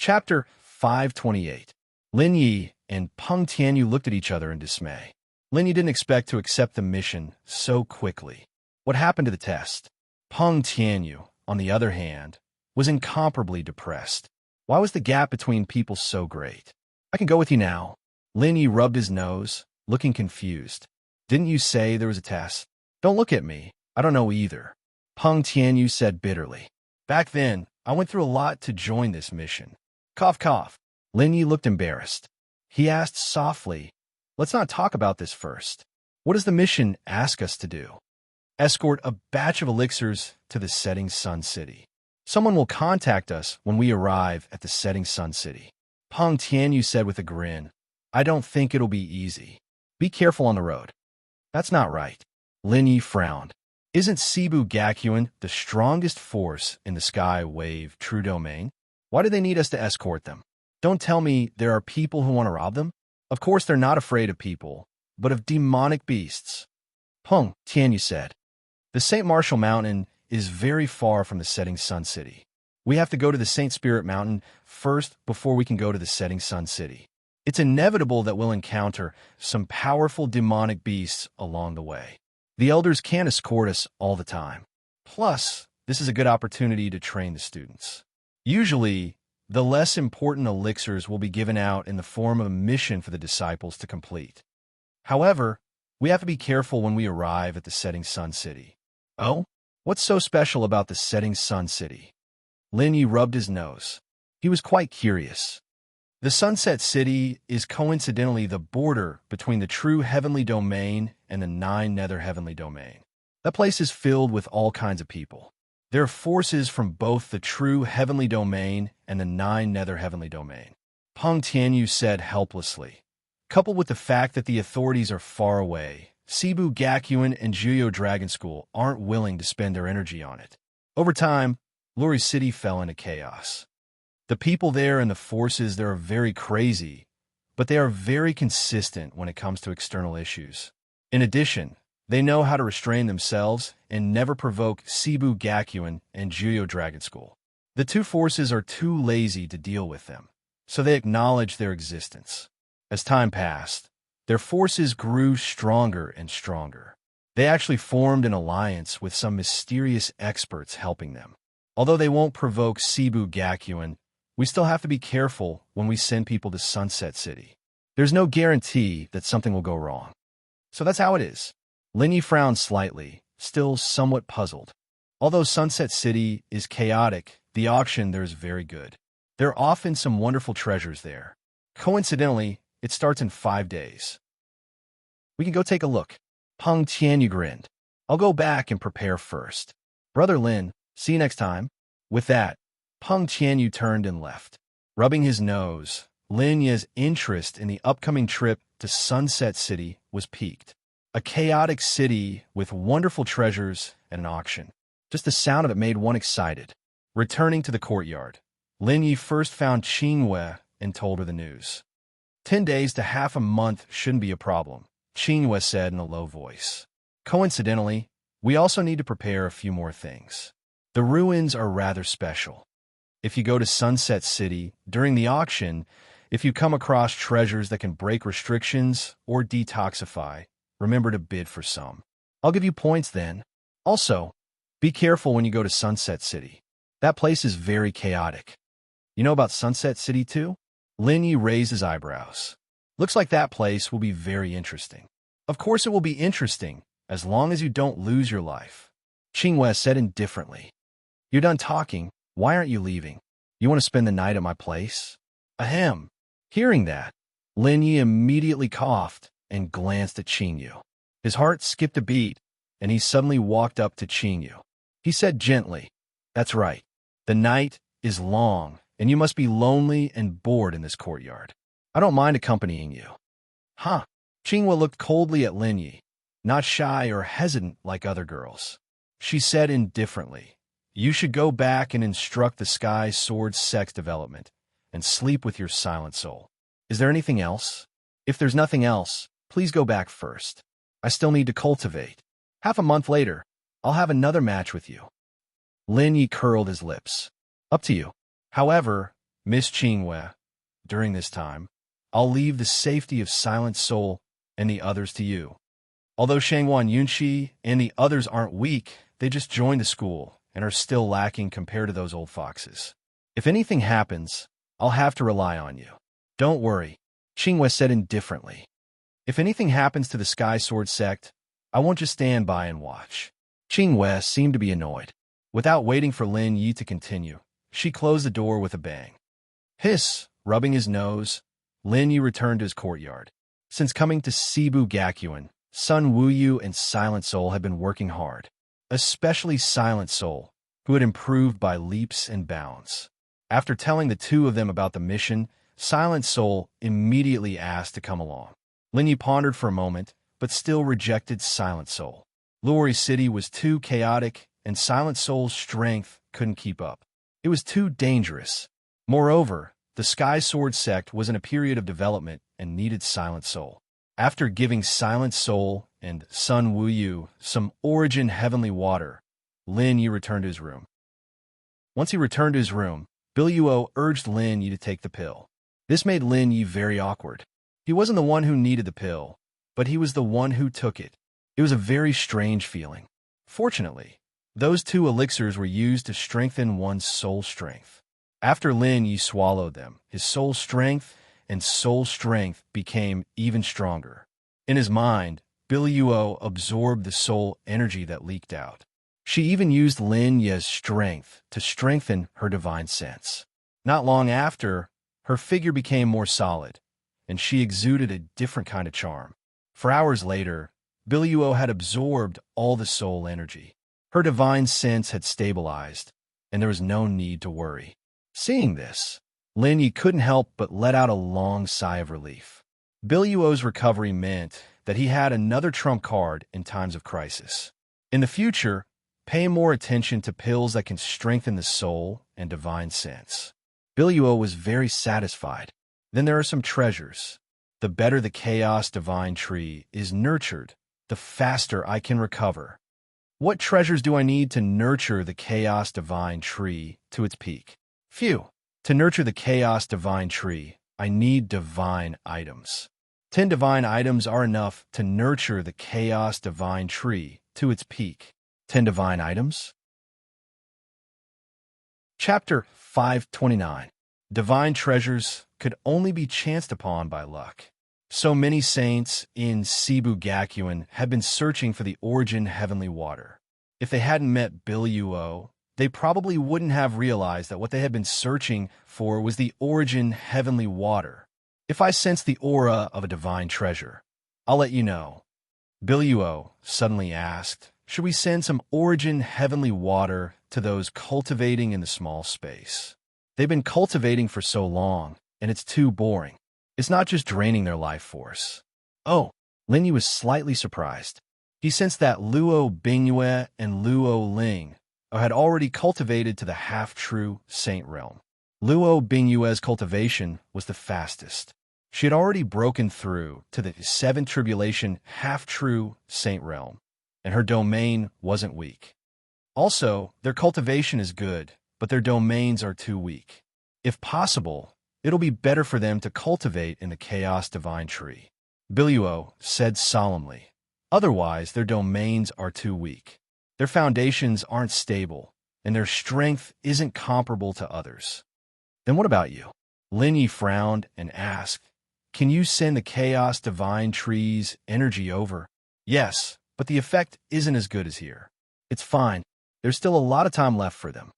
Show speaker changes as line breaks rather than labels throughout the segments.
Chapter 528. Lin Yi and Peng Tianyu looked at each other in dismay. Lin Yi didn't expect to accept the mission so quickly. What happened to the test? Peng Tianyu, on the other hand, was incomparably depressed. Why was the gap between people so great? I can go with you now. Lin Yi rubbed his nose, looking confused. Didn't you say there was a test? Don't look at me. I don't know either. Peng Tianyu said bitterly. Back then, I went through a lot to join this mission. Cough, cough. Lin Yi looked embarrassed. He asked softly, let's not talk about this first. What does the mission ask us to do? Escort a batch of elixirs to the setting sun city. Someone will contact us when we arrive at the setting sun city. Peng Tianyu said with a grin, I don't think it'll be easy. Be careful on the road. That's not right. Lin Yi frowned. Isn't Cebu Gakuin the strongest force in the Sky Wave True Domain? Why do they need us to escort them? Don't tell me there are people who want to rob them? Of course they're not afraid of people, but of demonic beasts. Peng Tianyu said. The St. Martial Mountain is very far from the setting sun city. We have to go to the St. Spirit Mountain first before we can go to the setting sun city. It's inevitable that we'll encounter some powerful demonic beasts along the way. The elders can't escort us all the time. Plus, this is a good opportunity to train the students. Usually, the less important elixirs will be given out in the form of a mission for the disciples to complete. However, we have to be careful when we arrive at the setting sun city. Oh? What's so special about the setting sun city? Lin Yi rubbed his nose. He was quite curious. The Sunset City is coincidentally the border between the true heavenly domain and the 9 nether heavenly domain. That place is filled with all kinds of people. There are forces from both the true heavenly domain and the 9 nether heavenly domain. Peng Tianyu said helplessly. Coupled with the fact that the authorities are far away, Cebu Gakuin and Juyo Dragon School aren't willing to spend their energy on it. Over time, Lori City fell into chaos. The people there and the forces there are very crazy, but they are very consistent when it comes to external issues. In addition, they know how to restrain themselves and never provoke Cebu Gakuin and Juyo Dragon School. The two forces are too lazy to deal with them, so they acknowledge their existence. As time passed, their forces grew stronger and stronger. They actually formed an alliance with some mysterious experts helping them. Although they won't provoke Cebu Gakuin, we still have to be careful when we send people to Sunset City. There's no guarantee that something will go wrong. So that's how it is. Lin Yi frowned slightly, still somewhat puzzled. Although Sunset City is chaotic, the auction there is very good. There are often some wonderful treasures there. Coincidentally, it starts in 5 days. We can go take a look. Peng Tianyu grinned. I'll go back and prepare first. Brother Lin, see you next time. With that, Peng Tianyu turned and left. Rubbing his nose, Lin Yi's interest in the upcoming trip to Sunset City was piqued. A chaotic city with wonderful treasures and an auction. Just the sound of it made one excited. Returning to the courtyard, Lin Yi first found Qingyue and told her the news. 10 days to half a month shouldn't be a problem, Qingyue said in a low voice. Coincidentally, we also need to prepare a few more things. The ruins are rather special. If you go to Sunset City during the auction, if you come across treasures that can break restrictions or detoxify, remember to bid for some. I'll give you points then. Also, be careful when you go to Sunset City. That place is very chaotic. You know about Sunset City too? Lin Yi raised his eyebrows. Looks like that place will be very interesting. Of course it will be interesting, as long as you don't lose your life. Qingyue said indifferently. You're done talking. Why aren't you leaving? You want to spend the night at my place? Ahem. Hearing that, Lin Yi immediately coughed and glanced at Qingyue. His heart skipped a beat, and he suddenly walked up to Qingyue. He said gently, That's right. The night is long, and you must be lonely and bored in this courtyard. I don't mind accompanying you. Huh? Qingyue looked coldly at Lin Yi, not shy or hesitant like other girls. She said indifferently, You should go back and instruct the Sky Sword's sex development and sleep with your silent soul. Is there anything else? If there's nothing else, please go back first. I still need to cultivate. Half a month later, I'll have another match with you. Lin Yi curled his lips. Up to you. However, Miss Qingwe, during this time, I'll leave the safety of Silent Soul and the others to you. Although Shangwan Yunxi and the others aren't weak, they just joined the school and are still lacking compared to those old foxes. If anything happens, I'll have to rely on you. Don't worry, Qingwe said indifferently. If anything happens to the Sky Sword sect, I won't just stand by and watch. Qingwe seemed to be annoyed. Without waiting for Lin Yi to continue, she closed the door with a bang. Hiss, rubbing his nose, Lin Yi returned to his courtyard. Since coming to Cebu Gakuen, Sun Wuyu and Silent Soul had been working hard, especially Silent Soul, who had improved by leaps and bounds. After telling the two of them about the mission, Silent Soul immediately asked to come along. Lin Yi pondered for a moment, but still rejected Silent Soul. Luori City was too chaotic, and Silent Soul's strength couldn't keep up. It was too dangerous. Moreover, the Sky Sword sect was in a period of development and needed Silent Soul. After giving Silent Soul and Sun Wuyu some Origin Heavenly Water, Lin Yi returned to his room. Once he returned to his room, Biluo urged Lin Yi to take the pill. This made Lin Yi very awkward. He wasn't the one who needed the pill, but he was the one who took it. It was a very strange feeling. Fortunately, those two elixirs were used to strengthen one's soul strength. After Lin Yi swallowed them, his soul strength became even stronger. In his mind, Biluo absorbed the soul energy that leaked out. She even used Lin Yi's strength to strengthen her divine sense. Not long after, her figure became more solid, and she exuded a different kind of charm. For hours later, Biluo had absorbed all the soul energy. Her divine sense had stabilized, and there was no need to worry. Seeing this, Lin Yi couldn't help but let out a long sigh of relief. Biluo's recovery meant that he had another trump card in times of crisis. In the future, pay more attention to pills that can strengthen the soul and divine sense. Biluo was very satisfied. Then there are some treasures. The better the Chaos Divine Tree is nurtured, the faster I can recover. What treasures do I need to nurture the Chaos Divine Tree to its peak? Phew. To nurture the Chaos Divine Tree, I need divine items. 10 divine items are enough to nurture the Chaos Divine Tree to its peak. 10 divine items? Chapter 529. Divine treasures could only be chanced upon by luck. So many saints in Cebu Gakuen had been searching for the Origin Heavenly Water. If they hadn't met Biluo, they probably wouldn't have realized that what they had been searching for was the Origin Heavenly Water. If I sense the aura of a divine treasure, I'll let you know. Biluo suddenly asked, should we send some Origin Heavenly Water to those cultivating in the small space? They've been cultivating for so long, and it's too boring. It's not just draining their life force. Oh, Lin Yi was slightly surprised. He sensed that Luo Bingyue and Luo Ling had already cultivated to the half-true saint realm. Luo Bingyue's cultivation was the fastest. She had already broken through to the 7th tribulation half-true saint realm, and her domain wasn't weak. Also, their cultivation is good, but their domains are too weak. If possible, it'll be better for them to cultivate in the Chaos Divine Tree. Biluo said solemnly. Otherwise, their domains are too weak. Their foundations aren't stable, and their strength isn't comparable to others. Then what about you? Lin Yi frowned and asked, can you send the Chaos Divine Tree's energy over? Yes, but the effect isn't as good as here. It's fine. There's still a lot of time left for them.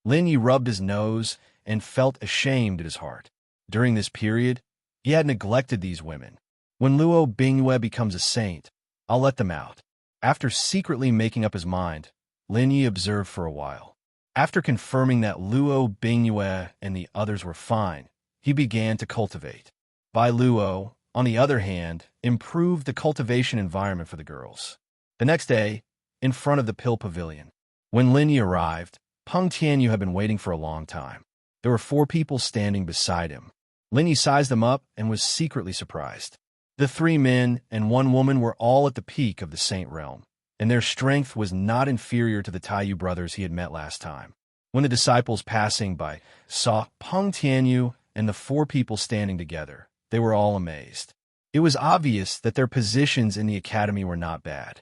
Lin Yi rubbed his nose and felt ashamed at his heart. During this period, he had neglected these women. When Luo Bingyue becomes a saint, I'll let them out. After secretly making up his mind, Lin Yi observed for a while. After confirming that Luo Bingyue and the others were fine, he began to cultivate. Bai Luo, on the other hand, improved the cultivation environment for the girls. The next day, in front of the pill pavilion, when Lin Yi arrived, Peng Tianyu had been waiting for a long time. There were 4 people standing beside him. Lin Yi sized them up and was secretly surprised. The 3 men and 1 woman were all at the peak of the saint realm, and their strength was not inferior to the Taiyu brothers he had met last time. When the disciples passing by saw Peng Tianyu and the four people standing together, they were all amazed. It was obvious that their positions in the academy were not bad.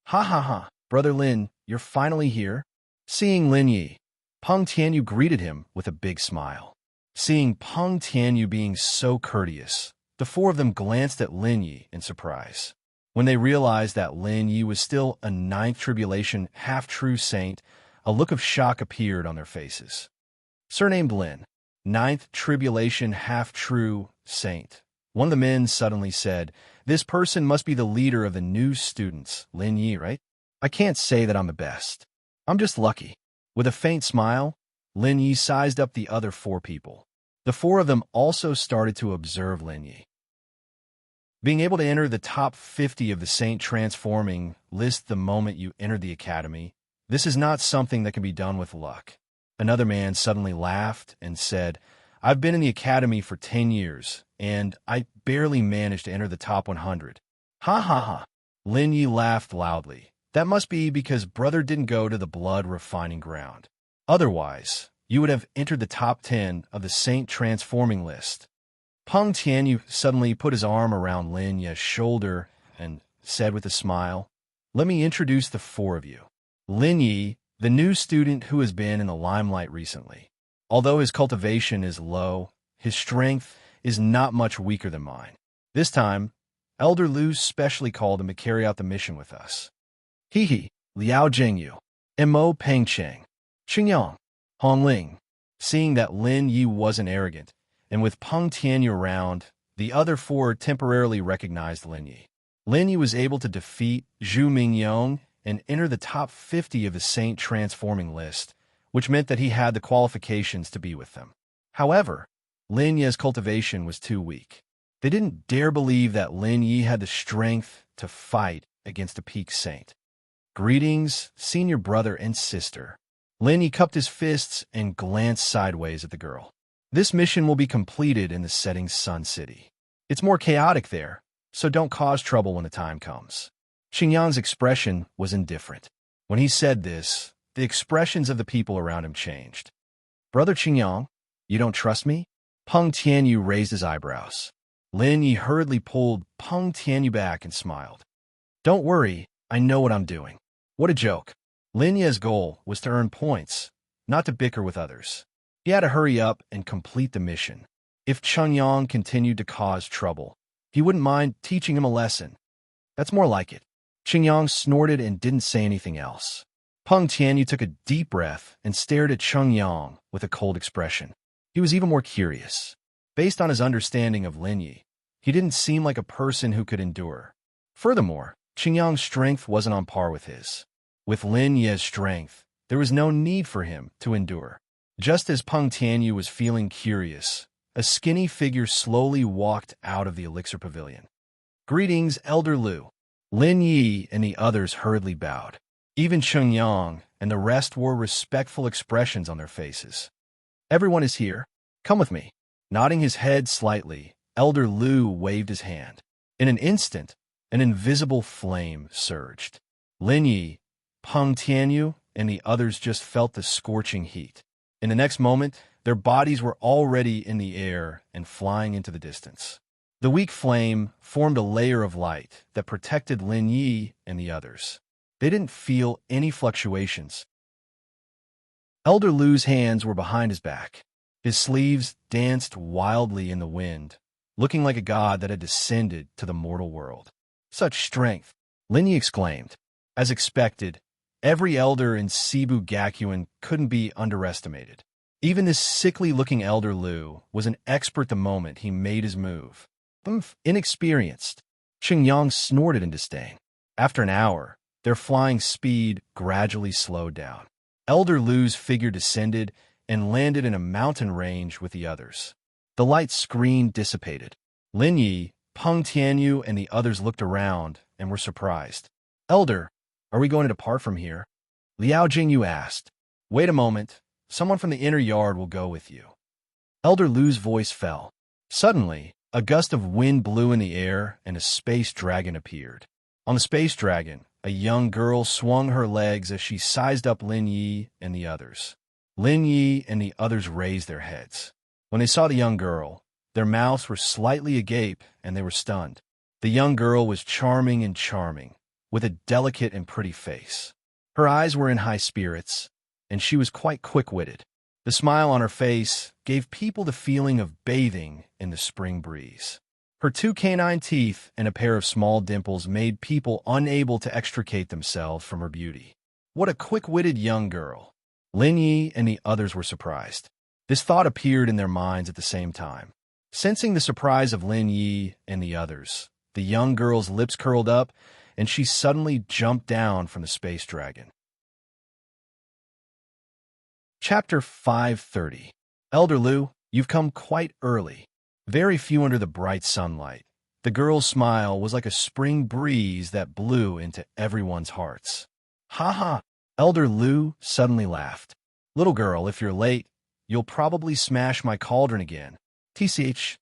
"Ha ha ha, Brother Lin, you're finally here?" Seeing Lin Yi, Peng Tianyu greeted him with a big smile. Seeing Peng Tianyu being so courteous, the four of them glanced at Lin Yi in surprise. When they realized that Lin Yi was still a ninth tribulation half-true saint, a look of shock appeared on their faces. Surnamed Lin, ninth tribulation half-true saint. One of the men suddenly said, "This person must be the leader of the new students, Lin Yi, right? I can't say that I'm the best. I'm just lucky." With a faint smile, Lin Yi sized up the other four people. The four of them also started to observe Lin Yi. Being able to enter the top 50 of the Saint Transforming list the moment you enter the academy, this is not something that can be done with luck. Another man suddenly laughed and said, "I've been in the academy for 10 years, and I barely managed to enter the top 100. Ha ha ha." Lin Yi laughed loudly. "That must be because brother didn't go to the blood refining ground. Otherwise, you would have entered the top 10 of the Saint Transforming list." Peng Tianyu suddenly put his arm around Lin Yi's shoulder and said with a smile, "Let me introduce the four of you. Lin Yi, the new student who has been in the limelight recently. Although his cultivation is low, his strength is not much weaker than mine. This time, Elder Lu specially called him to carry out the mission with us. He, Liao Jingyu, Mo Pengcheng, Qingyang, Hongling." Seeing that Lin Yi wasn't arrogant, and with Peng Tianyu around, the other four temporarily recognized Lin Yi. Lin Yi was able to defeat Zhu Mingyong and enter the top 50 of the Saint Transforming list, which meant that he had the qualifications to be with them. However, Lin Yi's cultivation was too weak. They didn't dare believe that Lin Yi had the strength to fight against a peak saint. "Greetings, senior brother and sister." Lin Yi cupped his fists and glanced sideways at the girl. "This mission will be completed in the setting Sun City. It's more chaotic there, so don't cause trouble when the time comes." Xingyang's expression was indifferent. When he said this, the expressions of the people around him changed. "Brother Xingyang, you don't trust me?" Peng Tianyu raised his eyebrows. Lin Yi hurriedly pulled Peng Tianyu back and smiled. "Don't worry, I know what I'm doing." What a joke. Lin Yi's goal was to earn points, not to bicker with others. He had to hurry up and complete the mission. If Xingyang continued to cause trouble, he wouldn't mind teaching him a lesson. That's more like it. Xingyang snorted and didn't say anything else. Peng Tianyu took a deep breath and stared at Xingyang with a cold expression. He was even more curious. Based on his understanding of Lin Yi, he didn't seem like a person who could endure. Furthermore, Xingyang's strength wasn't on par with his. With Lin Yi's strength, there was no need for him to endure. Just as Peng Tianyu was feeling curious, a skinny figure slowly walked out of the elixir pavilion. "Greetings, Elder Lu." Lin Yi and the others hurriedly bowed. Even Xingyang and the rest wore respectful expressions on their faces. "Everyone is here. Come with me." Nodding his head slightly, Elder Lu waved his hand. In an instant, an invisible flame surged. Lin Yi, Peng Tianyu, and the others just felt the scorching heat. In the next moment, their bodies were already in the air and flying into the distance. The weak flame formed a layer of light that protected Lin Yi and the others. They didn't feel any fluctuations. Elder Lu's hands were behind his back. His sleeves danced wildly in the wind, looking like a god that had descended to the mortal world. "Such strength!" Lin Yi exclaimed. As expected, every elder in Cebu Gakuen couldn't be underestimated. Even this sickly-looking Elder Lu was an expert the moment he made his move. Inexperienced. Xingyang snorted in disdain. After an hour, their flying speed gradually slowed down. Elder Lu's figure descended and landed in a mountain range with the others. The light screen dissipated. Lin Yi, Peng Tianyu, and the others looked around and were surprised. "Elder, are we going to depart from here?" Liao Jingyu asked. "Wait a moment. Someone from the inner yard will go with you." Elder Lu's voice fell. Suddenly, a gust of wind blew in the air and a space dragon appeared. On the space dragon, a young girl swung her legs as she sized up Lin Yi and the others. Lin Yi and the others raised their heads. When they saw the young girl, their mouths were slightly agape and they were stunned. The young girl was charming, with a delicate and pretty face. Her eyes were in high spirits, and she was quite quick-witted. The smile on her face gave people the feeling of bathing in the spring breeze. Her 2 canine teeth and a pair of small dimples made people unable to extricate themselves from her beauty. What a quick-witted young girl! Lin Yi and the others were surprised. This thought appeared in their minds at the same time. Sensing the surprise of Lin Yi and the others, the young girl's lips curled up, and she suddenly jumped down from the space dragon. Chapter 530. Elder Lu, you've come quite early. Very few under the bright sunlight. The girl's smile was like a spring breeze that blew into everyone's hearts. Ha ha! Elder Lu suddenly laughed. Little girl, if you're late, you'll probably smash my cauldron again. TCH.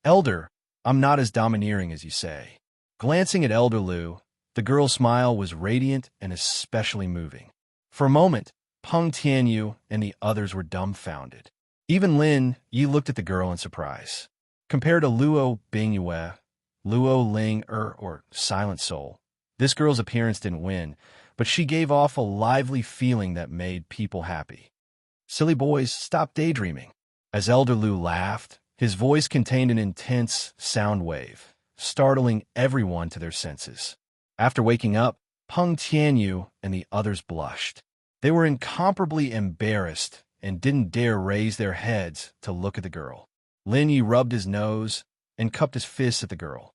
Elder, I'm not as domineering as you say. Glancing at Elder Lu, the girl's smile was radiant and especially moving. For a moment, Peng Tianyu and the others were dumbfounded. Even Lin Yi looked at the girl in surprise. Compared to Luo Bingyue, Luo Ling or Silent Soul, this girl's appearance didn't win, but she gave off a lively feeling that made people happy. Silly boys, stop daydreaming. As Elder Lu laughed, his voice contained an intense sound wave, startling everyone to their senses. After waking up, Peng Tianyu and the others blushed. They were incomparably embarrassed and didn't dare raise their heads to look at the girl. Lin Yi rubbed his nose and cupped his fists at the girl.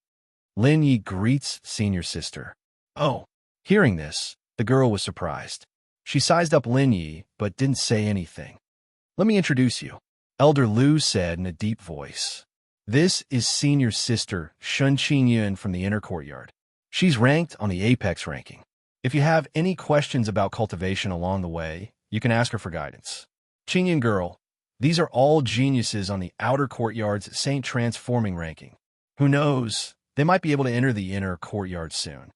Lin Yi greets senior sister. Oh! Hearing this, the girl was surprised. She sized up Lin Yi, but didn't say anything. Let me introduce you, Elder Lu said in a deep voice. This is senior sister Shun Qingyun from the inner courtyard. She's ranked on the Apex ranking. If you have any questions about cultivation along the way, you can ask her for guidance. Qingyun girl, these are all geniuses on the outer courtyard's Saint Transforming ranking. Who knows, they might be able to enter the inner courtyard soon.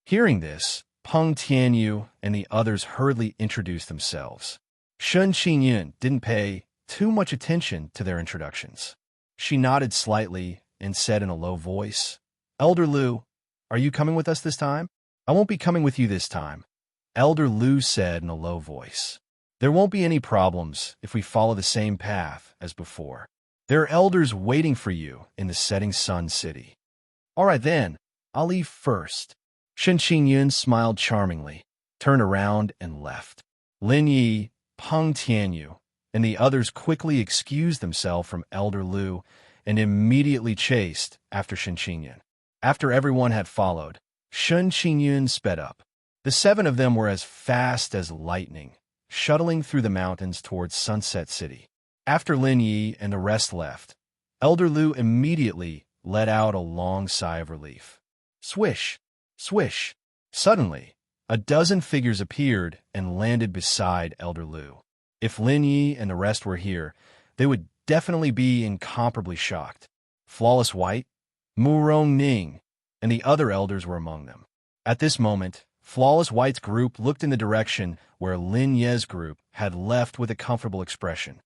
Hearing this, Peng Tianyu and the others hurriedly introduced themselves. Shun Qingyun didn't pay too much attention to their introductions. She nodded slightly and said in a low voice, Elder Lu, are you coming with us this time? I won't be coming with you this time, Elder Lu said in a low voice. There won't be any problems if we follow the same path as before. There are elders waiting for you in the setting sun city. All right then, I'll leave first. Shen Qingyun smiled charmingly, turned around and left. Lin Yi, Peng Tianyu, and the others quickly excused themselves from Elder Lu and immediately chased after Shen Qingyun. After everyone had followed, Shun Qingyun sped up. The 7 of them were as fast as lightning, shuttling through the mountains towards Sunset City. After Lin Yi and the rest left, Elder Lu immediately let out a long sigh of relief. Swish! Swish! Suddenly, a dozen figures appeared and landed beside Elder Lu. If Lin Yi and the rest were here, they would definitely be incomparably shocked. Flawless White, Mu Rong Ning, and the other elders were among them. At this moment, Flawless White's group looked in the direction where Lin Ye's group had left with a comfortable expression.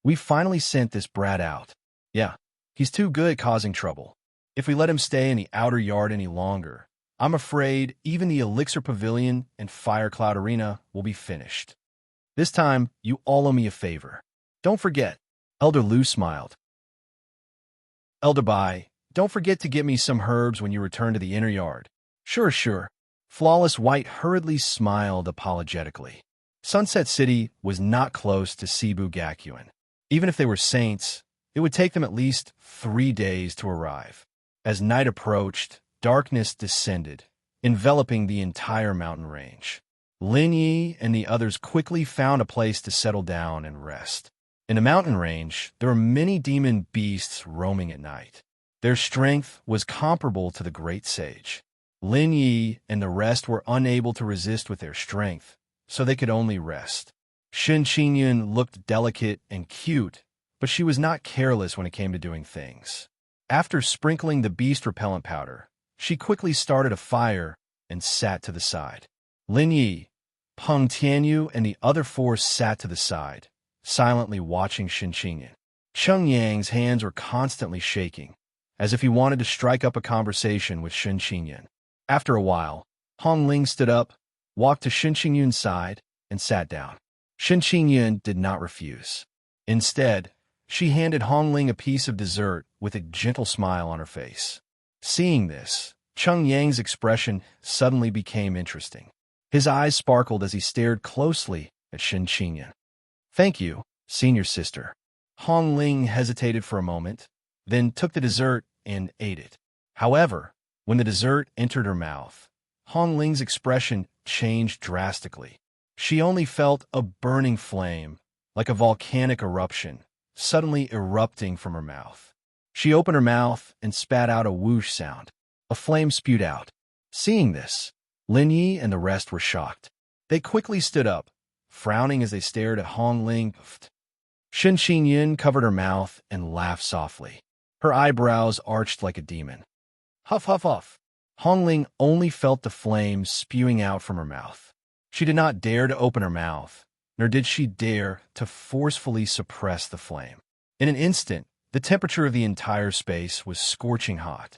We finally sent this brat out. Yeah, he's too good at causing trouble. If we let him stay in the outer yard any longer, I'm afraid even the Elixir Pavilion and Fire Cloud Arena will be finished. This time, you all owe me a favor. Don't forget. Elder Lu smiled. Elder Bai, don't forget to get me some herbs when you return to the inner yard. Sure, sure. Flawless White hurriedly smiled apologetically. Sunset City was not close to Cebu Gakuen. Even if they were saints, it would take them at least 3 days to arrive. As night approached, darkness descended, enveloping the entire mountain range. Lin Yi and the others quickly found a place to settle down and rest. In the mountain range, there were many demon beasts roaming at night. Their strength was comparable to the great sage. Lin Yi and the rest were unable to resist with their strength, so they could only rest. Shen Qingyun looked delicate and cute, but she was not careless when it came to doing things. After sprinkling the beast repellent powder, she quickly started a fire and sat to the side. Lin Yi, Peng Tianyu, and the other 4 sat to the side, silently watching Shen Qingyan. Cheng Yang's hands were constantly shaking, as if he wanted to strike up a conversation with Shen Qingyan. After a while, Hong Ling stood up, walked to Shen Qingyun's side, and sat down. Shen Qingyun did not refuse. Instead, she handed Hong Ling a piece of dessert with a gentle smile on her face. Seeing this, Cheng Yang's expression suddenly became interesting. His eyes sparkled as he stared closely at Shen Qingyun. "Thank you, senior sister." Hong Ling hesitated for a moment, then took the dessert and ate it. However, when the dessert entered her mouth, Hong Ling's expression changed drastically. She only felt a burning flame, like a volcanic eruption, suddenly erupting from her mouth. She opened her mouth and spat out a whoosh sound. A flame spewed out. Seeing this, Lin Yi and the rest were shocked. They quickly stood up, frowning as they stared at Hong Ling. Shen Qingyun covered her mouth and laughed softly. Her eyebrows arched like a demon. Huff, huff, huff. Hong Ling only felt the flame spewing out from her mouth. She did not dare to open her mouth, nor did she dare to forcefully suppress the flame. In an instant, the temperature of the entire space was scorching hot.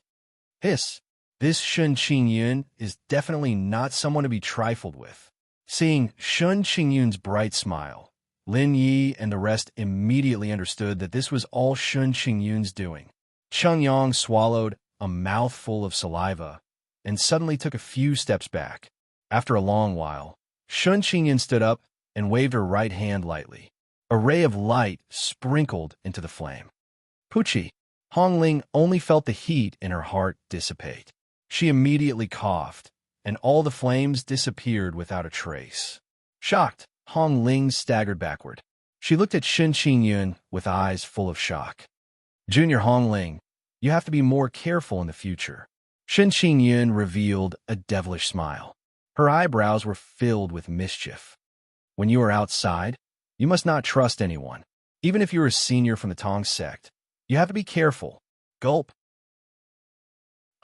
This Shen Qingyun is definitely not someone to be trifled with. Seeing Shen Qingyun's bright smile, Lin Yi and the rest immediately understood that this was all Shen Qingyun's doing. Cheng Yang swallowed a mouthful of saliva and suddenly took a few steps back. After a long while, Shen Qingyun stood up and waved her right hand lightly. A ray of light sprinkled into the flame. Poochie! Hong Ling only felt the heat in her heart dissipate. She immediately coughed, and all the flames disappeared without a trace. Shocked, Hong Ling staggered backward. She looked at Shen Qingyun with eyes full of shock. Junior Hong Ling, you have to be more careful in the future. Shen Qingyun revealed a devilish smile. Her eyebrows were filled with mischief. When you are outside, you must not trust anyone. Even if you're a senior from the Tong sect, you have to be careful. Gulp.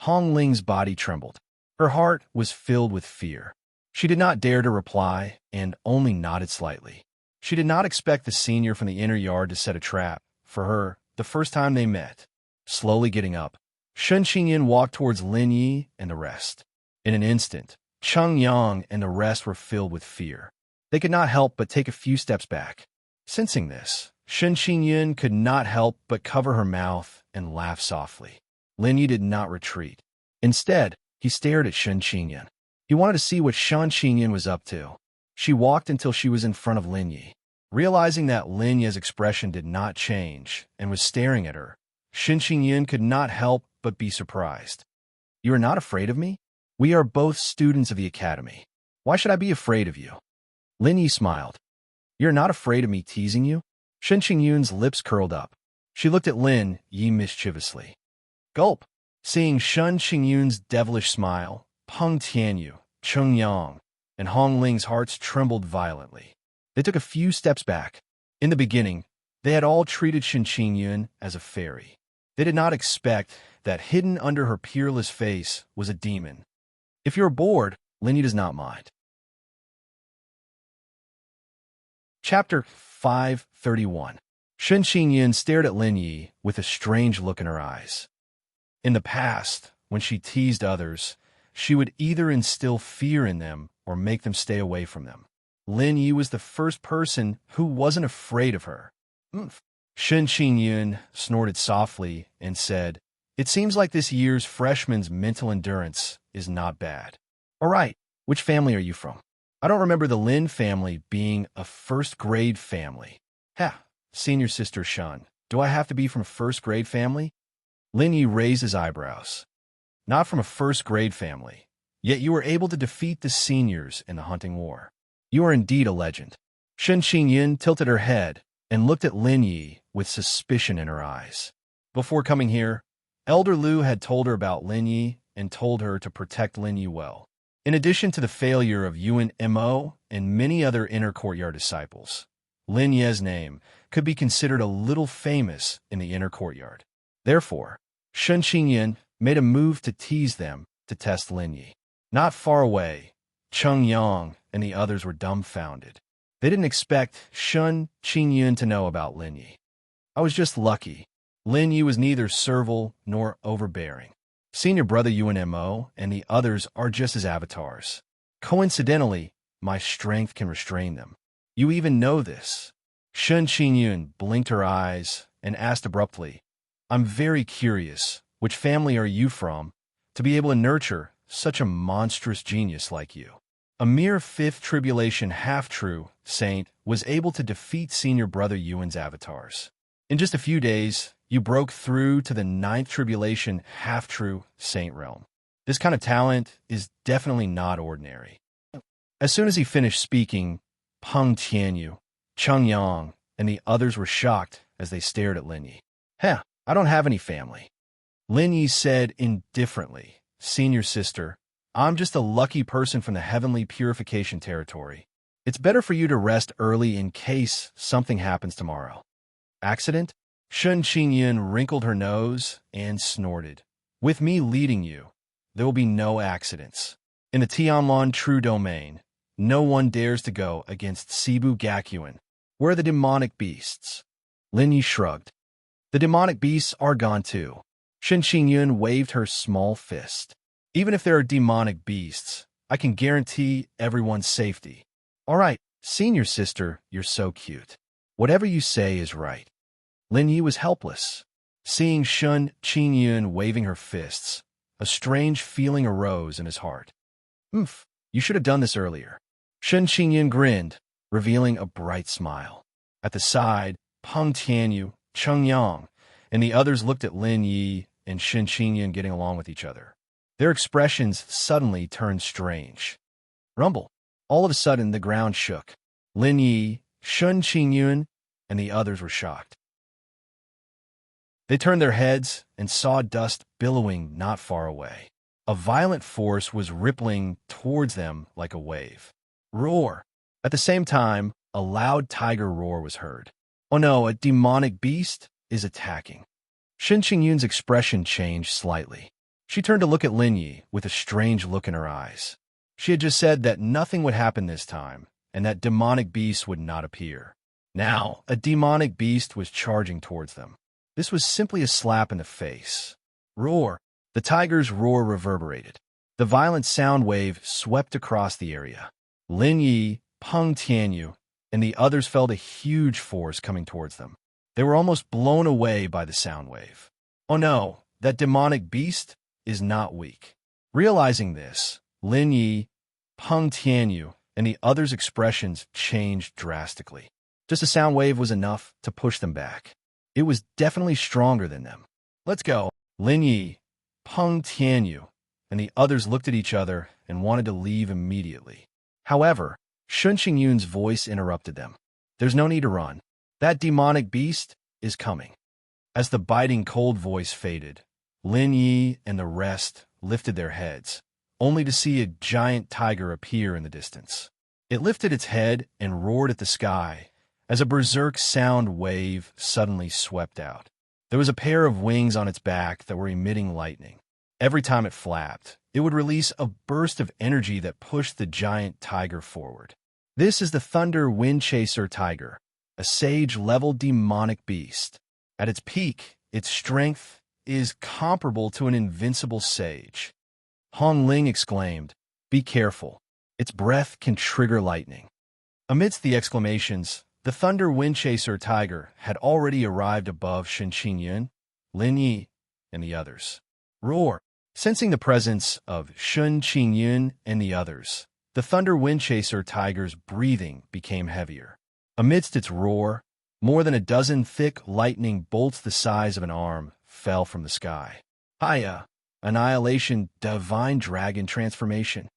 Hong Ling's body trembled. Her heart was filled with fear. She did not dare to reply and only nodded slightly. She did not expect the senior from the inner yard to set a trap for her the first time they met. Slowly getting up, Shen Qingyun walked towards Lin Yi and the rest. In an instant, Cheng Yang and the rest were filled with fear. They could not help but take a few steps back. Sensing this, Shen Qingyun could not help but cover her mouth and laugh softly. Lin Yi did not retreat. Instead, he stared at Shen Qingyun. He wanted to see what Shen Qingyun was up to. She walked until she was in front of Lin Yi. Realizing that Lin Yi's expression did not change and was staring at her, Shen Qingyun could not help but be surprised. "You are not afraid of me? We are both students of the academy. Why should I be afraid of you?" Lin Yi smiled. "You're not afraid of me teasing you?" Shen Qingyun's lips curled up. She looked at Lin Yi mischievously. Gulp! Seeing Shen Qingyun's devilish smile, Peng Tianyu, Cheng Yang, and Hong Ling's hearts trembled violently. They took a few steps back. In the beginning, they had all treated Shen Qingyun as a fairy. They did not expect that hidden under her peerless face was a demon. If you're bored, Lin Yi does not mind. Chapter 531. Shen Qingyun stared at Lin Yi with a strange look in her eyes. In the past, when she teased others, she would either instill fear in them or make them stay away from them. Lin Yi was the first person who wasn't afraid of her. "Umph." Shen Qingyun snorted softly and said, "It seems like this year's freshman's mental endurance is not bad. All right, which family are you from?" "I don't remember the Lin family being a first-grade family." "Ha, senior sister Shen, do I have to be from a first-grade family?" Lin Yi raised his eyebrows. "Not from a first-grade family, yet you were able to defeat the seniors in the hunting war. You are indeed a legend." Shen Qingyun tilted her head and looked at Lin Yi with suspicion in her eyes. Before coming here, Elder Lu had told her about Lin Yi and told her to protect Lin Yi well. In addition to the failure of Yuan Mo and many other inner courtyard disciples, Lin Yi's name could be considered a little famous in the inner courtyard. Therefore, Shen Qingyun made a move to tease them to test Lin Yi. Not far away, Cheng Yang and the others were dumbfounded. They didn't expect Shun Qingyun to know about Lin Yi. I was just lucky. Lin Yi was neither servile nor overbearing. Senior brother UNMO and the others are just his avatars. Coincidentally, my strength can restrain them. You even know this. Shun Qingyun blinked her eyes and asked abruptly, I'm very curious, which family are you from, to be able to nurture such a monstrous genius like you? A mere fifth tribulation half-true saint was able to defeat senior brother Yuan's avatars. In just a few days, you broke through to the ninth tribulation half-true saint realm. This kind of talent is definitely not ordinary. As soon as he finished speaking, Peng Tianyu, Cheng Yang, and the others were shocked as they stared at Lin Yi. Heh, I don't have any family. Lin Yi said indifferently, Senior sister, I'm just a lucky person from the heavenly purification territory. It's better for you to rest early in case something happens tomorrow. Accident? Shun Qingyun wrinkled her nose and snorted. With me leading you, there will be no accidents. In the Tianlong True Domain, no one dares to go against Cebu Gakuin. Where are the demonic beasts? Lin Yi shrugged. The demonic beasts are gone too. Shun Qingyun waved her small fist. Even if there are demonic beasts, I can guarantee everyone's safety. All right, senior sister, you're so cute. Whatever you say is right. Lin Yi was helpless. Seeing Shun Qingyun waving her fists, a strange feeling arose in his heart. You should have done this earlier. Shun Qingyun grinned, revealing a bright smile. At the side, Peng Tianyu, Cheng Yang, and the others looked at Lin Yi and Shun Qingyun getting along with each other. Their expressions suddenly turned strange. Rumble. All of a sudden, the ground shook. Lin Yi, Shun Qingyun, and the others were shocked. They turned their heads and saw dust billowing not far away. A violent force was rippling towards them like a wave. Roar! At the same time, a loud tiger roar was heard. Oh no, a demonic beast is attacking. Shun Qingyun's expression changed slightly. She turned to look at Lin Yi with a strange look in her eyes. She had just said that nothing would happen this time, and that demonic beasts would not appear. Now, a demonic beast was charging towards them. This was simply a slap in the face. Roar! The tiger's roar reverberated. The violent sound wave swept across the area. Lin Yi, Peng Tianyu, and the others felt a huge force coming towards them. They were almost blown away by the sound wave. Oh no, that demonic beast is not weak. Realizing this, Lin Yi, Peng Tianyu, and the others' expressions changed drastically. Just a sound wave was enough to push them back. It was definitely stronger than them. Let's go. Lin Yi, Peng Tianyu, and the others looked at each other and wanted to leave immediately. However, Shun Qingyun's voice interrupted them. There's no need to run. That demonic beast is coming. As the biting cold voice faded, Lin Yi and the rest lifted their heads, only to see a giant tiger appear in the distance. It lifted its head and roared at the sky as a berserk sound wave suddenly swept out. There was a pair of wings on its back that were emitting lightning. Every time it flapped, it would release a burst of energy that pushed the giant tiger forward. This is the Thunder Wind Chaser Tiger, a sage-level demonic beast. At its peak, its strength is comparable to an invincible sage. Hong Ling exclaimed, "Be careful. Its breath can trigger lightning." Amidst the exclamations, the Thunder Wind Chaser Tiger had already arrived above Shun Qingyun, Lin Yi, and the others. Roar! Sensing the presence of Shun Qingyun and the others, the Thunder Wind Chaser Tiger's breathing became heavier. Amidst its roar, more than a dozen thick lightning bolts the size of an arm fell from the sky. Hiya! Annihilation Divine Dragon Transformation.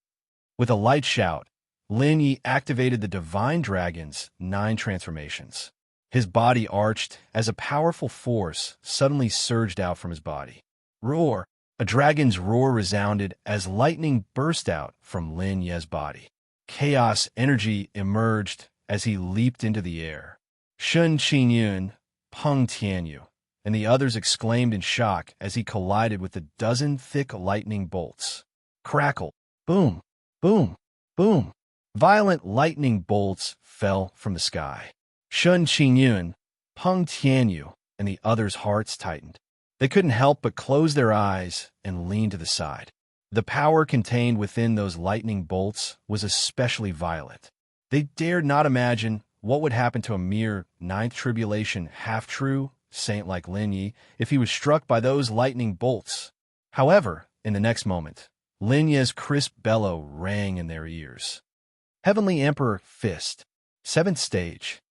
With a light shout, Lin Yi activated the Divine Dragon's 9 transformations. His body arched as a powerful force suddenly surged out from his body. Roar! A dragon's roar resounded as lightning burst out from Lin Yi's body. Chaos energy emerged as he leaped into the air. Shun Qingyun, Peng Tianyu, and the others exclaimed in shock as he collided with a dozen thick lightning bolts. Crackle! Boom! Boom! Boom! Violent lightning bolts fell from the sky. Shun Qingyun, Peng Tianyu, and the others' hearts tightened. They couldn't help but close their eyes and lean to the side. The power contained within those lightning bolts was especially violent. They dared not imagine what would happen to a mere ninth tribulation half-true saint like Lin Yi if he was struck by those lightning bolts. However, in the next moment, Lin Yi's crisp bellow rang in their ears. Heavenly Emperor Fist, 7th stage.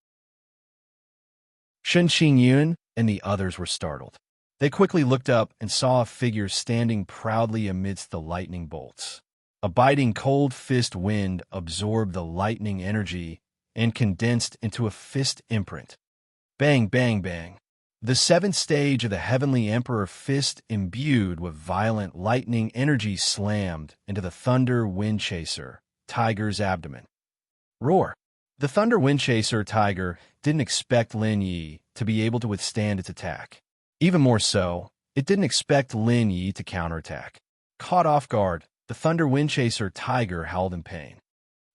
Shun Qingyun and the others were startled. They quickly looked up and saw a figure standing proudly amidst the lightning bolts. A biting cold fist wind absorbed the lightning energy and condensed into a fist imprint. Bang, bang, bang. The 7th stage of the Heavenly Emperor Fist imbued with violent lightning energy slammed into the Thunder Windchaser Tiger's abdomen. Roar! The Thunder Windchaser Tiger didn't expect Lin Yi to be able to withstand its attack. Even more so, it didn't expect Lin Yi to counterattack. Caught off guard, the Thunder Windchaser Tiger howled in pain.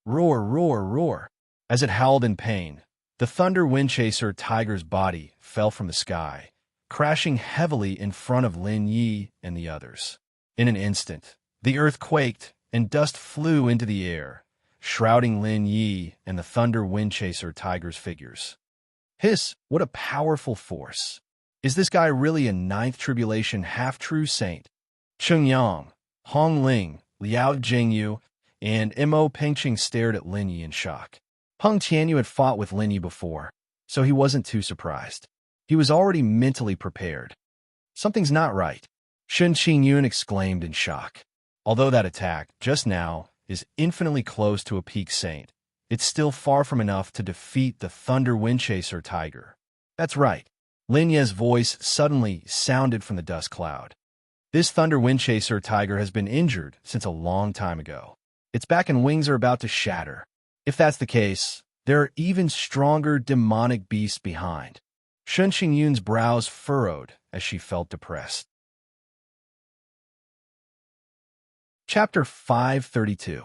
Roar, roar, roar! As it howled in pain, the Thunder Windchaser Tiger's body fell from the sky, crashing heavily in front of Lin Yi and the others. In an instant, the earth quaked and dust flew into the air, shrouding Lin Yi and the Thunder Windchaser Tiger's figures. Hiss, what a powerful force! Is this guy really a ninth tribulation half-true saint? Cheng Yang, Hong Ling, Liao Jingyu, and Mo Pengqing stared at Lin Yi in shock. Peng Tianyu had fought with Lin Yi before, so he wasn't too surprised. He was already mentally prepared. Something's not right, Shun Qingyun exclaimed in shock. Although that attack, just now, is infinitely close to a peak saint, it's still far from enough to defeat the Thunder Windchaser Tiger. That's right. Lin Yi's voice suddenly sounded from the dust cloud. This Thunder Windchaser Tiger has been injured since a long time ago. Its back and wings are about to shatter. If that's the case, there are even stronger demonic beasts behind. Shun Qingyun's brows furrowed as she felt depressed. Chapter 532.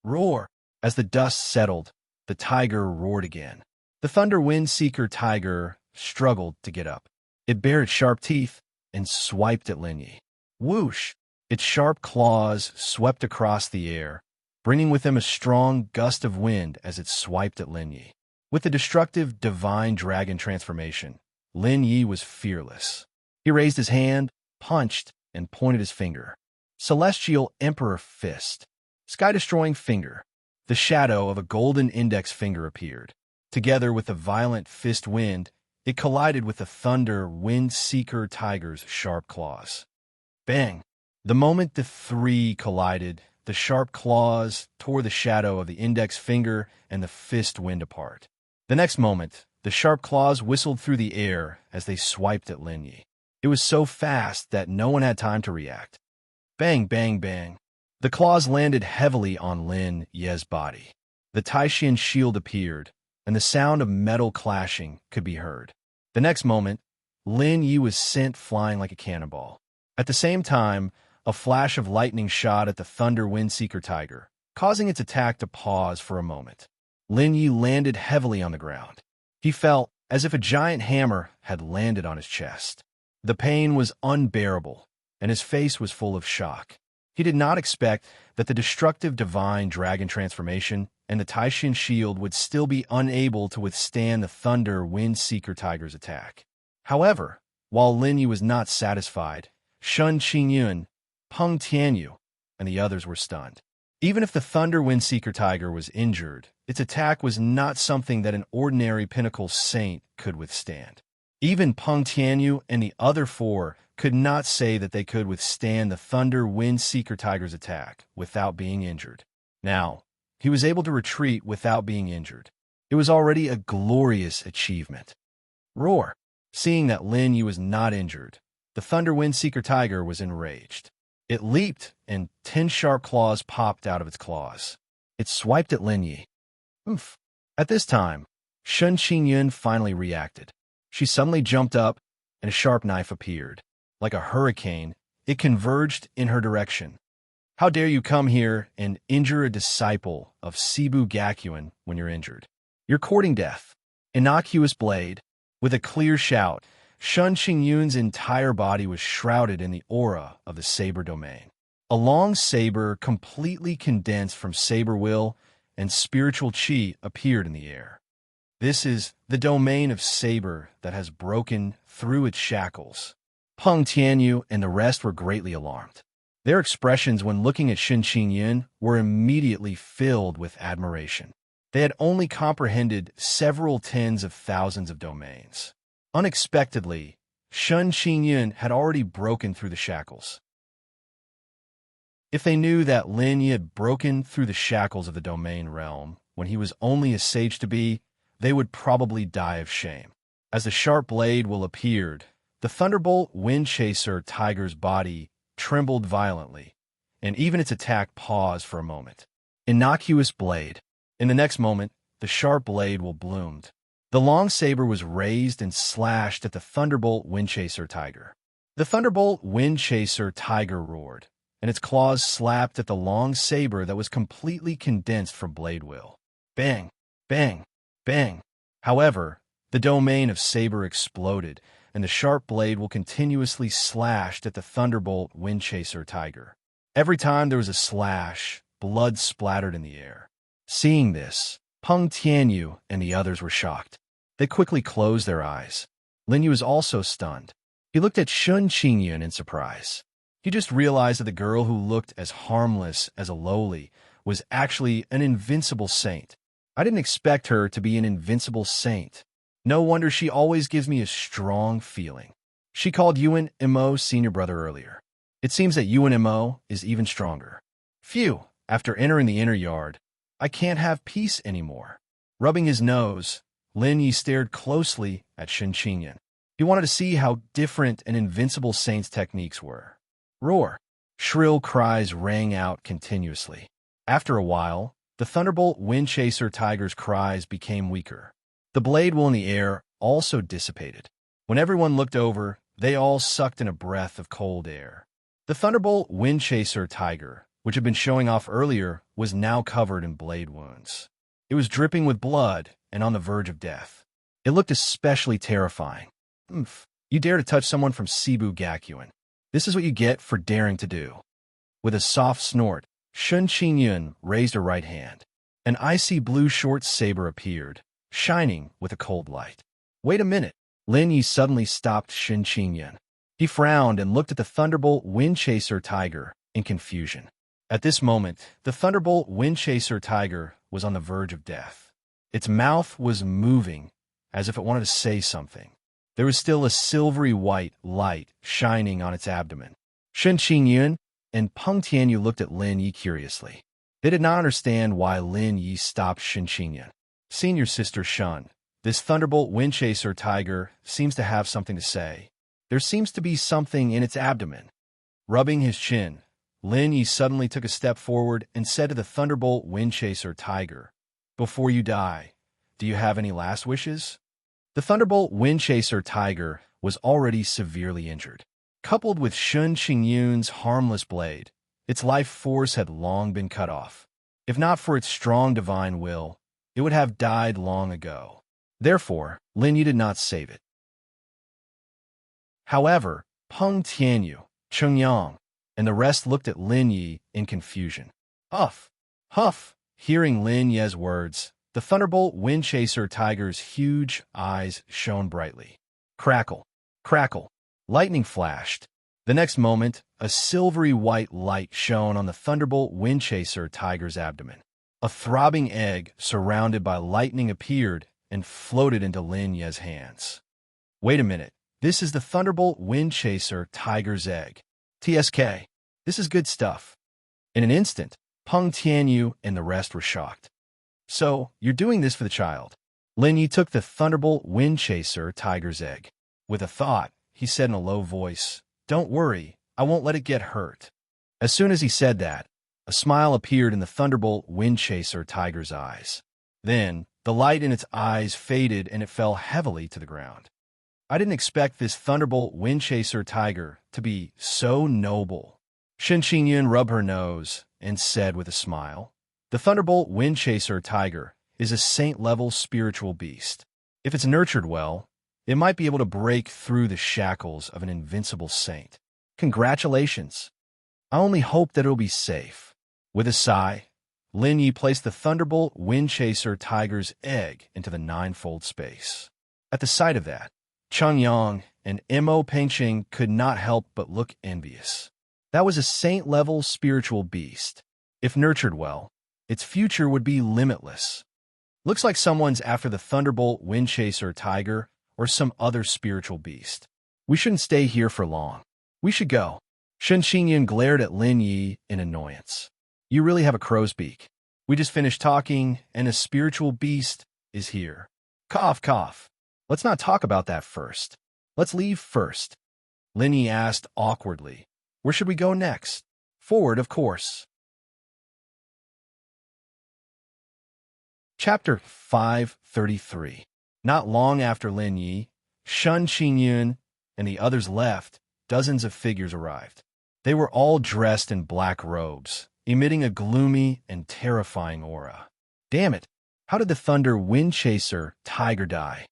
Roar! As the dust settled, the tiger roared again. The Thunder Windseeker Tiger struggled to get up. It bared its sharp teeth and swiped at Lin Yi. Whoosh! Its sharp claws swept across the air, bringing with them a strong gust of wind as it swiped at Lin Yi. With the destructive divine dragon transformation, Lin Yi was fearless. He raised his hand, punched, and pointed his finger. Celestial Emperor Fist. Sky-destroying finger. The shadow of a golden index finger appeared. Together with the violent fist wind, it collided with the Thunder Windseeker Tiger's sharp claws. Bang! The moment the three collided, the sharp claws tore the shadow of the index finger and the fist wind apart. The next moment, the sharp claws whistled through the air as they swiped at Lin Yi. It was so fast that no one had time to react. Bang, bang, bang. The claws landed heavily on Lin Yi's body. The Taishan shield appeared, and the sound of metal clashing could be heard. The next moment, Lin Yi was sent flying like a cannonball. At the same time, a flash of lightning shot at the Thunder Windseeker Tiger, causing its attack to pause for a moment. Lin Yi landed heavily on the ground. He felt as if a giant hammer had landed on his chest. The pain was unbearable, and his face was full of shock. He did not expect that the destructive divine dragon transformation and the Taishan shield would still be unable to withstand the Thunder Windseeker Tiger's attack. However, while Lin Yi was not satisfied, Shun Qingyun, Peng Tianyu, and the others were stunned. Even if the Thunder Windseeker Tiger was injured, its attack was not something that an ordinary pinnacle saint could withstand. Even Peng Tianyu and the other four could not say that they could withstand the Thunder Windseeker Tiger's attack without being injured. Now, he was able to retreat without being injured. It was already a glorious achievement. Roar! Seeing that Lin Yi was not injured, the Thunder Windseeker Tiger was enraged. It leaped, and 10 sharp claws popped out of its claws. It swiped at Lin Yi. Oof! At this time, Shun Qingyun finally reacted. She suddenly jumped up, and a sharp knife appeared. Like a hurricane, it converged in her direction. How dare you come here and injure a disciple of Sibu Gakuin when you're injured? You're courting death. Innocuous blade. With a clear shout, Shun Qingyun's entire body was shrouded in the aura of the saber domain. A long saber, completely condensed from saber will and spiritual qi, appeared in the air. This is the domain of saber that has broken through its shackles. Peng Tianyu and the rest were greatly alarmed. Their expressions when looking at Shun Qingyun were immediately filled with admiration. They had only comprehended several tens of thousands of domains. Unexpectedly, Shun Qingyun had already broken through the shackles. If they knew that Lin Yi had broken through the shackles of the domain realm when he was only a sage to be, they would probably die of shame. As the sharp blade will appeared, the thunderbolt wind chaser tiger's body trembled violently, and even its attack paused for a moment. Innocuous blade. In the next moment, the sharp blade will bloomed. The long saber was raised and slashed at the thunderbolt wind chaser tiger. The thunderbolt wind chaser tiger roared, and its claws slapped at the long saber that was completely condensed from blade will. Bang! Bang! Bang! However, the domain of saber exploded, and the sharp blade will continuously slashed at the thunderbolt wind chaser tiger. Every time there was a slash, blood splattered in the air. Seeing this, Peng Tianyu and the others were shocked. They quickly closed their eyes. Lin Yu was also stunned. He looked at Shun Qingyun in surprise. He just realized that the girl who looked as harmless as a lowly was actually an invincible saint. I didn't expect her to be an invincible saint. No wonder she always gives me a strong feeling. She called Yuan Mo senior brother earlier. It seems that Yuan Mo is even stronger. Phew, after entering the inner yard, I can't have peace anymore. Rubbing his nose, Lin Yi stared closely at Shun Qingyun. He wanted to see how different an invincible saint's techniques were. Roar! Shrill cries rang out continuously. After a while, the thunderbolt wind chaser tiger's cries became weaker. The blade will in the air also dissipated. When everyone looked over, they all sucked in a breath of cold air. The thunderbolt wind chaser tiger, which had been showing off earlier, was now covered in blade wounds. It was dripping with blood and on the verge of death. It looked especially terrifying. Oomph! You dare to touch someone from Cebu Gakuin. This is what you get for daring to do. With a soft snort, Shun Qingyun raised her right hand. An icy blue short saber appeared, shining with a cold light. Wait a minute. Lin Yi suddenly stopped Shun Qingyun. He frowned and looked at the thunderbolt wind chaser tiger in confusion. At this moment, the thunderbolt wind chaser tiger was on the verge of death. Its mouth was moving as if it wanted to say something. There was still a silvery white light shining on its abdomen. Shun Qingyun and Peng Tianyu looked at Lin Yi curiously. They did not understand why Lin Yi stopped Shun Qingyun. Senior sister Shun, this thunderbolt wind chaser tiger seems to have something to say. There seems to be something in its abdomen. Rubbing his chin, Lin Yi suddenly took a step forward and said to the thunderbolt wind chaser tiger, "Before you die, do you have any last wishes?" The thunderbolt wind chaser tiger was already severely injured. Coupled with Shun Qingyun's harmless blade, its life force had long been cut off. If not for its strong divine will, it would have died long ago. Therefore, Lin Yi did not save it. However, Peng Tianyu, Cheng Yang, and the rest looked at Lin Yi in confusion. Huff! Huff! Hearing Lin Yi's words, the thunderbolt wind chaser tiger's huge eyes shone brightly. Crackle! Crackle! Lightning flashed. The next moment, a silvery white light shone on the thunderbolt wind chaser tiger's abdomen. A throbbing egg surrounded by lightning appeared and floated into Lin Yi's hands. Wait a minute. This is the thunderbolt wind chaser tiger's egg. TSK. This is good stuff. In an instant, Peng Tianyu and the rest were shocked. So, you're doing this for the child. Lin Yi took the thunderbolt wind chaser tiger's egg. With a thought, he said in a low voice, "Don't worry, I won't let it get hurt." As soon as he said that, a smile appeared in the thunderbolt wind chaser tiger's eyes. Then, the light in its eyes faded and it fell heavily to the ground. I didn't expect this thunderbolt wind chaser tiger to be so noble. Shun Qingyun rubbed her nose and said with a smile, "The thunderbolt wind chaser tiger is a saint-level spiritual beast. If it's nurtured well, it might be able to break through the shackles of an invincible saint. Congratulations. I only hope that it'll be safe. With a sigh, Lin Yi placed the Thunderbolt Windchaser Tiger's egg into the ninefold space. At the sight of that, Cheng Yang and Mo Pengqing could not help but look envious. That was a saint-level spiritual beast. If nurtured well, its future would be limitless. Looks like someone's after the Thunderbolt Windchaser Tiger or some other spiritual beast. We shouldn't stay here for long. We should go. Shen Qingyan glared at Lin Yi in annoyance. You really have a crow's beak. We just finished talking, and a spiritual beast is here. Cough, cough. Let's not talk about that first. Let's leave first. Lin Yi asked awkwardly. Where should we go next? Forward, of course. Chapter 533. Not long after Lin Yi, Shen Qingyun, and the others left, dozens of figures arrived. They were all dressed in black robes, emitting a gloomy and terrifying aura. Damn it! How did the Thunder Windchaser Tiger die?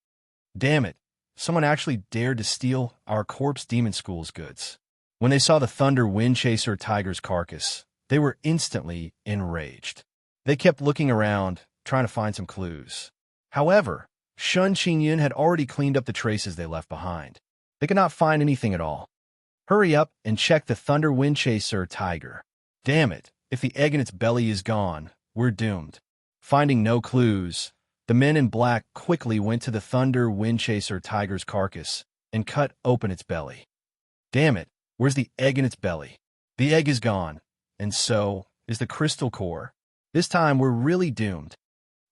Damn it! Someone actually dared to steal our Corpse Demon School's goods. When they saw the Thunder Windchaser Tiger's carcass, they were instantly enraged. They kept looking around, trying to find some clues. However, Shen Qingyun had already cleaned up the traces they left behind. They could not find anything at all. Hurry up and check the Thunder Windchaser Tiger. Damn it, if the egg in its belly is gone, we're doomed. Finding no clues, the men in black quickly went to the Thunder Windchaser Tiger's carcass and cut open its belly. Damn it, where's the egg in its belly? The egg is gone, and so is the crystal core. This time we're really doomed.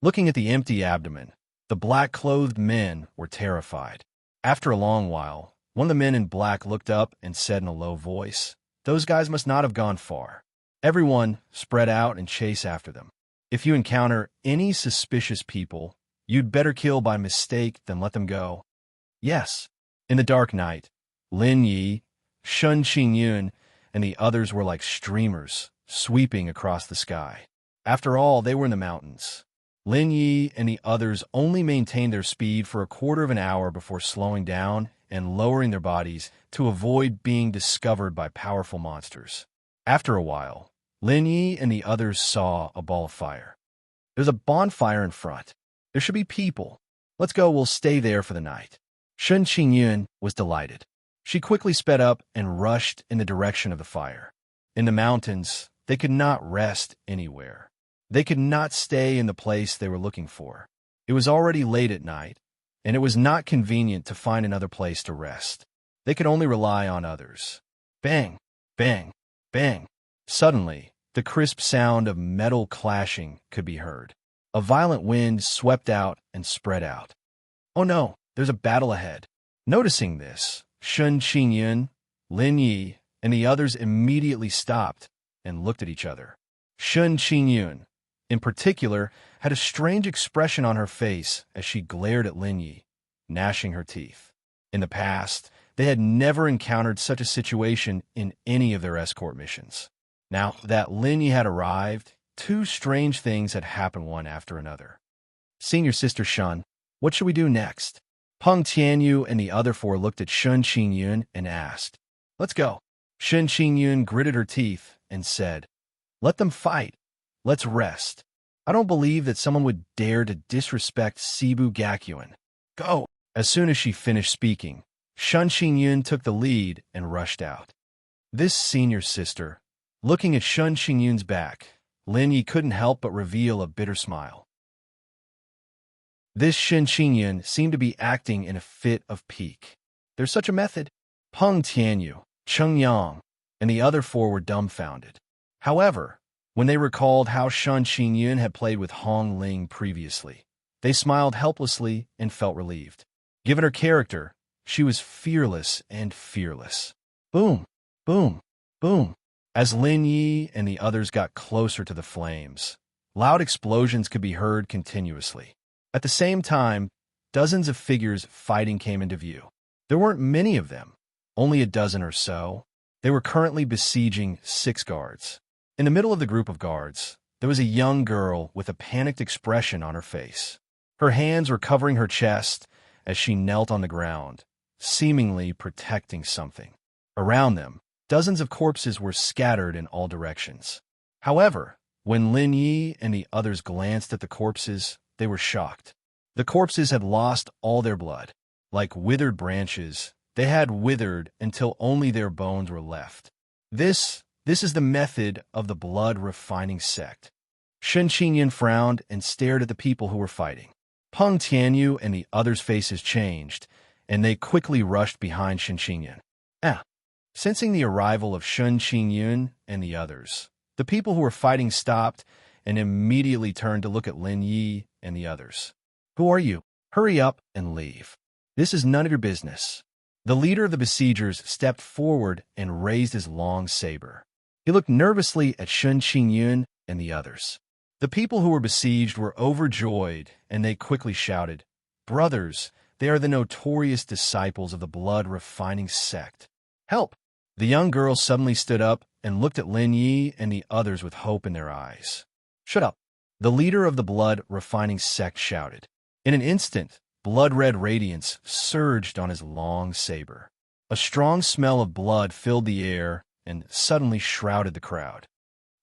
Looking at the empty abdomen, the black-clothed men were terrified. After a long while, one of the men in black looked up and said in a low voice, "Those guys must not have gone far. Everyone, spread out and chase after them. If you encounter any suspicious people, you'd better kill by mistake than let them go." Yes. In the dark night, Lin Yi, Shen Qingyun, and the others were like streamers sweeping across the sky. After all, they were in the mountains. Lin Yi and the others only maintained their speed for a quarter of an hour before slowing down and lowering their bodies to avoid being discovered by powerful monsters. After a while, Lin Yi and the others saw a ball of fire. There's a bonfire in front. There should be people. Let's go, we'll stay there for the night. Shen Qingyun was delighted. She quickly sped up and rushed in the direction of the fire. In the mountains, they could not rest anywhere. They could not stay in the place they were looking for. It was already late at night, and it was not convenient to find another place to rest. They could only rely on others. Bang, bang, bang. Suddenly, the crisp sound of metal clashing could be heard. A violent wind swept out and spread out. Oh no, there's a battle ahead. Noticing this, Shen Qingyun, Lin Yi, and the others immediately stopped and looked at each other. Shen Qingyun, in particular, had a strange expression on her face as she glared at Lin Yi, gnashing her teeth. In the past, they had never encountered such a situation in any of their escort missions. Now that Lin Yi had arrived, two strange things had happened one after another. Senior Sister Shen, what should we do next? Peng Tianyu and the other four looked at Shen Qingyun and asked. Let's go. Shen Qingyun gritted her teeth and said, let them fight. Let's rest. I don't believe that someone would dare to disrespect Sibu Gakuin. Go! As soon as she finished speaking, Shen Qingyun took the lead and rushed out. This senior sister, looking at Shen Qingyun's back, Lin Yi couldn't help but reveal a bitter smile. This Shen Qingyun seemed to be acting in a fit of pique. There's such a method. Peng Tianyu, Cheng Yang, and the other four were dumbfounded. However, when they recalled how Shen Qingyun had played with Hong Ling previously, they smiled helplessly and felt relieved. Given her character, she was fearless and fearless. Boom, boom, boom. As Lin Yi and the others got closer to the flames, loud explosions could be heard continuously. At the same time, dozens of figures fighting came into view. There weren't many of them, only a dozen or so. They were currently besieging 6 guards. In the middle of the group of guards, there was a young girl with a panicked expression on her face. Her hands were covering her chest as she knelt on the ground, seemingly protecting something. Around them, dozens of corpses were scattered in all directions. However, when Lin Yi and the others glanced at the corpses, they were shocked. The corpses had lost all their blood. Like withered branches, they had withered until only their bones were left. This is the method of the blood-refining sect. Shen Qingyun frowned and stared at the people who were fighting. Peng Tianyu and the others' faces changed, and they quickly rushed behind Shen Qingyun. Sensing the arrival of Shen Qingyun and the others, the people who were fighting stopped and immediately turned to look at Lin Yi and the others. "Who are you? Hurry up and leave. This is none of your business." The leader of the besiegers stepped forward and raised his long saber. He looked nervously at Shen Qingyun and the others. The people who were besieged were overjoyed, and they quickly shouted, "Brothers, they are the notorious disciples of the blood-refining sect. Help!" The young girl suddenly stood up and looked at Lin Yi and the others with hope in their eyes. "Shut up!" The leader of the blood-refining sect shouted. In an instant, blood-red radiance surged on his long saber. A strong smell of blood filled the air and suddenly shrouded the crowd.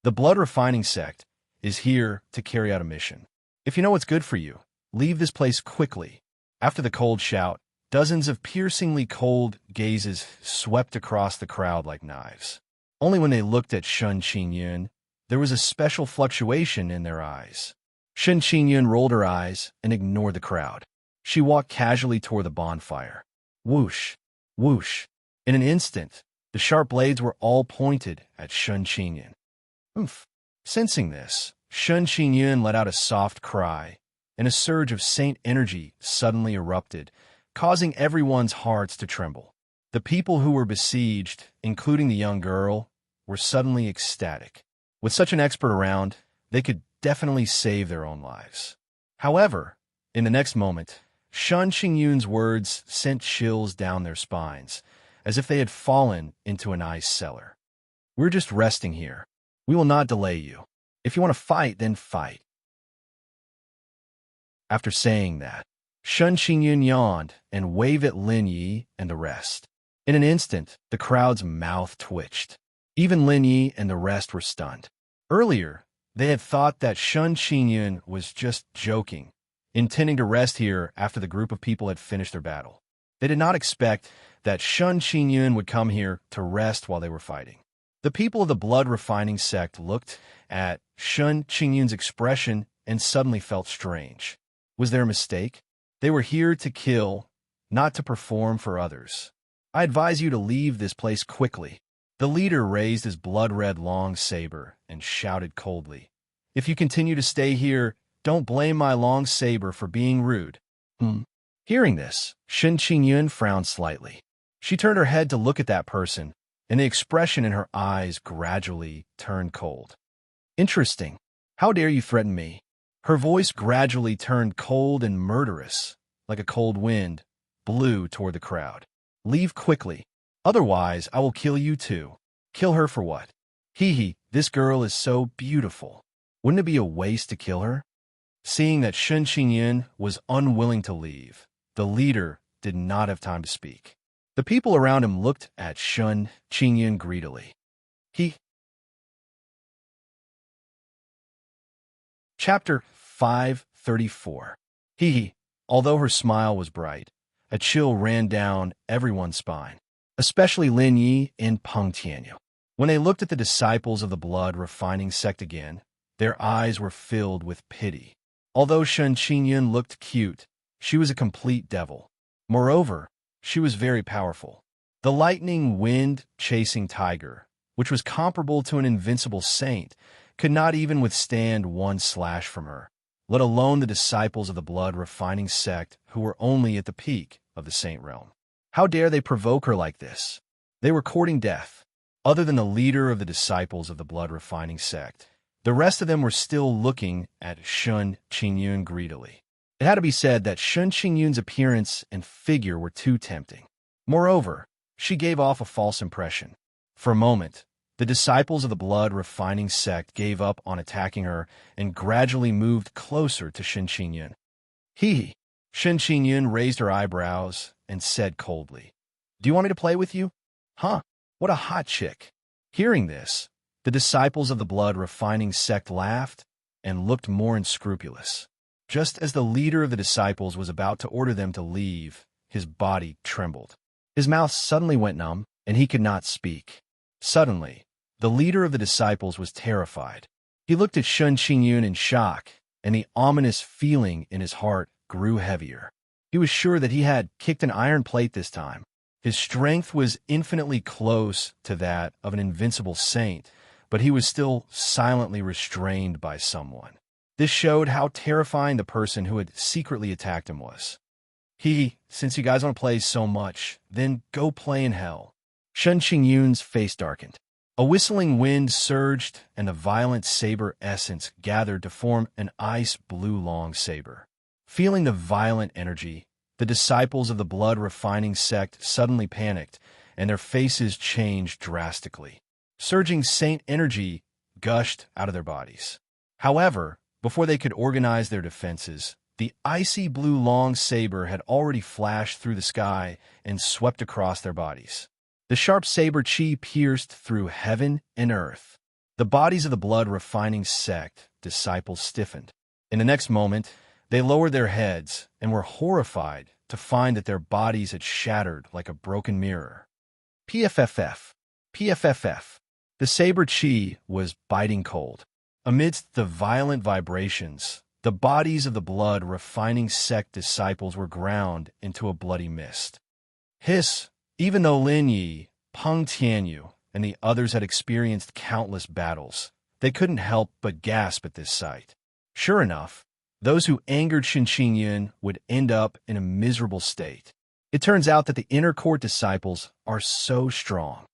The blood-refining sect is here to carry out a mission. If you know what's good for you, leave this place quickly. After the cold shout, dozens of piercingly cold gazes swept across the crowd like knives. Only when they looked at Shen Qingyun, there was a special fluctuation in their eyes. Shen Qingyun rolled her eyes and ignored the crowd. She walked casually toward the bonfire. Whoosh, whoosh. In an instant, the sharp blades were all pointed at Shen Qingyun. Oomph. Sensing this, Shen Qingyun let out a soft cry, and a surge of saint energy suddenly erupted, causing everyone's hearts to tremble. The people who were besieged, including the young girl, were suddenly ecstatic. With such an expert around, they could definitely save their own lives. However, in the next moment, Shen Qingyun's words sent chills down their spines, as if they had fallen into an ice cellar. "We're just resting here. We will not delay you. If you want to fight, then fight." After saying that, Shen Qingyun yawned and waved at Lin Yi and the rest. In an instant, the crowd's mouth twitched. Even Lin Yi and the rest were stunned. Earlier, they had thought that Shen Qingyun was just joking, intending to rest here after the group of people had finished their battle. They did not expect that Shen Qingyun would come here to rest while they were fighting. The people of the blood-refining sect looked at Shen Qingyun's expression and suddenly felt strange. Was there a mistake? They were here to kill, not to perform for others. "I advise you to leave this place quickly." The leader raised his blood-red long saber and shouted coldly, "If you continue to stay here, don't blame my long saber for being rude." Hearing this, Shen Qingyun frowned slightly. She turned her head to look at that person, and the expression in her eyes gradually turned cold. "Interesting. How dare you threaten me?" Her voice gradually turned cold and murderous, like a cold wind, blew toward the crowd. "Leave quickly. Otherwise, I will kill you too." "Kill her for what?" "Hee, this girl is so beautiful. Wouldn't it be a waste to kill her?" Seeing that Shen Qingyun was unwilling to leave, the leader did not have time to speak. The people around him looked at Shen Qingyun greedily. Chapter 534. Although her smile was bright, a chill ran down everyone's spine, especially Lin Yi and Peng Tianyu. When they looked at the disciples of the blood-refining sect again, their eyes were filled with pity. Although Shen Qingyun looked cute, she was a complete devil. Moreover, she was very powerful. The lightning wind-chasing tiger, which was comparable to an invincible saint, could not even withstand one slash from her, let alone the disciples of the blood-refining sect who were only at the peak of the saint realm. How dare they provoke her like this? They were courting death. Other than the leader of the disciples of the blood-refining sect, the rest of them were still looking at Shen Qingyun greedily. It had to be said that Shen Qingyun's appearance and figure were too tempting. Moreover, she gave off a false impression. For a moment, The disciples of the blood-refining sect gave up on attacking her and gradually moved closer to Shen Qingyun. He, Shen Qingyun raised her eyebrows and said coldly, "Do you want me to play with you? Huh? What a hot chick." Hearing this, the disciples of the blood-refining sect laughed and looked more unscrupulous. Just as the leader of the disciples was about to order them to leave, his body trembled. His mouth suddenly went numb, and he could not speak. Suddenly, the leader of the disciples was terrified. He looked at Shen Qingyun in shock, and the ominous feeling in his heart grew heavier. He was sure that he had kicked an iron plate this time. His strength was infinitely close to that of an invincible saint, but he was still silently restrained by someone. This showed how terrifying the person who had secretly attacked him was. Since you guys want to play so much, then go play in hell." Shen Qingyun's face darkened. A whistling wind surged, and the violent saber essence gathered to form an ice-blue long saber. Feeling the violent energy, the disciples of the blood-refining sect suddenly panicked, and their faces changed drastically. Surging saint energy gushed out of their bodies. However, before they could organize their defenses, the icy blue long saber had already flashed through the sky and swept across their bodies. The sharp saber chi pierced through heaven and earth. The bodies of the blood-refining sect disciples stiffened. In the next moment, they lowered their heads and were horrified to find that their bodies had shattered like a broken mirror. PFFF. PFFF. The saber chi was biting cold. Amidst the violent vibrations, the bodies of the blood-refining sect disciples were ground into a bloody mist. Hiss! Even though Lin Yi, Peng Tianyu, and the others had experienced countless battles, they couldn't help but gasp at this sight. Sure enough, those who angered Shen Qingyun would end up in a miserable state. It turns out that the inner court disciples are so strong.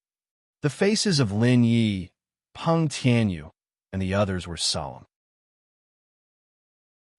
The faces of Lin Yi, Peng Tianyu, and the others were solemn.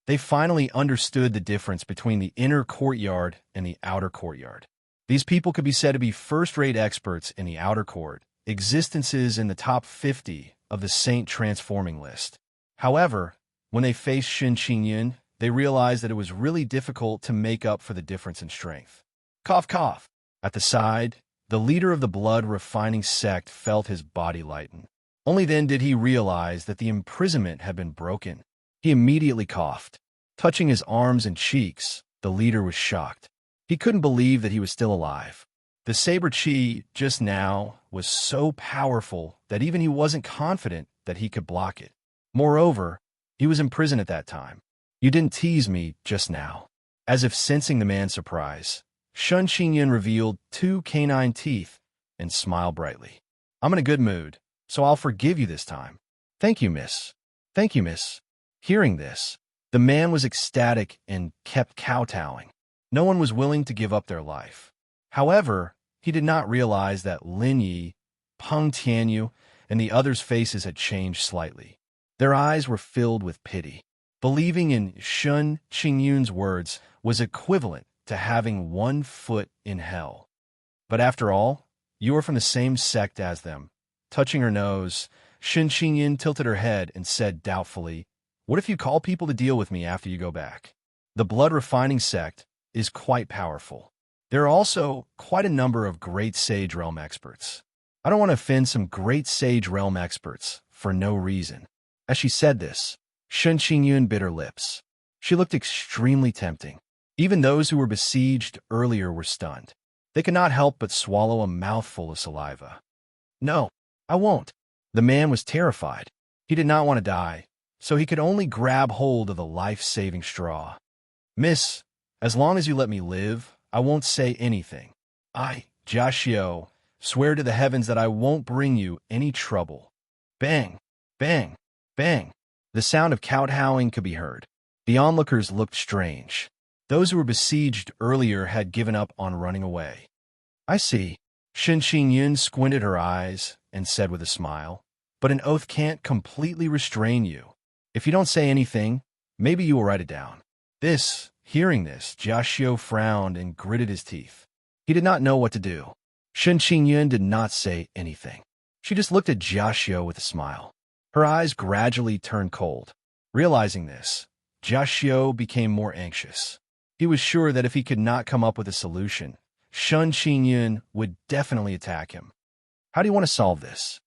They finally understood the difference between the inner courtyard and the outer courtyard. These people could be said to be first-rate experts in the outer court, existences in the top 50 of the saint transforming list. However, when they faced Shen Qingyun, they realized that it was really difficult to make up for the difference in strength. Cough, cough. At the side, the leader of the blood-refining sect felt his body lighten. Only then did he realize that the imprisonment had been broken. He immediately coughed. Touching his arms and cheeks, the leader was shocked. He couldn't believe that he was still alive. The saber chi just now was so powerful that even he wasn't confident that he could block it. Moreover, he was in prison at that time. "You didn't tease me just now." As if sensing the man's surprise, Shen Qingyun revealed 2 canine teeth and smiled brightly. "I'm in a good mood, so I'll forgive you this time." "Thank you, miss. Thank you, miss." Hearing this, the man was ecstatic and kept kowtowing. No one was willing to give up their life. However, he did not realize that Lin Yi, Peng Tianyu, and the others' faces had changed slightly. Their eyes were filled with pity. Believing in Shen Qingyun's words was equivalent to having 1 foot in hell. "But after all, you are from the same sect as them." Touching her nose, Shen Qingyun tilted her head and said doubtfully, "What if you call people to deal with me after you go back?" The blood-refining sect is quite powerful. There are also quite a number of great Sage Realm experts. I don't want to offend some great Sage Realm experts for no reason. As she said this, Shen Qingyun bit her lips. She looked extremely tempting. Even those who were besieged earlier were stunned. They could not help but swallow a mouthful of saliva. "No, I won't." The man was terrified. He did not want to die, so he could only grab hold of the life-saving straw. "Miss, as long as you let me live, I won't say anything. I, Jiaxiao, swear to the heavens that I won't bring you any trouble." Bang, bang, bang. The sound of kowtowing could be heard. The onlookers looked strange. Those who were besieged earlier had given up on running away. "I see." Shen Qingyun squinted her eyes and said with a smile, "But an oath can't completely restrain you. If you don't say anything, maybe you will write it down." Hearing this, Jiaxiao frowned and gritted his teeth. He did not know what to do. Shen Qingyun did not say anything. She just looked at Jiaxiu with a smile. Her eyes gradually turned cold. Realizing this, Jiaxiu became more anxious. He was sure that if he could not come up with a solution, Shen Qingyun would definitely attack him. How do you want to solve this?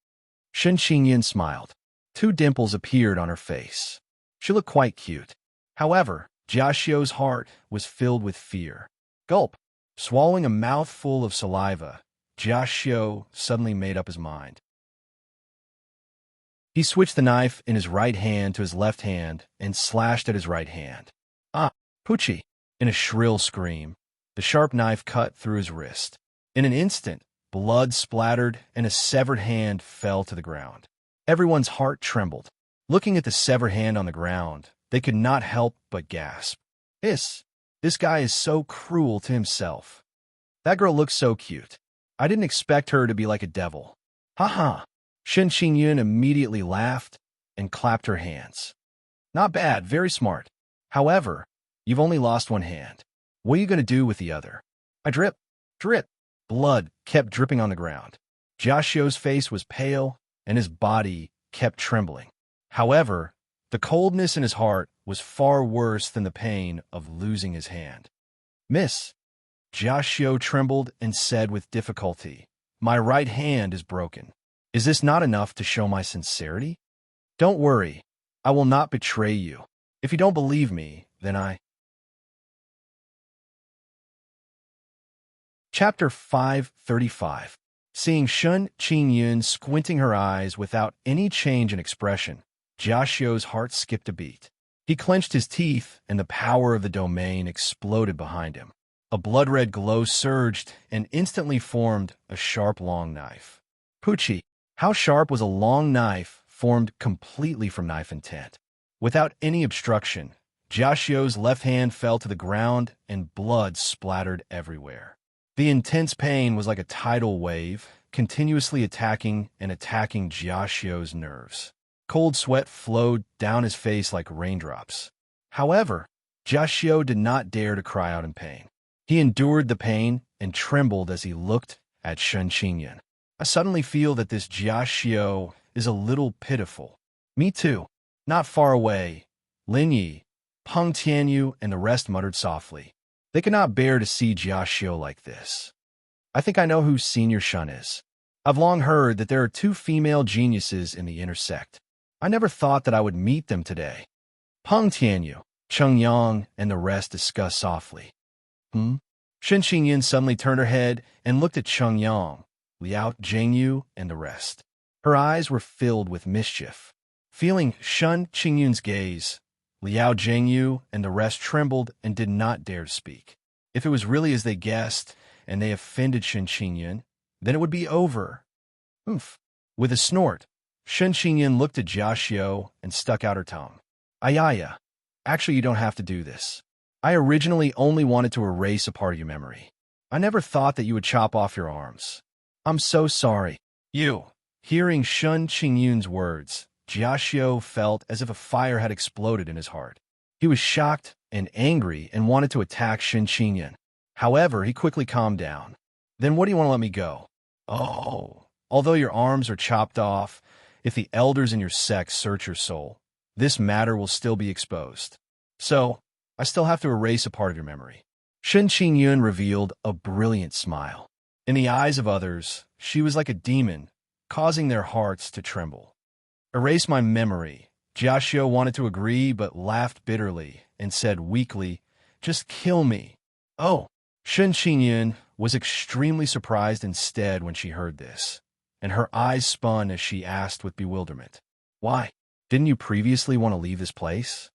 Shen Qingyun smiled. Two dimples appeared on her face. She looked quite cute. However, Jiaxiu's heart was filled with fear. Gulp! Swallowing a mouthful of saliva, Jiaxiu suddenly made up his mind. He switched the knife in his right hand to his left hand and slashed at his right hand. Ah! Poochie! In a shrill scream, the sharp knife cut through his wrist. In an instant, blood splattered and a severed hand fell to the ground. Everyone's heart trembled. Looking at the severed hand on the ground, they could not help but gasp. This guy is so cruel to himself. That girl looks so cute. I didn't expect her to be like a devil. Ha ha! Shen Qingyun immediately laughed and clapped her hands. Not bad, very smart. However, you've only lost one hand. What are you going to do with the other? I drip. Blood kept dripping on the ground. Jiaxiu's face was pale and his body kept trembling. However, the coldness in his heart was far worse than the pain of losing his hand. Miss, Jiaxiu trembled and said with difficulty, my right hand is broken. Is this not enough to show my sincerity? Don't worry, I will not betray you. If you don't believe me, then I... Chapter 535. Seeing Shen Qingyun squinting her eyes without any change in expression, Jiaxiu's heart skipped a beat. He clenched his teeth, and the power of the domain exploded behind him. A blood-red glow surged and instantly formed a sharp long knife. Poochie, how sharp was a long knife formed completely from knife intent? Without any obstruction, Jiaxiu's left hand fell to the ground and blood splattered everywhere. The intense pain was like a tidal wave, continuously attacking Jiaxiu's nerves. Cold sweat flowed down his face like raindrops. However, Jiaxiu did not dare to cry out in pain. He endured the pain and trembled as he looked at Shen Qingyun. I suddenly feel that this Jiaxiu is a little pitiful. Me too. Not far away, Lin Yi, Peng Tianyu, and the rest muttered softly. They could not bear to see Jiaxiu like this. I think I know who Senior Shun is. I've long heard that there are two female geniuses in the inner sect. I never thought that I would meet them today. Peng Tianyu, Cheng Yang, and the rest discussed softly. Shen Qingyun suddenly turned her head and looked at Cheng Yang, Liao Zhengyu, and the rest. Her eyes were filled with mischief. Feeling Shen Qingyun's gaze, Liao Zhengyu and the rest trembled and did not dare to speak. If it was really as they guessed, and they offended Shen Qingyun, then it would be over. Oomph. With a snort, Shen Qingyun looked at Jiaxiu and stuck out her tongue. Ayaya. Actually, you don't have to do this. I originally only wanted to erase a part of your memory. I never thought that you would chop off your arms. I'm so sorry. You. Hearing Shen Qingyun's words, Jiaxiu felt as if a fire had exploded in his heart. He was shocked and angry and wanted to attack Shen Qingyun. However, he quickly calmed down. Then what do you want to let me go? Oh. Although your arms are chopped off, if the elders in your sect search your soul, this matter will still be exposed. So, I still have to erase a part of your memory. Shen Qingyun revealed a brilliant smile. In the eyes of others, she was like a demon, causing their hearts to tremble. Erase my memory. Jiaxiu wanted to agree but laughed bitterly and said weakly, just kill me. Oh. Shen Qingyun was extremely surprised instead when she heard this, and her eyes spun as she asked with bewilderment. Why? Didn't you previously want to leave this place?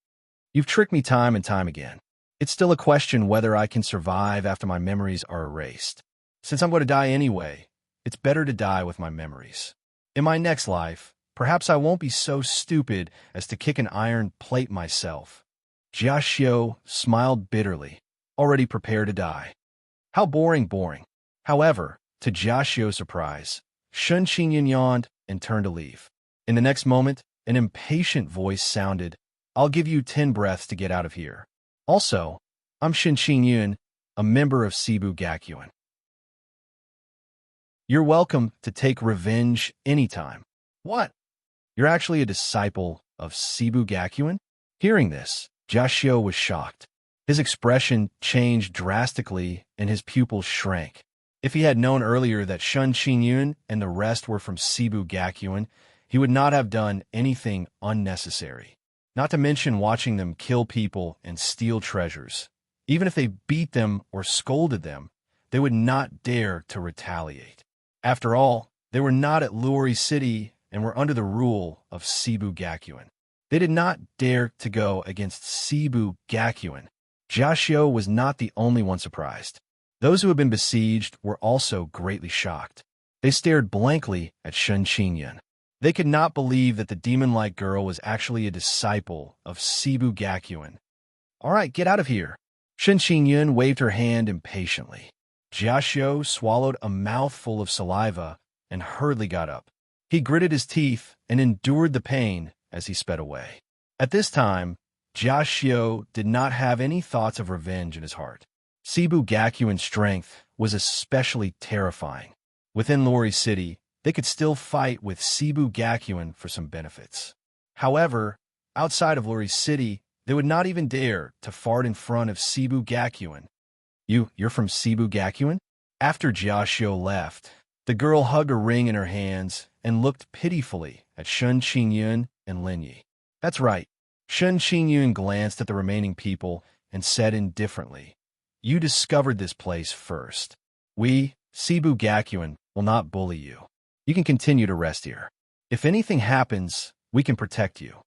You've tricked me time and time again. It's still a question whether I can survive after my memories are erased. Since I'm going to die anyway, it's better to die with my memories. In my next life, perhaps I won't be so stupid as to kick an iron plate myself. Jiaxiu smiled bitterly, already prepared to die. How boring. However, to Jiaxiu's surprise, Shen Qingyun yawned and turned to leave. In the next moment, an impatient voice sounded, I'll give you 10 breaths to get out of here. Also, I'm Shen Qingyun, a member of Cebu Gakuen. You're welcome to take revenge anytime. What? You're actually a disciple of Sibu Gakuin? Hearing this, Jashio was shocked. His expression changed drastically and his pupils shrank. If he had known earlier that Shun Qinyun and the rest were from Sibu Gakuin, he would not have done anything unnecessary. Not to mention watching them kill people and steal treasures. Even if they beat them or scolded them, they would not dare to retaliate. After all, they were not at Luori City and were under the rule of Sibu Gakuin. They did not dare to go against Sibu Gakuin. Jashio was not the only one surprised. Those who had been besieged were also greatly shocked. They stared blankly at Shun Qinyun. They could not believe that the demon-like girl was actually a disciple of Sibu Gakuin. "All right, get out of here." Shun Qinyun waved her hand impatiently. Jashio swallowed a mouthful of saliva and hurriedly got up. He gritted his teeth and endured the pain as he sped away. At this time, Jashio did not have any thoughts of revenge in his heart. Sibu Gakuin's strength was especially terrifying. Within Luori City, they could still fight with Sibu Gakuin for some benefits. However, outside of Luori City, they would not even dare to fart in front of Sibu Gakuin. You're from Sibu Gakuin? After Jashio left, the girl hugged a ring in her hands and looked pitifully at Shun Qinyun and Lin Yi. That's right. Shun Qinyun glanced at the remaining people and said indifferently, "You discovered this place first. We, Sibu Gakuin, will not bully you. You can continue to rest here. If anything happens, we can protect you."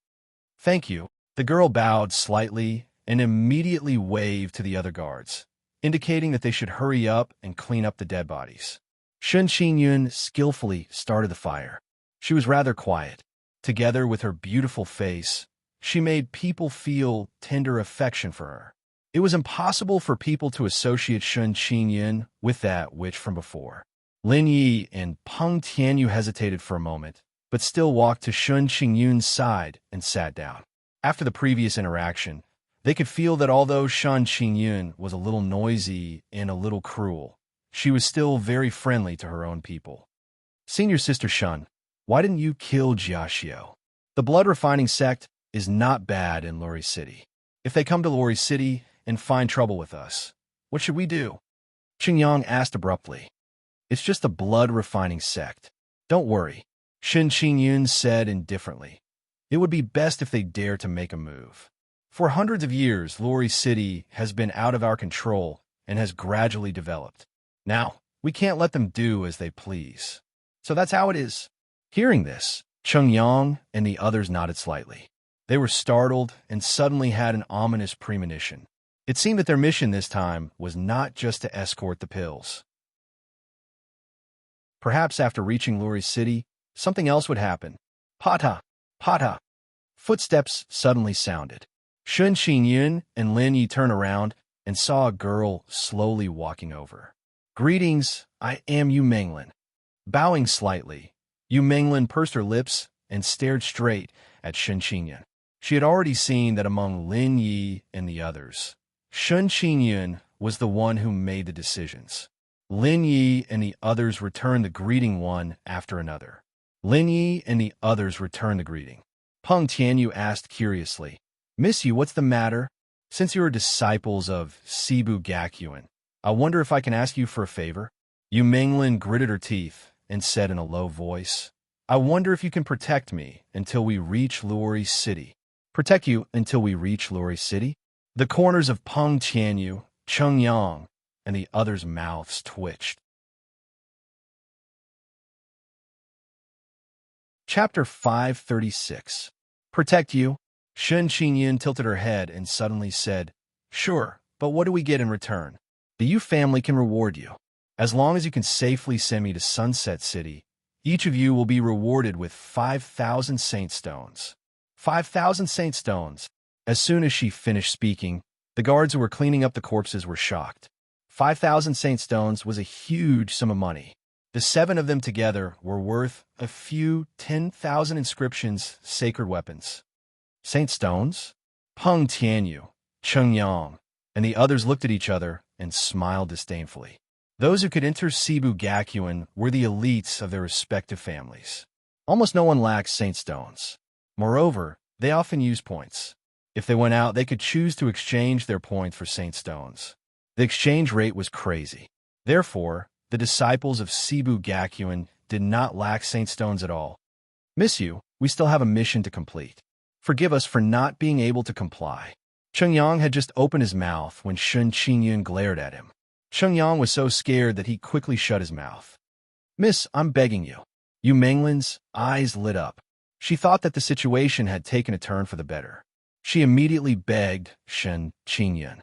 "Thank you." The girl bowed slightly and immediately waved to the other guards, indicating that they should hurry up and clean up the dead bodies. Shun Qinyun skillfully started the fire. She was rather quiet. Together with her beautiful face, she made people feel tender affection for her. It was impossible for people to associate Shun Qinyun with that witch from before. Lin Yi and Peng Tianyu hesitated for a moment, but still walked to Shun Qinyun's side and sat down. After the previous interaction, they could feel that although Shun Qinyun was a little noisy and a little cruel, she was still very friendly to her own people. "Senior Sister Shun, why didn't you kill Jashio? The blood refining sect is not bad in Luori City. If they come to Luori City and find trouble with us, what should we do?" Qingyang asked abruptly. "It's just a blood refining sect. Don't worry," Shun Qinyun said indifferently. "It would be best if they dare to make a move. For hundreds of years, Luori City has been out of our control and has gradually developed. Now, we can't let them do as they please. So that's how it is." Hearing this, Qingyang and the others nodded slightly. They were startled and suddenly had an ominous premonition. It seemed that their mission this time was not just to escort the pills. Perhaps after reaching Luori City, something else would happen. Pata! Pata! Footsteps suddenly sounded. Shun Qinyun and Lin Yi turned around and saw a girl slowly walking over. "Greetings, I am Yu Menglin." Bowing slightly, Yu Menglin pursed her lips and stared straight at Shun Qinyun. She had already seen that among Lin Yi and the others, Shun Qinyun was the one who made the decisions. Lin Yi and the others returned the greeting one after another. Lin Yi and the others returned the greeting. Peng Tianyu asked curiously, "Miss Yu, what's the matter? Since you are disciples of Sibu Gakuin, I wonder if I can ask you for a favor?" Yu Menglin gritted her teeth and said in a low voice, "I wonder if you can protect me until we reach Luori City." "Protect you until we reach Luori City?" The corners of Peng Tianyu, Cheng Yang, and the others' mouths twitched. Chapter 536. Protect you? Shun Qinyun tilted her head and suddenly said, "Sure, but what do we get in return? The Yu family can reward you. As long as you can safely send me to Sunset City, each of you will be rewarded with 5,000 Saint Stones." 5,000 Saint Stones. As soon as she finished speaking, the guards who were cleaning up the corpses were shocked. 5,000 Saint Stones was a huge sum of money. The 7 of them together were worth a few 10,000 inscriptions, sacred weapons. Saint Stones? Peng Tianyu, Cheng Yang, and the others looked at each other and smiled disdainfully. Those who could enter Cebu Gakuen were the elites of their respective families. Almost no one lacked saint stones. Moreover, they often used points. If they went out, they could choose to exchange their points for saint stones. The exchange rate was crazy. Therefore, the disciples of Cebu Gakuen did not lack saint stones at all. Miss you, we still have a mission to complete. Forgive us for not being able to comply. Chengyang had just opened his mouth when Shun Qingyun glared at him. Chengyang was so scared that he quickly shut his mouth. Miss, I'm begging you. Yu Menglin's eyes lit up. She thought that the situation had taken a turn for the better. She immediately begged Shun Qingyun.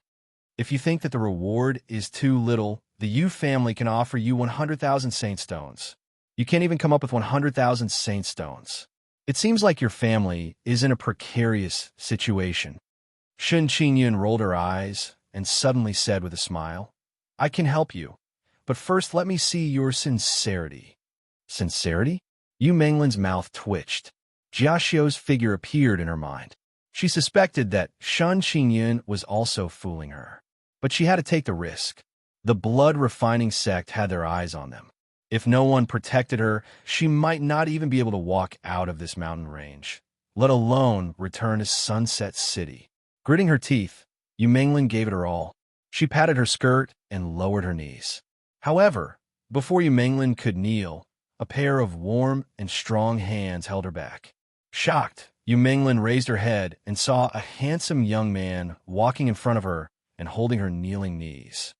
If you think that the reward is too little, the Yu family can offer you 100,000 saint stones. You can't even come up with 100,000 saint stones. It seems like your family is in a precarious situation. Shun Qingyun rolled her eyes and suddenly said with a smile, I can help you, but first let me see your sincerity. Sincerity? Yu Menglin's mouth twitched. Jiaxiu's figure appeared in her mind. She suspected that Shun Qingyun was also fooling her. But she had to take the risk. The blood-refining sect had their eyes on them. If no one protected her, she might not even be able to walk out of this mountain range, let alone return to Sunset City. Gritting her teeth, Yu Menglin gave it her all. She patted her skirt and lowered her knees. However, before Yu Menglin could kneel, a pair of warm and strong hands held her back. Shocked, Yu Menglin raised her head and saw a handsome young man walking in front of her and holding her kneeling knees.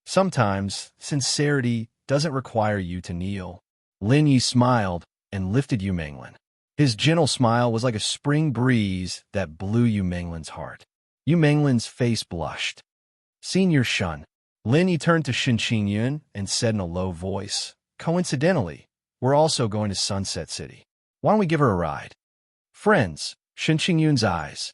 Sometimes, sincerity doesn't require you to kneel. Lin Yi smiled and lifted Yu Menglin. His gentle smile was like a spring breeze that blew Yu Menglin's heart. Yu Menglin's face blushed. Senior Shun. Lin Yi turned to Shun Qingyun and said in a low voice, Coincidentally, we're also going to Sunset City. Why don't we give her a ride? Friends, Shun Qingyun's eyes.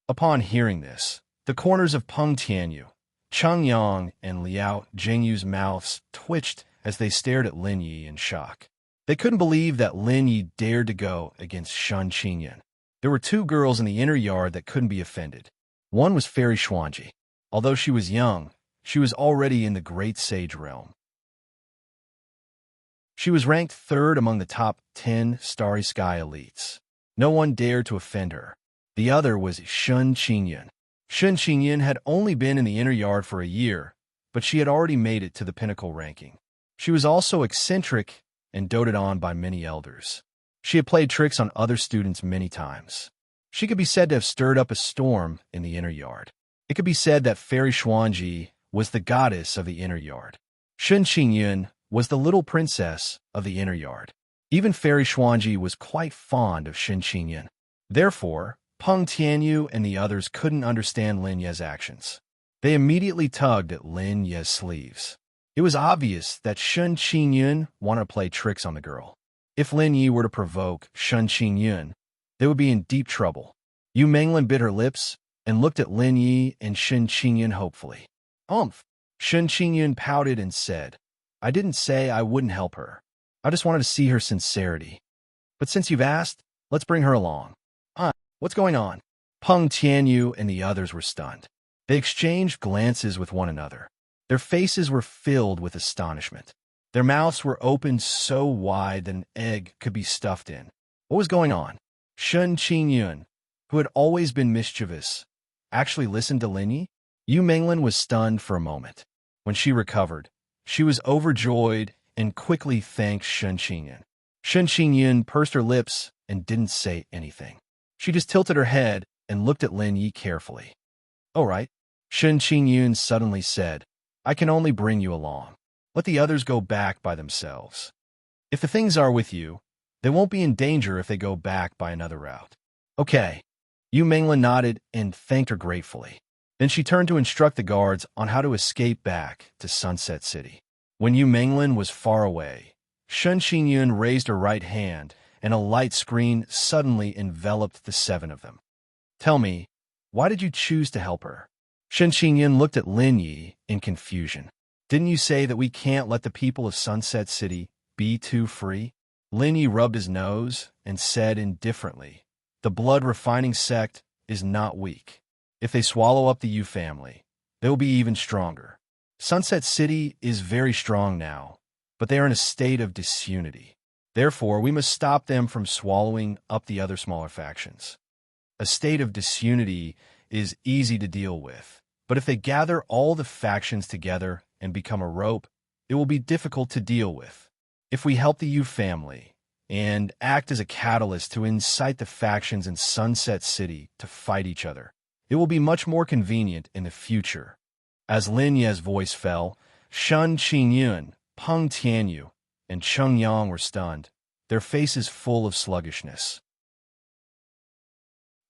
Upon hearing this, the corners of Peng Tianyu, Cheng Yang, and Liao Jingyu's mouths twitched as they stared at Lin Yi in shock. They couldn't believe that Lin Yi dared to go against Shun Qingyun. There were two girls in the inner yard that couldn't be offended. One was Fairy Xuanji. Although she was young, she was already in the Great Sage realm. She was ranked third among the top 10 Starry Sky elites. No one dared to offend her. The other was Shun Qingyun. Shun Qingyun had only been in the inner yard for a year, but she had already made it to the pinnacle ranking. She was also eccentric and doted on by many elders. She had played tricks on other students many times. She could be said to have stirred up a storm in the inner yard. It could be said that Fairy Xuanji was the goddess of the inner yard. Shun Qingyun was the little princess of the inner yard. Even Fairy Xuanji was quite fond of Shun Qingyun. Therefore, Peng Tianyu and the others couldn't understand Lin Ye's actions. They immediately tugged at Lin Ye's sleeves. It was obvious that Shun Qingyun wanted to play tricks on the girl. If Lin Yi were to provoke Shun Qingyun, they would be in deep trouble. Yu Menglin bit her lips and looked at Lin Yi and Shun Qingyun hopefully. Shun Qingyun pouted and said, I didn't say I wouldn't help her. I just wanted to see her sincerity. But since you've asked, let's bring her along. What's going on? Peng Tianyu and the others were stunned. They exchanged glances with one another. Their faces were filled with astonishment. Their mouths were opened so wide that an egg could be stuffed in. What was going on? Shun Qingyun, who had always been mischievous, actually listened to Lin Yi? Yu Menglin was stunned for a moment. When she recovered, she was overjoyed and quickly thanked Shun Qingyun. Shun Qingyun pursed her lips and didn't say anything. She just tilted her head and looked at Lin Yi carefully. All right, Shun Qingyun suddenly said, I can only bring you along. Let the others go back by themselves. If the things are with you, they won't be in danger if they go back by another route. Okay. Yu Menglin nodded and thanked her gratefully. Then she turned to instruct the guards on how to escape back to Sunset City. When Yu Menglin was far away, Shun Qingyun raised her right hand and a light screen suddenly enveloped the seven of them. Tell me, why did you choose to help her? Shun Qingyun looked at Lin Yi in confusion. Didn't you say that we can't let the people of Sunset City be too free? Lin Yi rubbed his nose and said indifferently, the blood-refining sect is not weak. If they swallow up the Yu family, they will be even stronger. Sunset City is very strong now, but they are in a state of disunity. Therefore, we must stop them from swallowing up the other smaller factions. A state of disunity is easy to deal with, but if they gather all the factions together and become a rope, it will be difficult to deal with. If we help the Yu family and act as a catalyst to incite the factions in Sunset City to fight each other, it will be much more convenient in the future. As Lin Ye's voice fell, Shen Qingyun, Peng Tianyu, and Cheng Yang were stunned, their faces full of sluggishness.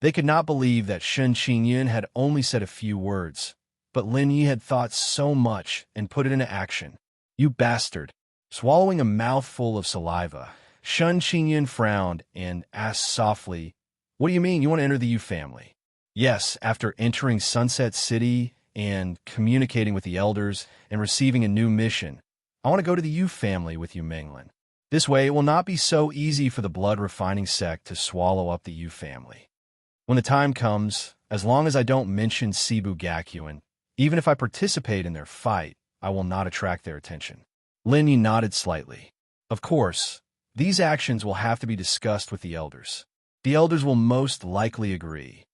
They could not believe that Shen Qingyun had only said a few words, but Lin Yi had thought so much and put it into action. You bastard! Swallowing a mouthful of saliva, Shen Qingyun frowned and asked softly, "What do you mean you want to enter the Yu family?" Yes, after entering Sunset City and communicating with the elders and receiving a new mission, I want to go to the Yu family with you, Menglin. This way, it will not be so easy for the blood-refining sect to swallow up the Yu family. When the time comes, as long as I don't mention Cebu Gakuin, even if I participate in their fight, I will not attract their attention. Lin Yi nodded slightly. Of course, these actions will have to be discussed with the elders. The elders will most likely agree.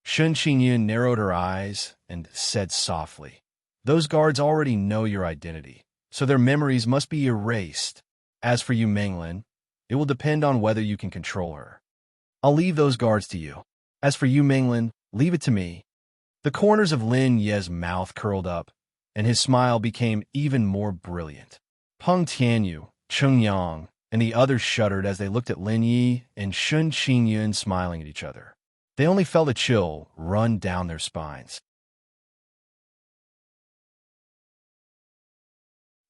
Shen Qingyun narrowed her eyes and said softly, "Those guards already know your identity, so their memories must be erased. As for you, Menglin, it will depend on whether you can control her. I'll leave those guards to you. As for you, Menglin, leave it to me." The corners of Lin Ye's mouth curled up, and his smile became even more brilliant. Peng Tianyu, Cheng Yang, and the others shuddered as they looked at Lin Yi and Shen Qingyun smiling at each other. They only felt a chill run down their spines.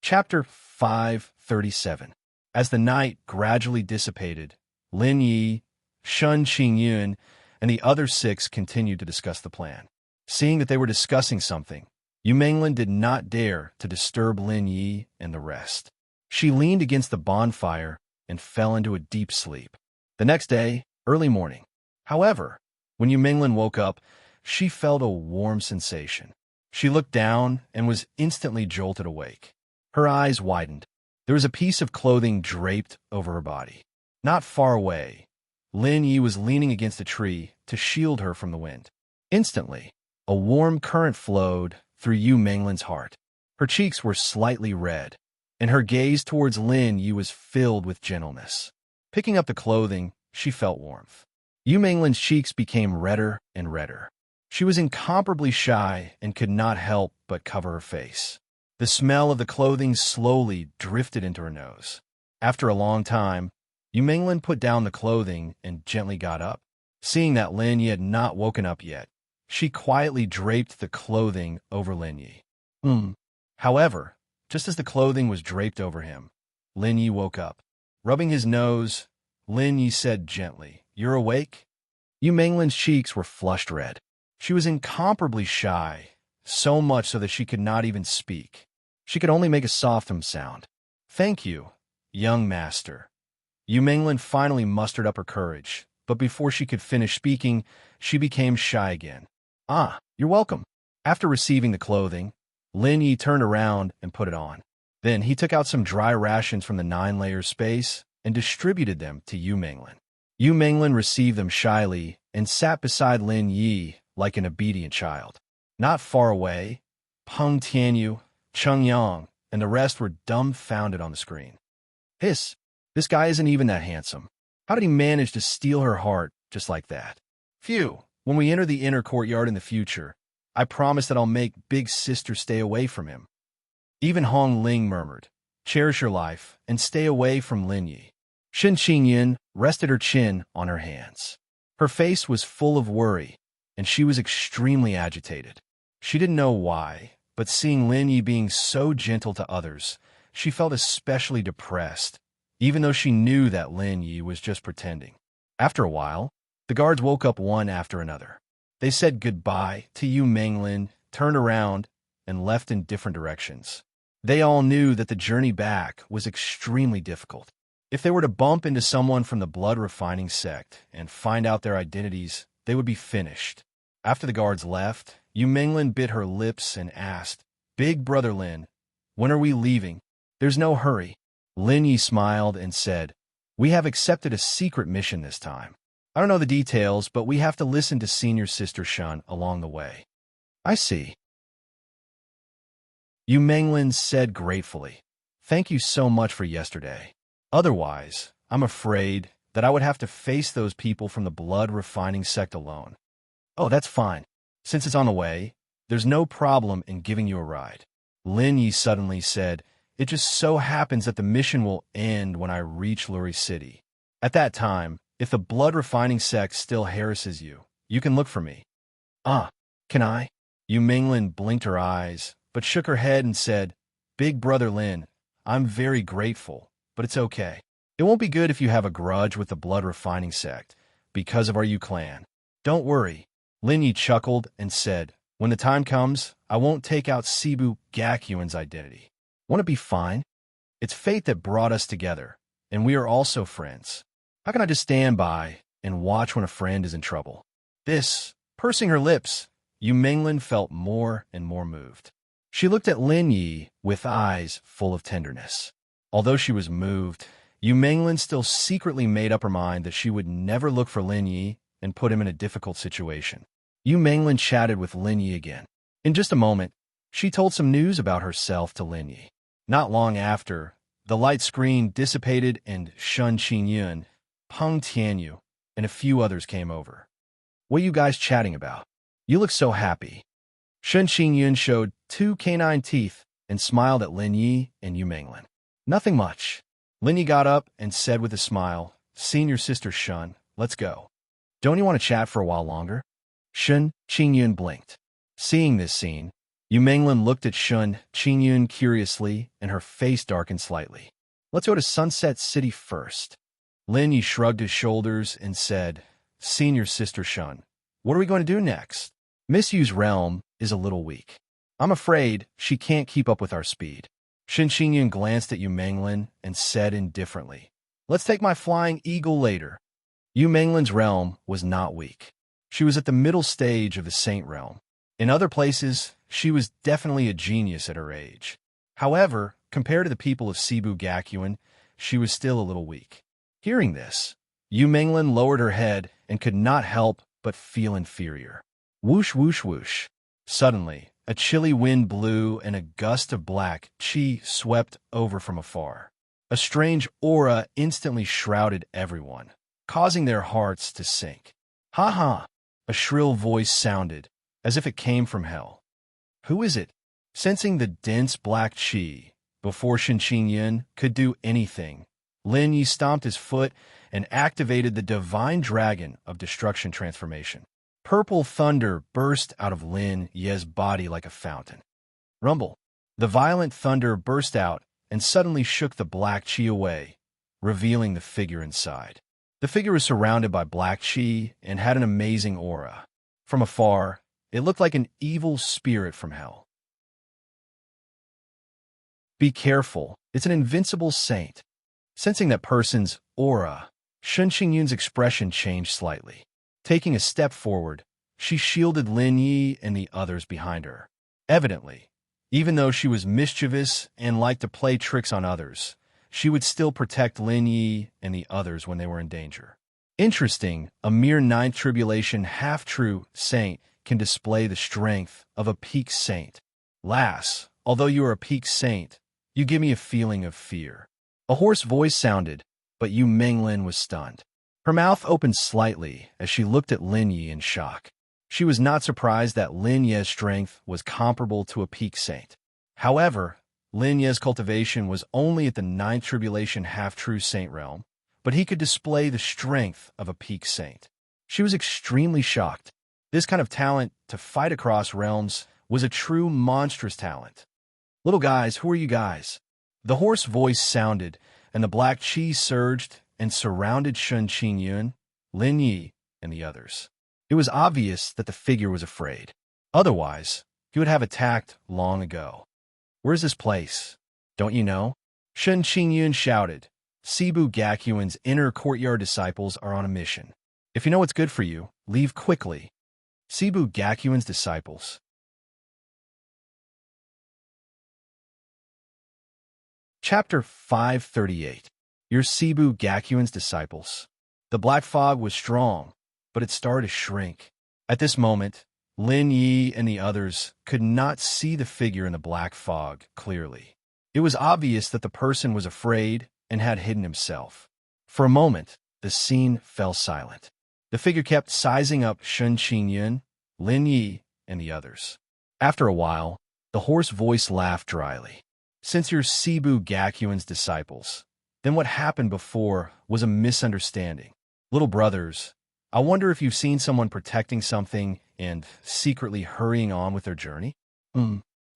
Chapter 537. As the night gradually dissipated, Lin Yi, Shen Qingyun, and the other six continued to discuss the plan. Seeing that they were discussing something, Yu Menglin did not dare to disturb Lin Yi and the rest. She leaned against the bonfire and fell into a deep sleep. The next day, early morning, however, when Yu Menglin woke up, she felt a warm sensation. She looked down and was instantly jolted awake. Her eyes widened. There was a piece of clothing draped over her body. Not far away, Lin Yi was leaning against a tree to shield her from the wind. Instantly, a warm current flowed through Yu Menglin's heart. Her cheeks were slightly red, and her gaze towards Lin Yi was filled with gentleness. Picking up the clothing, she felt warmth. Yu Menglin's cheeks became redder and redder. She was incomparably shy and could not help but cover her face. The smell of the clothing slowly drifted into her nose. After a long time, Yu Menglin put down the clothing and gently got up. Seeing that Lin Yi had not woken up yet, she quietly draped the clothing over Lin Yi. However, just as the clothing was draped over him, Lin Yi woke up. Rubbing his nose, Lin Yi said gently, "You're awake?" Yu Menglin's cheeks were flushed red. She was incomparably shy, so much so that she could not even speak. She could only make a soft sound. "Thank you, young master." Yu Menglin finally mustered up her courage, but before she could finish speaking, she became shy again. "Ah, you're welcome." After receiving the clothing, Lin Yi turned around and put it on. Then he took out some dry rations from the 9-layer space and distributed them to Yu Menglin. Yu Menglin received them shyly and sat beside Lin Yi like an obedient child. Not far away, Peng Tianyu, Cheng Yang, and the rest were dumbfounded on the screen. This guy isn't even that handsome. How did he manage to steal her heart just like that? Phew, when we enter the inner courtyard in the future, I promise that I'll make Big Sister stay away from him. Even Hong Ling murmured, "Cherish your life and stay away from Lin Yi." Shen Qingyun rested her chin on her hands. Her face was full of worry, and she was extremely agitated. She didn't know why, but seeing Lin Yi being so gentle to others, she felt especially depressed, even though she knew that Lin Yi was just pretending. After a while, the guards woke up one after another. They said goodbye to Yu Menglin, turned around, and left in different directions. They all knew that the journey back was extremely difficult. If they were to bump into someone from the blood-refining sect and find out their identities, they would be finished. After the guards left, Yu Menglin bit her lips and asked, Big brother Lin, when are we leaving? There's no hurry. Lin Yi smiled and said, we have accepted a secret mission this time. I don't know the details, but we have to listen to senior sister Shun along the way. I see. Yu Menglin said gratefully, thank you so much for yesterday. Otherwise, I'm afraid that I would have to face those people from the blood refining sect alone. Oh, that's fine. Since it's on the way, there's no problem in giving you a ride. Lin Yi suddenly said, it just so happens that the mission will end when I reach Lurie City. At that time, if the blood refining sect still harasses you, you can look for me. Ah, can I? Yu Menglin blinked her eyes, but shook her head and said, Big brother Lin, I'm very grateful, but it's okay. It won't be good if you have a grudge with the blood refining sect because of our Yu clan. Don't worry. Lin Yi chuckled and said, when the time comes, I won't take out Sibu Gakuin's identity. Won't it be fine? It's fate that brought us together, and we are also friends. How can I just stand by and watch when a friend is in trouble? This, pursing her lips, Yu Menglin felt more and more moved. She looked at Lin Yi with eyes full of tenderness. Although she was moved, Yu Menglin still secretly made up her mind that she would never look for Lin Yi and put him in a difficult situation. Yu Menglin chatted with Lin Yi again. In just a moment, she told some news about herself to Lin Yi. Not long after, the light screen dissipated and Shun Qingyun, Peng Tianyu, and a few others came over. What are you guys chatting about? You look so happy. Shun Qingyun showed 2 canine teeth and smiled at Lin Yi and Yu Menglin. Nothing much. Lin Yi got up and said with a smile, Senior sister Shun, let's go. Don't you want to chat for a while longer? Shun Qingyun blinked. Seeing this scene, Yu Menglin looked at Shun Qingyun curiously, and her face darkened slightly. Let's go to Sunset City first. Lin Yi shrugged his shoulders and said, Senior sister Shun, what are we going to do next? Miss Yu's realm is a little weak. I'm afraid she can't keep up with our speed. Shun Qingyun glanced at Yu Menglin and said indifferently, let's take my flying eagle later. Yu Menglin's realm was not weak. She was at the middle stage of the Saint realm. In other places, she was definitely a genius at her age. However, compared to the people of Sibu Gakuin, she was still a little weak. Hearing this, Yu Menglin lowered her head and could not help but feel inferior. Whoosh, whoosh, whoosh. Suddenly, a chilly wind blew and a gust of black chi swept over from afar. A strange aura instantly shrouded everyone, causing their hearts to sink. Ha ha! A shrill voice sounded, as if it came from hell. Who is it? Sensing the dense black chi, before Shun Qingyun could do anything, Lin Yi stomped his foot and activated the divine dragon of destruction transformation. Purple thunder burst out of Lin Yi's body like a fountain. Rumble. The violent thunder burst out and suddenly shook the black chi away, revealing the figure inside. The figure was surrounded by black chi and had an amazing aura. From afar, it looked like an evil spirit from hell. Be careful, it's an invincible saint. Sensing that person's aura, Shun Qingyun's expression changed slightly. Taking a step forward, she shielded Lin Yi and the others behind her. Evidently, even though she was mischievous and liked to play tricks on others, she would still protect Lin Yi and the others when they were in danger. Interesting, a mere ninth tribulation half-true saint can display the strength of a peak saint. Lass, although you are a peak saint, you give me a feeling of fear. A hoarse voice sounded, but Yu Menglin was stunned. Her mouth opened slightly as she looked at Lin Yi in shock. She was not surprised that Lin Yi's strength was comparable to a peak saint. However, Lin Yi's cultivation was only at the ninth tribulation half-true saint realm, but he could display the strength of a peak saint. She was extremely shocked. This kind of talent to fight across realms was a true monstrous talent. Little guys, who are you guys? The hoarse voice sounded, and the black chi surged and surrounded Shun Qingyun, Lin Yi, and the others. It was obvious that the figure was afraid. Otherwise, he would have attacked long ago. Where's this place? Don't you know? Shun Qingyun shouted. Sibu Gakuin's inner courtyard disciples are on a mission. If you know what's good for you, leave quickly. Sibu Gakuin's disciples. Chapter 538. Your Cebu Gakuin's Disciples. The black fog was strong, but it started to shrink. At this moment, Lin Yi and the others could not see the figure in the black fog clearly. It was obvious that the person was afraid and had hidden himself. For a moment, the scene fell silent. The figure kept sizing up Shun Qingyun, Lin Yi, and the others. After a while, the hoarse voice laughed dryly. Since you're Cebu Gakuin's disciples, then what happened before was a misunderstanding. Little brothers, I wonder if you've seen someone protecting something and secretly hurrying on with their journey?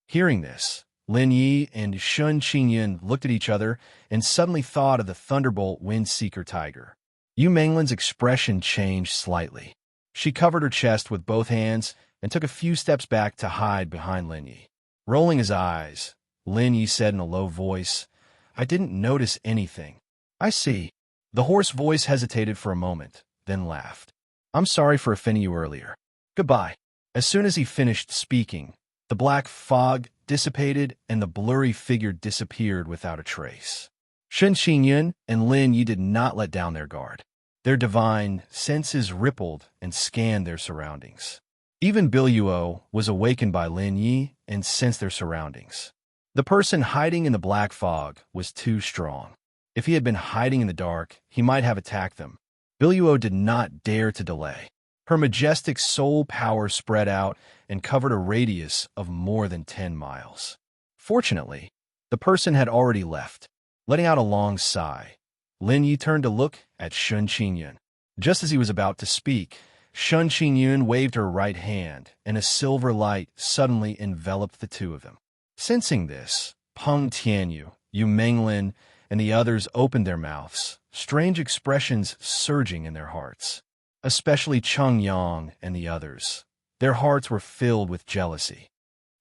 Hearing this, Lin Yi and Shun Qingyun looked at each other and suddenly thought of the Thunderbolt Windseeker tiger. Yu Menglin's expression changed slightly. She covered her chest with both hands and took a few steps back to hide behind Lin Yi. Rolling his eyes, Lin Yi said in a low voice, "I didn't notice anything." "I see." The hoarse voice hesitated for a moment, then laughed. "I'm sorry for offending you earlier. Goodbye." As soon as he finished speaking, the black fog dissipated and the blurry figure disappeared without a trace. Shun Qingyun and Lin Yi did not let down their guard. Their divine senses rippled and scanned their surroundings. Even Biluo was awakened by Lin Yi and sensed their surroundings. The person hiding in the black fog was too strong. If he had been hiding in the dark, he might have attacked them. Biluo did not dare to delay. Her majestic soul power spread out and covered a radius of more than 10 miles. Fortunately, the person had already left. Letting out a long sigh, Lin Yi turned to look at Shun Qingyun. Just as he was about to speak, Shun Qingyun waved her right hand, and a silver light suddenly enveloped the two of them. Sensing this, Peng Tianyu, Yu Menglin, and the others opened their mouths, strange expressions surging in their hearts. Especially Cheng Yang and the others. Their hearts were filled with jealousy.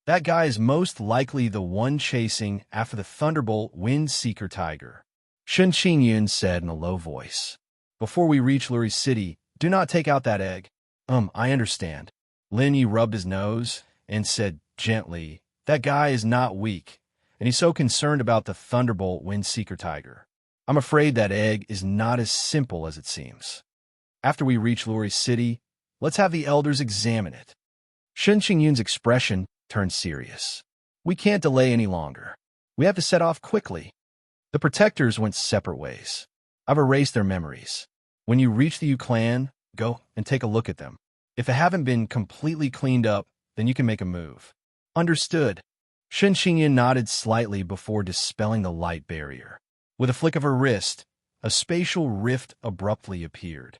That guy is most likely the one chasing after the Thunderbolt Windseeker tiger, Shun Qingyun said in a low voice. "Before we reach Luri City, do not take out that egg." I understand." Lin Yi rubbed his nose and said gently, "That guy is not weak, and he's so concerned about the Thunderbolt Windseeker tiger. I'm afraid that egg is not as simple as it seems. After we reach Luri City, let's have the elders examine it." Shun Qingyun's expression turned serious. "We can't delay any longer. We have to set off quickly." The protectors went separate ways. I've erased their memories. When you reach the Yu clan, go and take a look at them. If they haven't been completely cleaned up, then you can make a move. Understood. Shun Qingyun nodded slightly before dispelling the light barrier. With a flick of her wrist, a spatial rift abruptly appeared.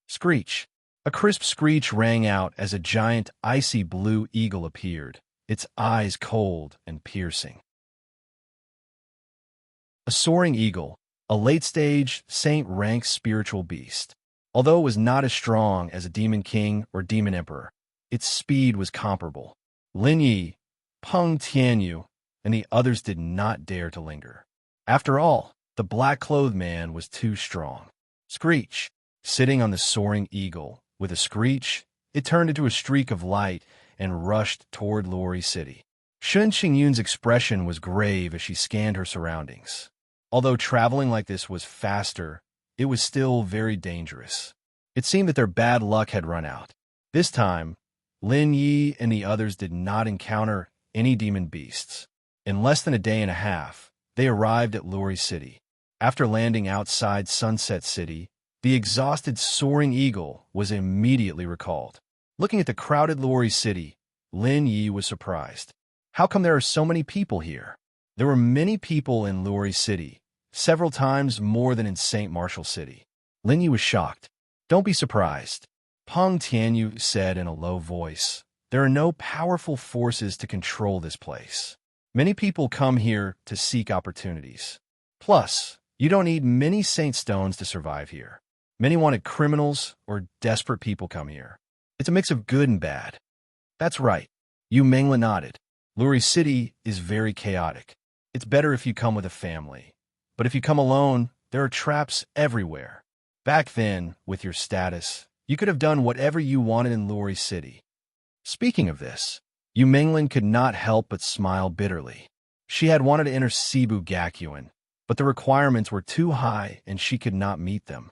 Screech. A crisp screech rang out as a giant icy blue eagle appeared, its eyes cold and piercing. A soaring eagle, a late-stage, saint-rank spiritual beast. Although it was not as strong as a demon king or demon emperor, its speed was comparable. Lin Yi, Peng Tianyu, and the others did not dare to linger. After all, the black-clothed man was too strong. Screech. Sitting on the soaring eagle, with a screech, it turned into a streak of light and rushed toward Luri City. Shun Qingyun's expression was grave as she scanned her surroundings. Although traveling like this was faster, it was still very dangerous. It seemed that their bad luck had run out. This time, Lin Yi and the others did not encounter any demon beasts. In less than a day and a half, they arrived at Luri City. After landing outside Sunset City, the exhausted soaring eagle was immediately recalled. Looking at the crowded Luri City, Lin Yi was surprised. How come there are so many people here? There were many people in Luri City, several times more than in St. Martial City. Lin Yi was shocked. "Don't be surprised," Peng Tianyu said in a low voice. "There are no powerful forces to control this place. Many people come here to seek opportunities. Plus, you don't need many saint stones to survive here. Many wanted criminals or desperate people come here. It's a mix of good and bad." "That's right." Yu Mengla nodded. "Luri City is very chaotic. It's better if you come with a family. But if you come alone, there are traps everywhere. Back then, with your status, you could have done whatever you wanted in Luri City." Speaking of this, Yu Menglin could not help but smile bitterly. She had wanted to enter Cebu Gakuen, but the requirements were too high and she could not meet them.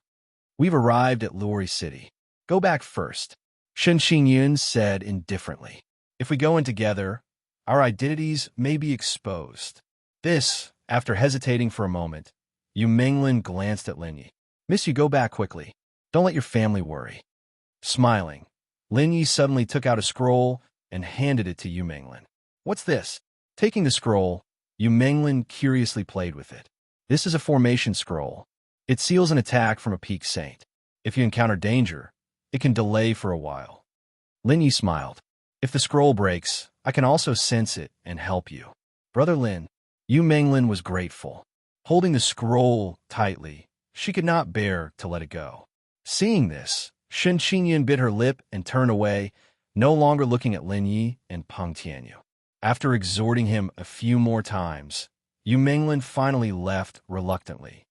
We've arrived at Lori City. Go back first, Shen Xingyun said indifferently. If we go in together, our identities may be exposed. This, after hesitating for a moment, Yu Menglin glanced at Lin Yi. Miss, you go back quickly. Don't let your family worry. Smiling, Lin Yi suddenly took out a scroll and handed it to Yu Menglin. What's this? Taking the scroll, Yu Menglin curiously played with it. This is a formation scroll. It seals an attack from a peak saint. If you encounter danger, it can delay for a while. Lin Yi smiled. If the scroll breaks, I can also sense it and help you. Brother Lin, Yu Menglin was grateful. Holding the scroll tightly, she could not bear to let it go. Seeing this, Shen Qingyan bit her lip and turned away, no longer looking at Lin Yi and Peng Tianyu. After exhorting him a few more times, Yu Menglin finally left reluctantly.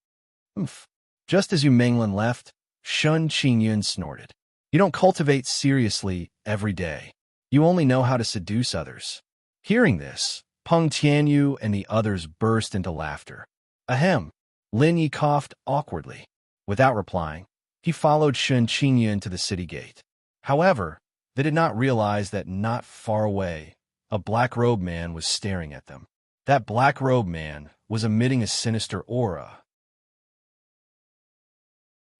Oomph. Just as Yu Menglin left, Shen Qingyun snorted. You don't cultivate seriously every day. You only know how to seduce others. Hearing this, Peng Tianyu and the others burst into laughter. Ahem. Lin Yi coughed awkwardly. Without replying, he followed Shen Qingyun to the city gate. However, they did not realize that not far away, a black-robed man was staring at them. That black-robed man was emitting a sinister aura.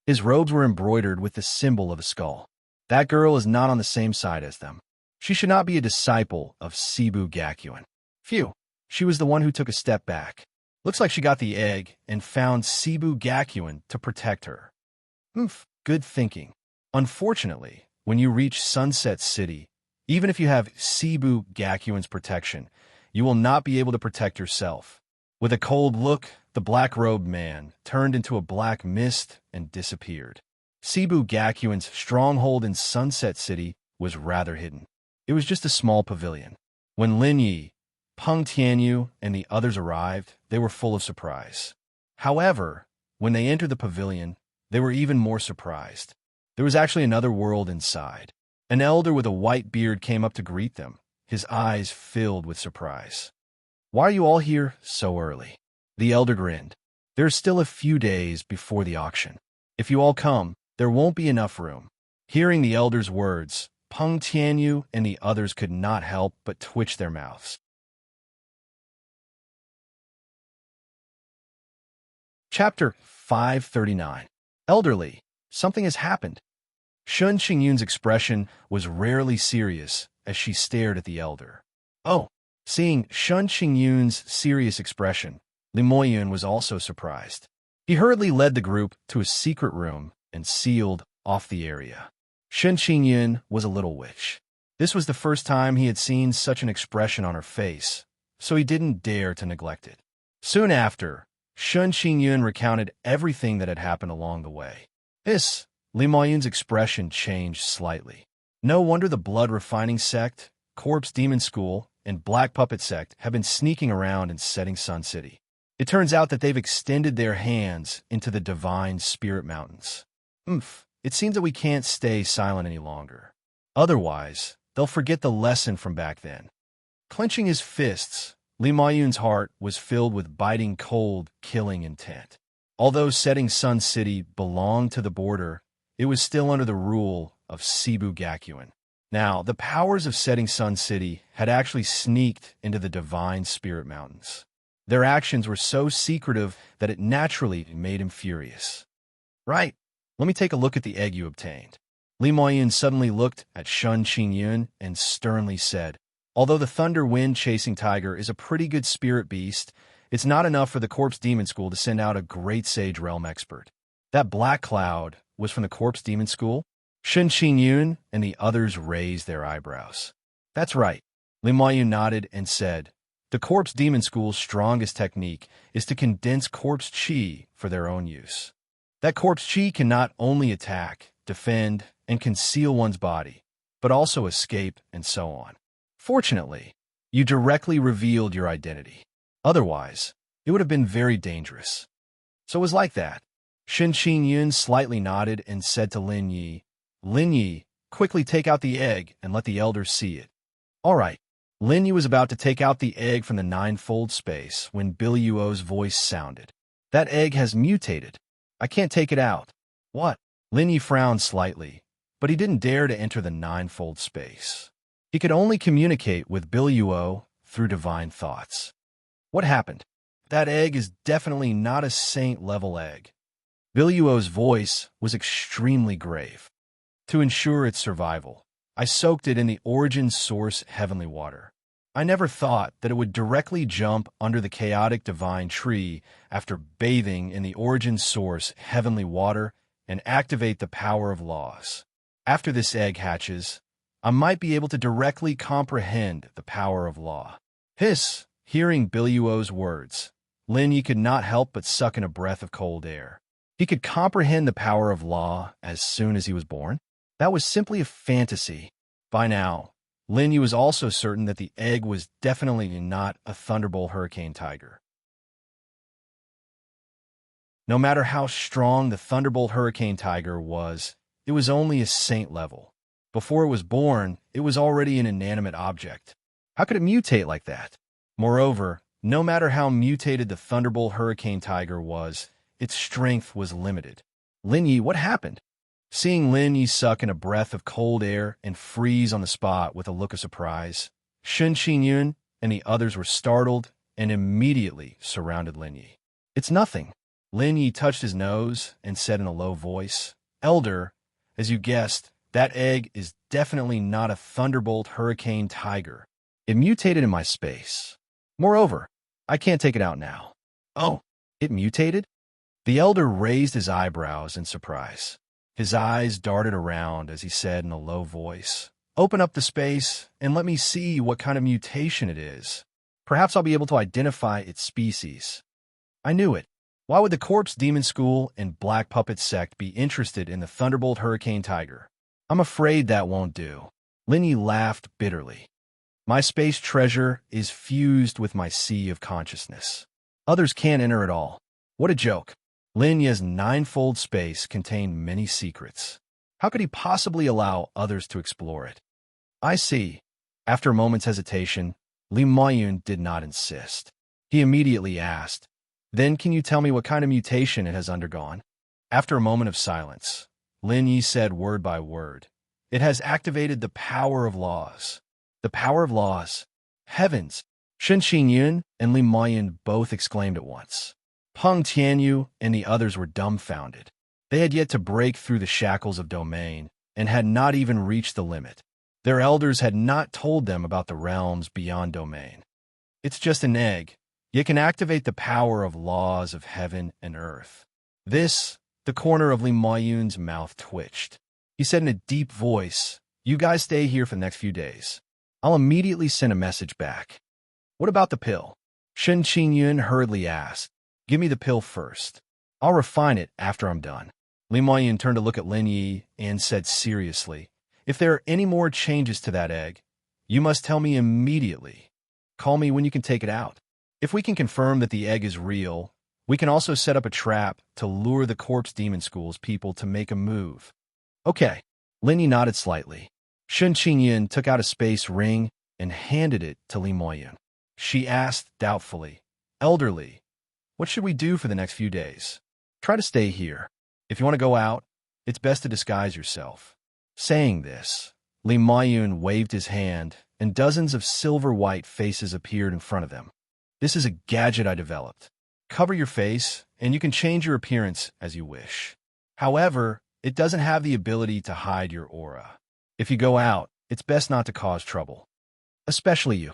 His robes were embroidered with the symbol of a skull. That girl is not on the same side as them. She should not be a disciple of Cebu Gakuen. Phew, she was the one who took a step back. Looks like she got the egg and found Cebu Gakuen to protect her. Good thinking. Unfortunately, when you reach Sunset City, even if you have Cebu Gakuen's protection, you will not be able to protect yourself. With a cold look, the black-robed man turned into a black mist and disappeared. Cebu Gakuen's stronghold in Sunset City was rather hidden. It was just a small pavilion. When Lin Yi, Peng Tianyu, and the others arrived, they were full of surprise. However, when they entered the pavilion, they were even more surprised. There was actually another world inside. An elder with a white beard came up to greet them, his eyes filled with surprise. Why are you all here so early? The elder grinned. There's still a few days before the auction. If you all come, there won't be enough room. Hearing the elder's words, Peng Tianyu and the others could not help but twitch their mouths. Chapter 539. Elderly, something has happened. Shen Qingyun's expression was rarely serious as she stared at the elder. Oh, seeing Shen Qingyun's serious expression, Li Moyun was also surprised. He hurriedly led the group to a secret room and sealed off the area. Shen Qingyun was a little witch. This was the first time he had seen such an expression on her face, so he didn't dare to neglect it. Soon after, Shen Qingyun recounted everything that had happened along the way. Li Moyun's expression changed slightly. No wonder the blood refining sect, corpse demon school, and black puppet sect have been sneaking around in Setting Sun City. It turns out that they've extended their hands into the divine spirit mountains. It seems that we can't stay silent any longer. Otherwise, they'll forget the lesson from back then. Clenching his fists, Li Moyun's heart was filled with biting cold, killing intent. Although Setting Sun City belonged to the border, it was still under the rule of Cebu Gakuen. Now, the powers of Setting Sun City had actually sneaked into the divine spirit mountains. Their actions were so secretive that it naturally made him furious. Right, let me take a look at the egg you obtained. Li Moyun suddenly looked at Shen Qingyun and sternly said, although the thunder wind chasing tiger is a pretty good spirit beast, it's not enough for the corpse demon school to send out a great sage realm expert. That black cloud was from the corpse demon school? Shen Qingyun and the others raised their eyebrows. That's right. Li Moyun nodded and said, the corpse demon school's strongest technique is to condense corpse chi for their own use. That corpse chi can not only attack, defend, and conceal one's body, but also escape and so on. Fortunately, you directly revealed your identity. Otherwise, it would have been very dangerous. So it was like that. Shen Qingyun slightly nodded and said to Lin Yi, quickly take out the egg and let the elders see it. All right. Lin Yu was about to take out the egg from the ninefold space when Billy Yuo's voice sounded. That egg has mutated. I can't take it out. What? Lin Yu frowned slightly, but he didn't dare to enter the ninefold space. He could only communicate with Billy Yuo through divine thoughts. What happened? That egg is definitely not a saint-level egg. Billy Yuo's voice was extremely grave. To ensure its survival, I soaked it in the origin source heavenly water. I never thought that it would directly jump under the chaotic divine tree after bathing in the origin source heavenly water and activate the power of laws. After this egg hatches, I might be able to directly comprehend the power of law. Hiss! Hearing Billy Yuo's words, Lin Yi could not help but suck in a breath of cold air. He could comprehend the power of law as soon as he was born. That was simply a fantasy. By now, Lin Yu was also certain that the egg was definitely not a thunderbolt hurricane tiger. No matter how strong the thunderbolt hurricane tiger was, it was only a saint level. Before it was born, it was already an inanimate object. How could it mutate like that? Moreover, no matter how mutated the thunderbolt hurricane tiger was, its strength was limited. Lin Yi, what happened? Seeing Lin Yi suck in a breath of cold air and freeze on the spot with a look of surprise, Shen Qingyun and the others were startled and immediately surrounded Lin Yi. It's nothing. Lin Yi touched his nose and said in a low voice, Elder, as you guessed, that egg is definitely not a thunderbolt hurricane tiger. It mutated in my space. Moreover, I can't take it out now. Oh, it mutated? The elder raised his eyebrows in surprise. His eyes darted around as he said in a low voice, Open up the space and let me see what kind of mutation it is. Perhaps I'll be able to identify its species. I knew it. Why would the Corpse Demon School and Black Puppet Sect be interested in the Thunderbolt Hurricane Tiger? I'm afraid that won't do. Lin Yi laughed bitterly. My space treasure is fused with my sea of consciousness. Others can't enter at all. What a joke. Lin Yi's ninefold space contained many secrets. How could he possibly allow others to explore it? I see. After a moment's hesitation, Li Moyun did not insist. He immediately asked, Then can you tell me what kind of mutation it has undergone? After a moment of silence, Lin Yi said word by word, It has activated the power of laws. The power of laws. Heavens! Shen Qingyun and Li Moyun both exclaimed at once. Peng Tianyu and the others were dumbfounded. They had yet to break through the shackles of domain and had not even reached the limit. Their elders had not told them about the realms beyond domain. It's just an egg, yet can activate the power of laws of heaven and earth. The corner of Li Moyun's mouth twitched. He said in a deep voice, You guys stay here for the next few days. I'll immediately send a message back. What about the pill? Shen Qingyun hurriedly asked. Give me the pill first. I'll refine it after I'm done. Li Moyun turned to look at Lin Yi and said seriously, If there are any more changes to that egg, you must tell me immediately. Call me when you can take it out. If we can confirm that the egg is real, we can also set up a trap to lure the Corpse Demon School's people to make a move. Okay. Lin Yi nodded slightly. Shen Qingyun took out a space ring and handed it to Li Moyun. She asked doubtfully, Elderly, what should we do for the next few days? Try to stay here. If you want to go out, it's best to disguise yourself. Saying this, Li Moyun waved his hand, and dozens of silver-white faces appeared in front of them. This is a gadget I developed. Cover your face, and you can change your appearance as you wish. However, it doesn't have the ability to hide your aura. If you go out, it's best not to cause trouble. Especially you.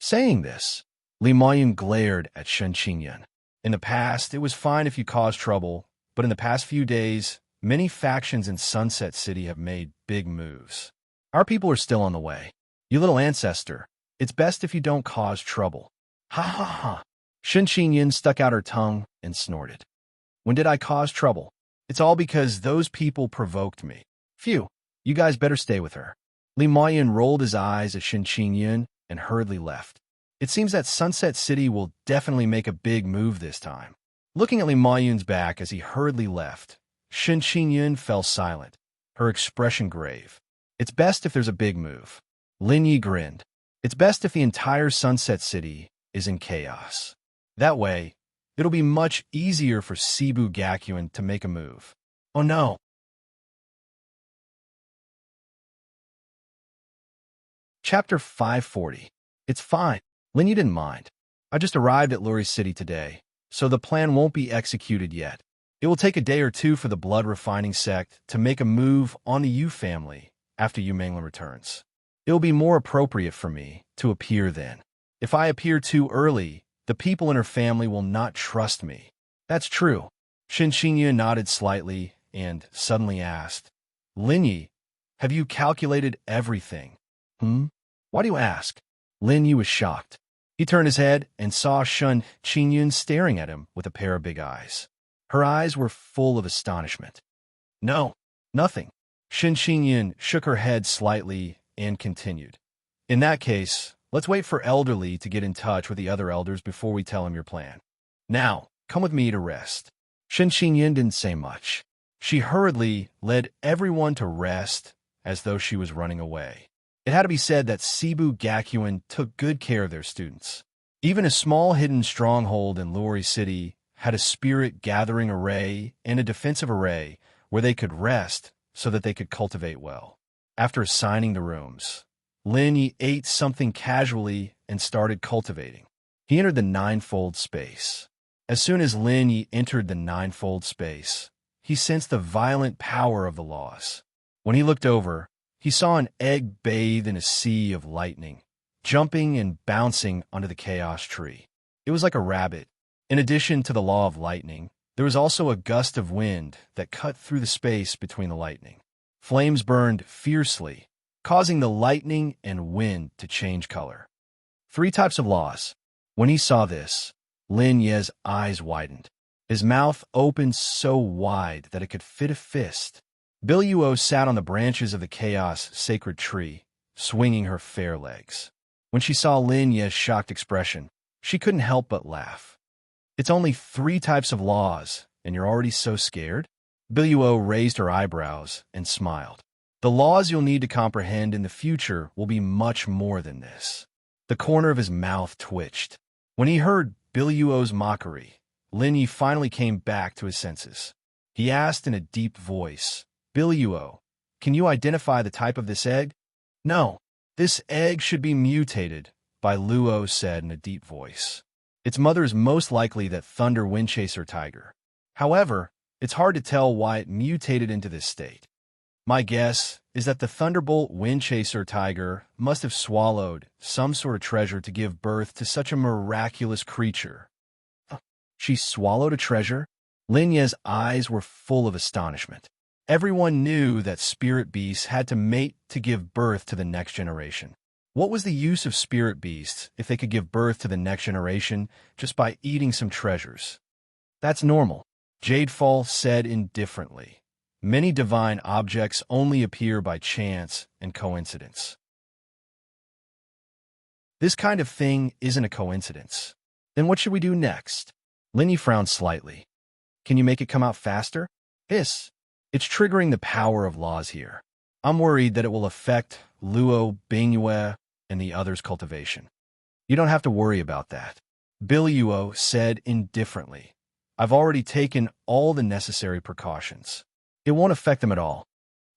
Saying this, Li Moyun glared at Shen Qingyun. In the past, it was fine if you caused trouble, but in the past few days, many factions in Sunset City have made big moves. Our people are still on the way. You little ancestor, it's best if you don't cause trouble. Ha ha ha. Shen Qingyun stuck out her tongue and snorted. When did I cause trouble? It's all because those people provoked me. Phew, you guys better stay with her. Li Moyun rolled his eyes at Shen Qingyun and hurriedly left. It seems that Sunset City will definitely make a big move this time. Looking at Li Moyun's back as he hurriedly left, Shen Qingyun fell silent, her expression grave. It's best if there's a big move. Lin Yi grinned. It's best if the entire Sunset City is in chaos. That way, it'll be much easier for Cebu Gakuen to make a move. Oh no. Chapter 540. It's fine. Lin Yi didn't mind. I just arrived at Luri City today, so the plan won't be executed yet. It will take a day or two for the blood refining sect to make a move on the Yu family after Yu Manglan returns. It will be more appropriate for me to appear then. If I appear too early, the people in her family will not trust me. That's true. Shin Xinyu nodded slightly and suddenly asked, Lin Yi, have you calculated everything? Why do you ask? Lin Yi was shocked. He turned his head and saw Shun Qingyun staring at him with a pair of big eyes. Her eyes were full of astonishment. No, nothing. Shin Qingyun shook her head slightly and continued. In that case, let's wait for Elderly to get in touch with the other elders before we tell him your plan. Now, come with me to rest. Shin Qingyun didn't say much. She hurriedly led everyone to rest as though she was running away. It had to be said that Cebu Gakuen took good care of their students. Even a small hidden stronghold in Luri City had a spirit-gathering array and a defensive array where they could rest so that they could cultivate well. After assigning the rooms, Lin Yi ate something casually and started cultivating. He entered the ninefold space. As soon as Lin Yi entered the ninefold space, he sensed the violent power of the laws. When he looked over, he saw an egg bathed in a sea of lightning, jumping and bouncing under the chaos tree. It was like a rabbit. In addition to the law of lightning, there was also a gust of wind that cut through the space between the lightning. Flames burned fiercely, causing the lightning and wind to change color. 3 types of laws. When he saw this, Lin Yi's eyes widened. His mouth opened so wide that it could fit a fist. Biluo sat on the branches of the chaos sacred tree, swinging her fair legs. When she saw Lin Yi's shocked expression, she couldn't help but laugh. It's only 3 types of laws, and you're already so scared? Biluo raised her eyebrows and smiled. The laws you'll need to comprehend in the future will be much more than this. The corner of his mouth twitched. When he heard Biluo's mockery, Lin Yi finally came back to his senses. He asked in a deep voice, Biluo, can you identify the type of this egg? No, this egg should be mutated, Biluo said in a deep voice. Its mother is most likely that Thunder Windchaser tiger. However, it's hard to tell why it mutated into this state. My guess is that the Thunderbolt Windchaser tiger must have swallowed some sort of treasure to give birth to such a miraculous creature. She swallowed a treasure? Lin Yi's eyes were full of astonishment. Everyone knew that spirit beasts had to mate to give birth to the next generation. What was the use of spirit beasts if they could give birth to the next generation just by eating some treasures? That's normal, Jadefall said indifferently. Many divine objects only appear by chance and coincidence. This kind of thing isn't a coincidence. Then what should we do next? Lin Yi frowned slightly. Can you make it come out faster? Hiss. It's triggering the power of laws here. I'm worried that it will affect Luo, Bingyue, and the others' cultivation. You don't have to worry about that, Biluo said indifferently. I've already taken all the necessary precautions. It won't affect them at all.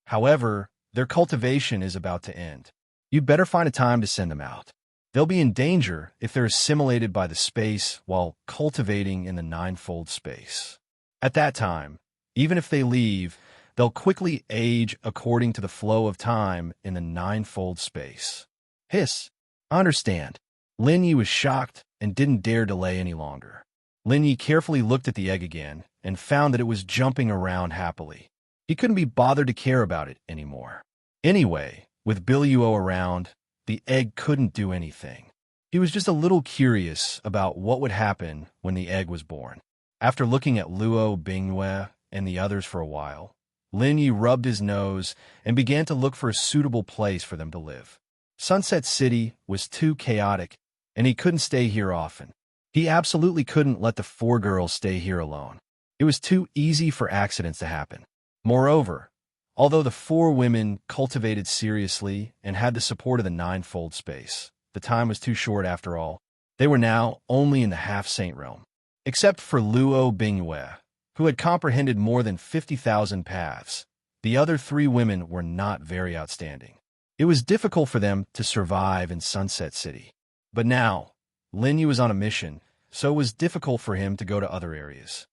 However, their cultivation is about to end. You'd better find a time to send them out. They'll be in danger if they're assimilated by the space while cultivating in the ninefold space. At that time, even if they leave, they'll quickly age according to the flow of time in the ninefold space. Hiss. I understand. Lin Yi was shocked and didn't dare delay any longer. Lin Yi carefully looked at the egg again and found that it was jumping around happily. He couldn't be bothered to care about it anymore. Anyway, with Biluo around, the egg couldn't do anything. He was just a little curious about what would happen when the egg was born. After looking at Luo, Bingyue, and the others for a while, Lin Yi rubbed his nose and began to look for a suitable place for them to live. Sunset City was too chaotic, and he couldn't stay here often. He absolutely couldn't let the 4 girls stay here alone. It was too easy for accidents to happen. Moreover, Although the four women cultivated seriously and had the support of the ninefold space, the time was too short after all. They were now only in the half-saint realm. Except for Luo Bingyue, who had comprehended more than 50,000 paths, the other three women were not very outstanding. It was difficult for them to survive in Sunset City. But now, Lin Yu was on a mission, so it was difficult for him to go to other areas.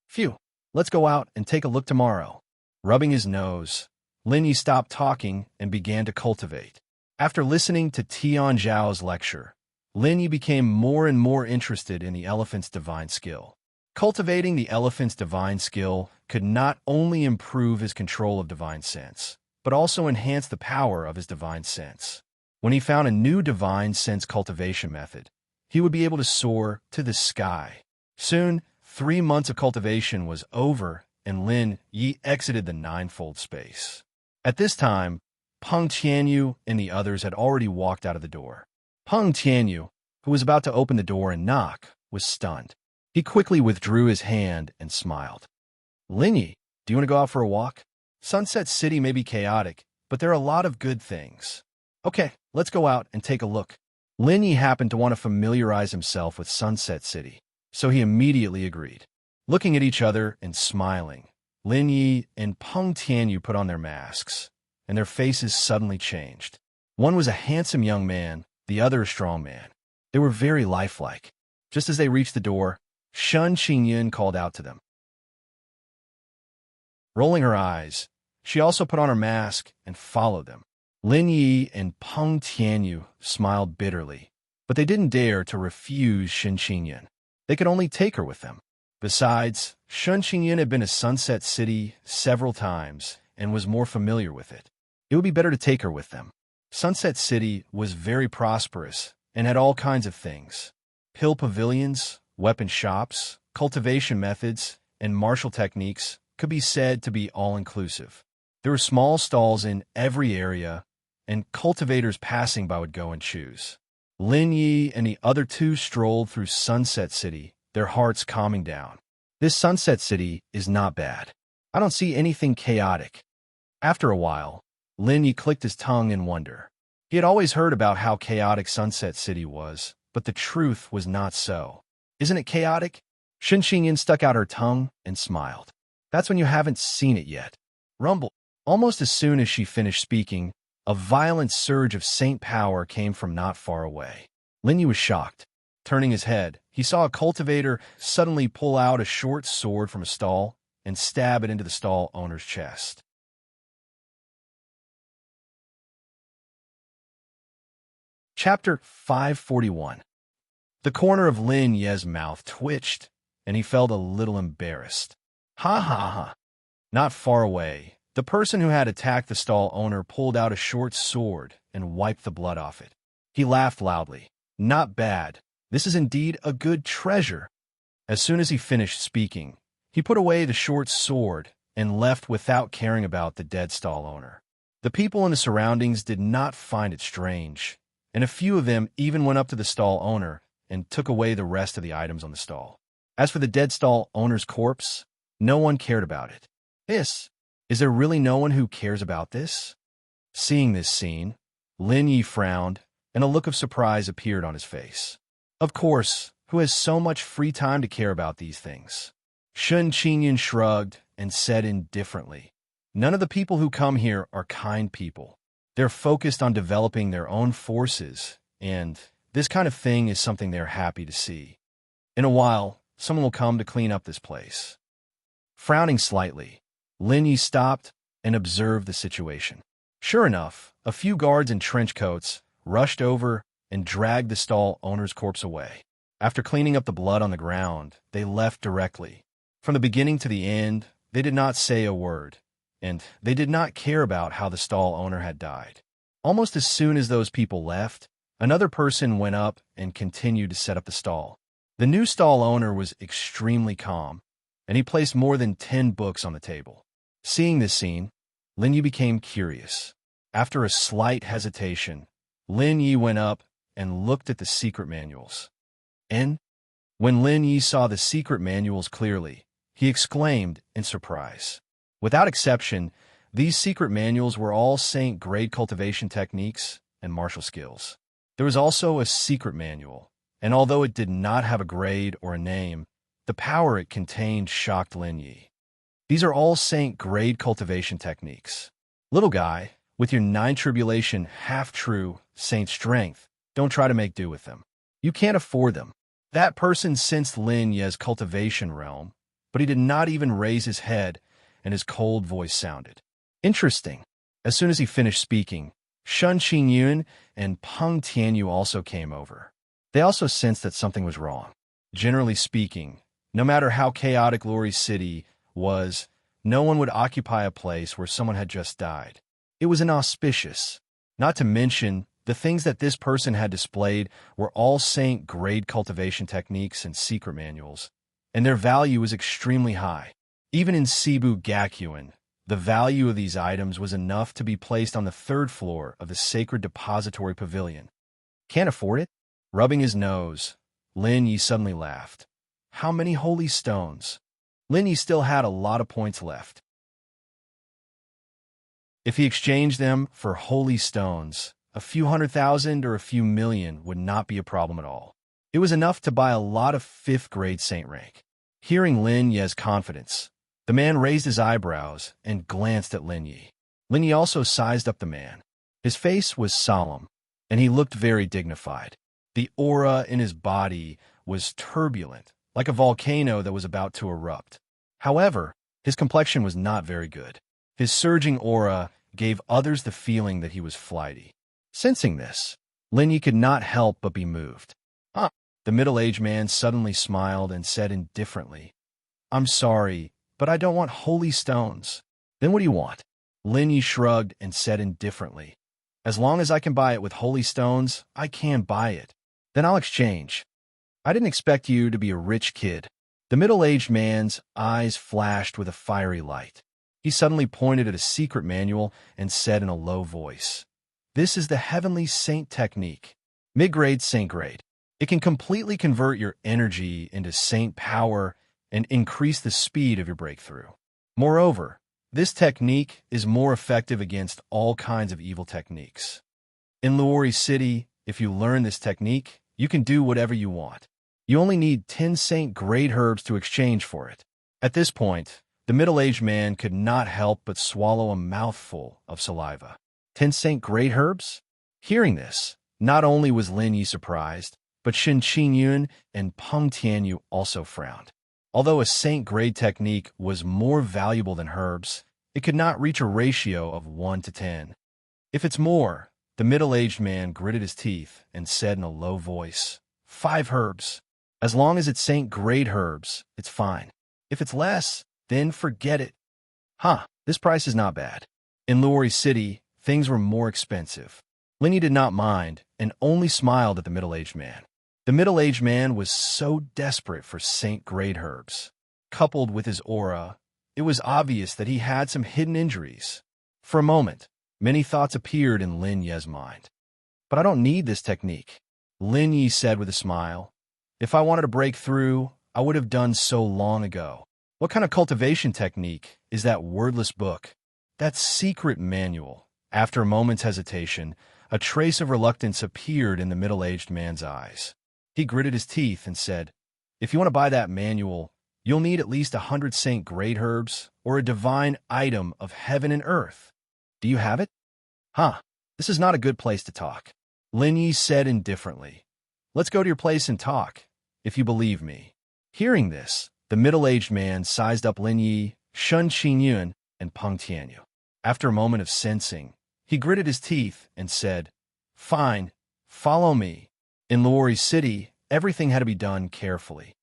Phew, let's go out and take a look tomorrow. Rubbing his nose, Lin Yu stopped talking and began to cultivate. After listening to Tian Zhao's lecture, Lin Yu became more and more interested in the elephant's divine skill. Cultivating the elephant's divine skill could not only improve his control of divine sense, but also enhance the power of his divine sense. When he found a new divine sense cultivation method, he would be able to soar to the sky. Soon, 3 months of cultivation was over, and Lin Yi exited the ninefold space. At this time, Peng Tianyu and the others had already walked out of the door. Peng Tianyu, who was about to open the door and knock, was stunned. He quickly withdrew his hand and smiled. Lin Yi, do you want to go out for a walk? Sunset City may be chaotic, but there are a lot of good things. Okay, let's go out and take a look. Lin Yi happened to want to familiarize himself with Sunset City, so he immediately agreed. Looking at each other and smiling, Lin Yi and Peng Tianyu put on their masks, and their faces suddenly changed. One was a handsome young man, the other a strong man. They were very lifelike. Just as they reached the door, Shun Qingyan called out to them. Rolling her eyes, she also put on her mask and followed them. Lin Yi and Peng Tianyu smiled bitterly, but they didn't dare to refuse Shun Qingyan. They could only take her with them. Besides, Shun Qingyan had been to Sunset City several times and was more familiar with it. It would be better to take her with them. Sunset City was very prosperous and had all kinds of things. Pill pavilions, weapon shops, cultivation methods, and martial techniques could be said to be all-inclusive. There were small stalls in every area, and cultivators passing by would go and choose. Lin Yi and the other two strolled through Sunset City, their hearts calming down. This Sunset City is not bad. I don't see anything chaotic. After a while, Lin Yi clicked his tongue in wonder. He had always heard about how chaotic Sunset City was, but the truth was not so. Isn't it chaotic? Shun Qingyan stuck out her tongue and smiled. That's when you haven't seen it yet. Rumble. Almost as soon as she finished speaking, a violent surge of saint power came from not far away. Lin Yu was shocked. Turning his head, he saw a cultivator suddenly pull out a short sword from a stall and stab it into the stall owner's chest. Chapter 541. The corner of Lin Ye's mouth twitched, and he felt a little embarrassed. Ha ha ha. Not far away, the person who had attacked the stall owner pulled out a short sword and wiped the blood off it. He laughed loudly. Not bad. This is indeed a good treasure. As soon as he finished speaking, he put away the short sword and left without caring about the dead stall owner. The people in the surroundings did not find it strange, and a few of them even went up to the stall owner and took away the rest of the items on the stall. As for the dead stall owner's corpse, no one cared about it. Is there really no one who cares about this? Seeing this scene, Lin Yi frowned, and a look of surprise appeared on his face. Of course, who has so much free time to care about these things? Shun Qingyan shrugged and said indifferently, none of the people who come here are kind people. They're focused on developing their own forces, and this kind of thing is something they're happy to see. In a while, someone will come to clean up this place. Frowning slightly, Lin Yi stopped and observed the situation. Sure enough, a few guards in trench coats rushed over and dragged the stall owner's corpse away. After cleaning up the blood on the ground, they left directly. From the beginning to the end, they did not say a word, and they did not care about how the stall owner had died. Almost as soon as those people left, another person went up and continued to set up the stall. The new stall owner was extremely calm, and he placed more than 10 books on the table. Seeing this scene, Lin Yi became curious. After a slight hesitation, Lin Yi went up and looked at the secret manuals. And when Lin Yi saw the secret manuals clearly, he exclaimed in surprise. Without exception, These secret manuals were all Saint-grade cultivation techniques and martial skills. There was also a secret manual, and although it did not have a grade or a name, the power it contained shocked Lin Yi. These are all Saint-grade cultivation techniques. Little guy, with your 9 tribulation half-true Saint strength, don't try to make do with them. You can't afford them. That person sensed Lin Yi's cultivation realm, but he did not even raise his head, and his cold voice sounded. Interesting. As soon as he finished speaking, Shen Qingyun and Peng Tianyu also came over. They also sensed that something was wrong. Generally speaking, no matter how chaotic Lori City was, no one would occupy a place where someone had just died. It was inauspicious. Not to mention, the things that this person had displayed were all Saint-grade cultivation techniques and secret manuals, and their value was extremely high. Even in Cebu Gakuen, the value of these items was enough to be placed on the 3rd floor of the Sacred Depository Pavilion. Can't afford it? Rubbing his nose, Lin Yi suddenly laughed. How many holy stones? Lin Yi still had a lot of points left. If he exchanged them for holy stones, a few 100,000 or a few million would not be a problem at all. It was enough to buy a lot of 5th-grade saint rank. Hearing Lin Yi's confidence, the man raised his eyebrows and glanced at Lin Yi. Lin Yi also sized up the man. His face was solemn, and he looked very dignified. The aura in his body was turbulent, like a volcano that was about to erupt. However, his complexion was not very good. His surging aura gave others the feeling that he was flighty. Sensing this, Lin Yi could not help but be moved. The middle-aged man suddenly smiled and said indifferently, I'm sorry, but I don't want holy stones. Then what do you want? Lin Yi shrugged and said indifferently, as long as I can buy it with holy stones, I can buy it. Then I'll exchange. I didn't expect you to be a rich kid. The middle-aged man's eyes flashed with a fiery light. He suddenly pointed at a secret manual and said in a low voice, This is the Heavenly Saint technique. Mid-grade Saint grade. It can completely convert your energy into Saint power and increase the speed of your breakthrough. Moreover, this technique is more effective against all kinds of evil techniques. In Lori City, if you learn this technique, you can do whatever you want. You only need 10 Saint-grade herbs to exchange for it. At this point, the middle-aged man could not help but swallow a mouthful of saliva. 10 Saint-grade herbs? Hearing this, not only was Lin Yi surprised, but Shen Qingyun and Peng Tianyu also frowned. Although a Saint-grade technique was more valuable than herbs, it could not reach a ratio of 1 to 10. If it's more, the middle-aged man gritted his teeth and said in a low voice, 5 herbs. As long as it's Saint-grade herbs, it's fine. If it's less, then forget it. This price is not bad. In Lori City, things were more expensive. Lin Yi did not mind and only smiled at the middle-aged man. The middle-aged man was so desperate for Saint-grade herbs. Coupled with his aura, it was obvious that he had some hidden injuries. For a moment, many thoughts appeared in Lin Yi's mind. But I don't need this technique, Lin Yi said with a smile. If I wanted to break through, I would have done so long ago. What kind of cultivation technique is that wordless book? That secret manual? After a moment's hesitation, a trace of reluctance appeared in the middle-aged man's eyes. He gritted his teeth and said, If you want to buy that manual, you'll need at least 100 Saint-grade herbs or a divine item of heaven and earth. Do you have it? This is not a good place to talk, Lin Yi said indifferently. Let's go to your place and talk, if you believe me. Hearing this, the middle-aged man sized up Lin Yi, Shen Qingyun, and Peng Tianyu. After a moment of sensing, he gritted his teeth and said, Fine, follow me. In Lori City, everything had to be done carefully.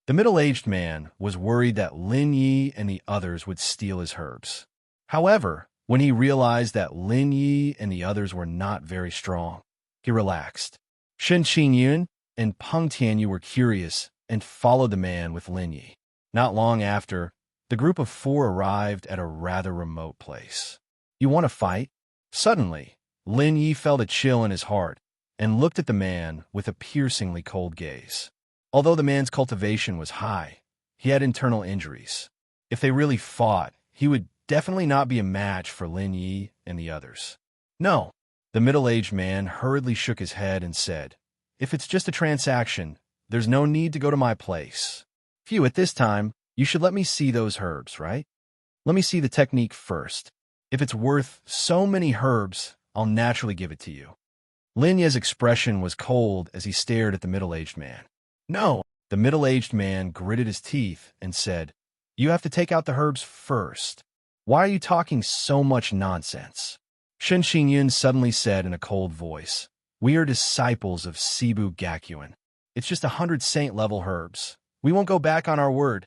The middle-aged man was worried that Lin Yi and the others would steal his herbs. However, when he realized that Lin Yi and the others were not very strong, he relaxed. Shen Qingyun and Peng Tianyu were curious and followed the man with Lin Yi. Not long after, the group of 4 arrived at a rather remote place. You want to fight? Suddenly, Lin Yi felt a chill in his heart and looked at the man with a piercingly cold gaze. Although the man's cultivation was high, he had internal injuries. If they really fought, he would definitely not be a match for Lin Yi and the others. No. The middle-aged man hurriedly shook his head and said, "If it's just a transaction, there's no need to go to my place. Phew, at this time, you should let me see those herbs, right? Let me see the technique first. If it's worth so many herbs, I'll naturally give it to you." Lin Ye's expression was cold as he stared at the middle-aged man. "No." The middle-aged man gritted his teeth and said, "You have to take out the herbs first. Why are you talking so much nonsense?" Shen Xingyun suddenly said in a cold voice, "We are disciples of Sibu Gakuan. It's just 100 saint-level herbs. We won't go back on our word."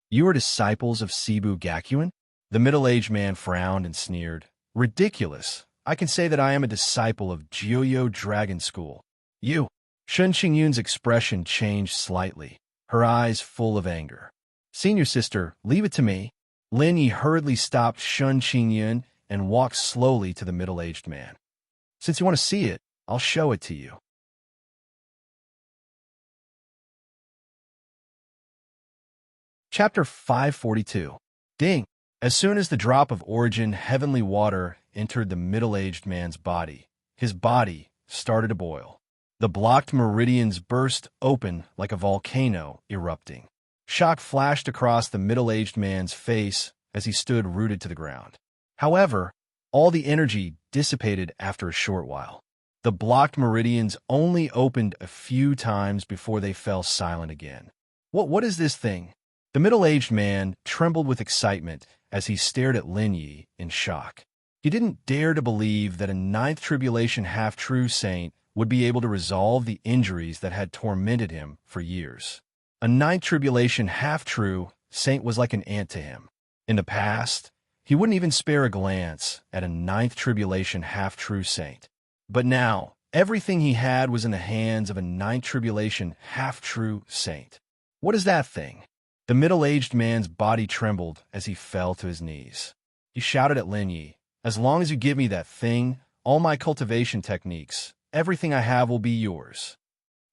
"You are disciples of Sibu Gakuan?" The middle-aged man frowned and sneered. "Ridiculous. I can say that I am a disciple of Jiuyo Dragon School." "You?" Shen Xingyun's expression changed slightly, her eyes full of anger. "Senior sister, leave it to me." Lin Yi hurriedly stopped Shen Xingyun and walked slowly to the middle-aged man. "Since you want to see it, I'll show it to you." Chapter 542. Ding! As soon as the drop of origin heavenly water entered the middle-aged man's body, his body started to boil. The blocked meridians burst open like a volcano erupting. Shock flashed across the middle-aged man's face as he stood rooted to the ground. However, all the energy dissipated after a short while. The blocked meridians only opened a few times before they fell silent again. What is this thing?" The middle-aged man trembled with excitement as he stared at Lin Yi in shock. He didn't dare to believe that a ninth tribulation half-true saint would be able to resolve the injuries that had tormented him for years. A ninth tribulation half-true saint was like an ant to him. In the past, he wouldn't even spare a glance at a ninth tribulation half-true saint. But now, everything he had was in the hands of a ninth tribulation half-true saint. "What is that thing?" The middle-aged man's body trembled as he fell to his knees. He shouted at Lin Yi, "As long as you give me that thing, all my cultivation techniques, everything I have will be yours."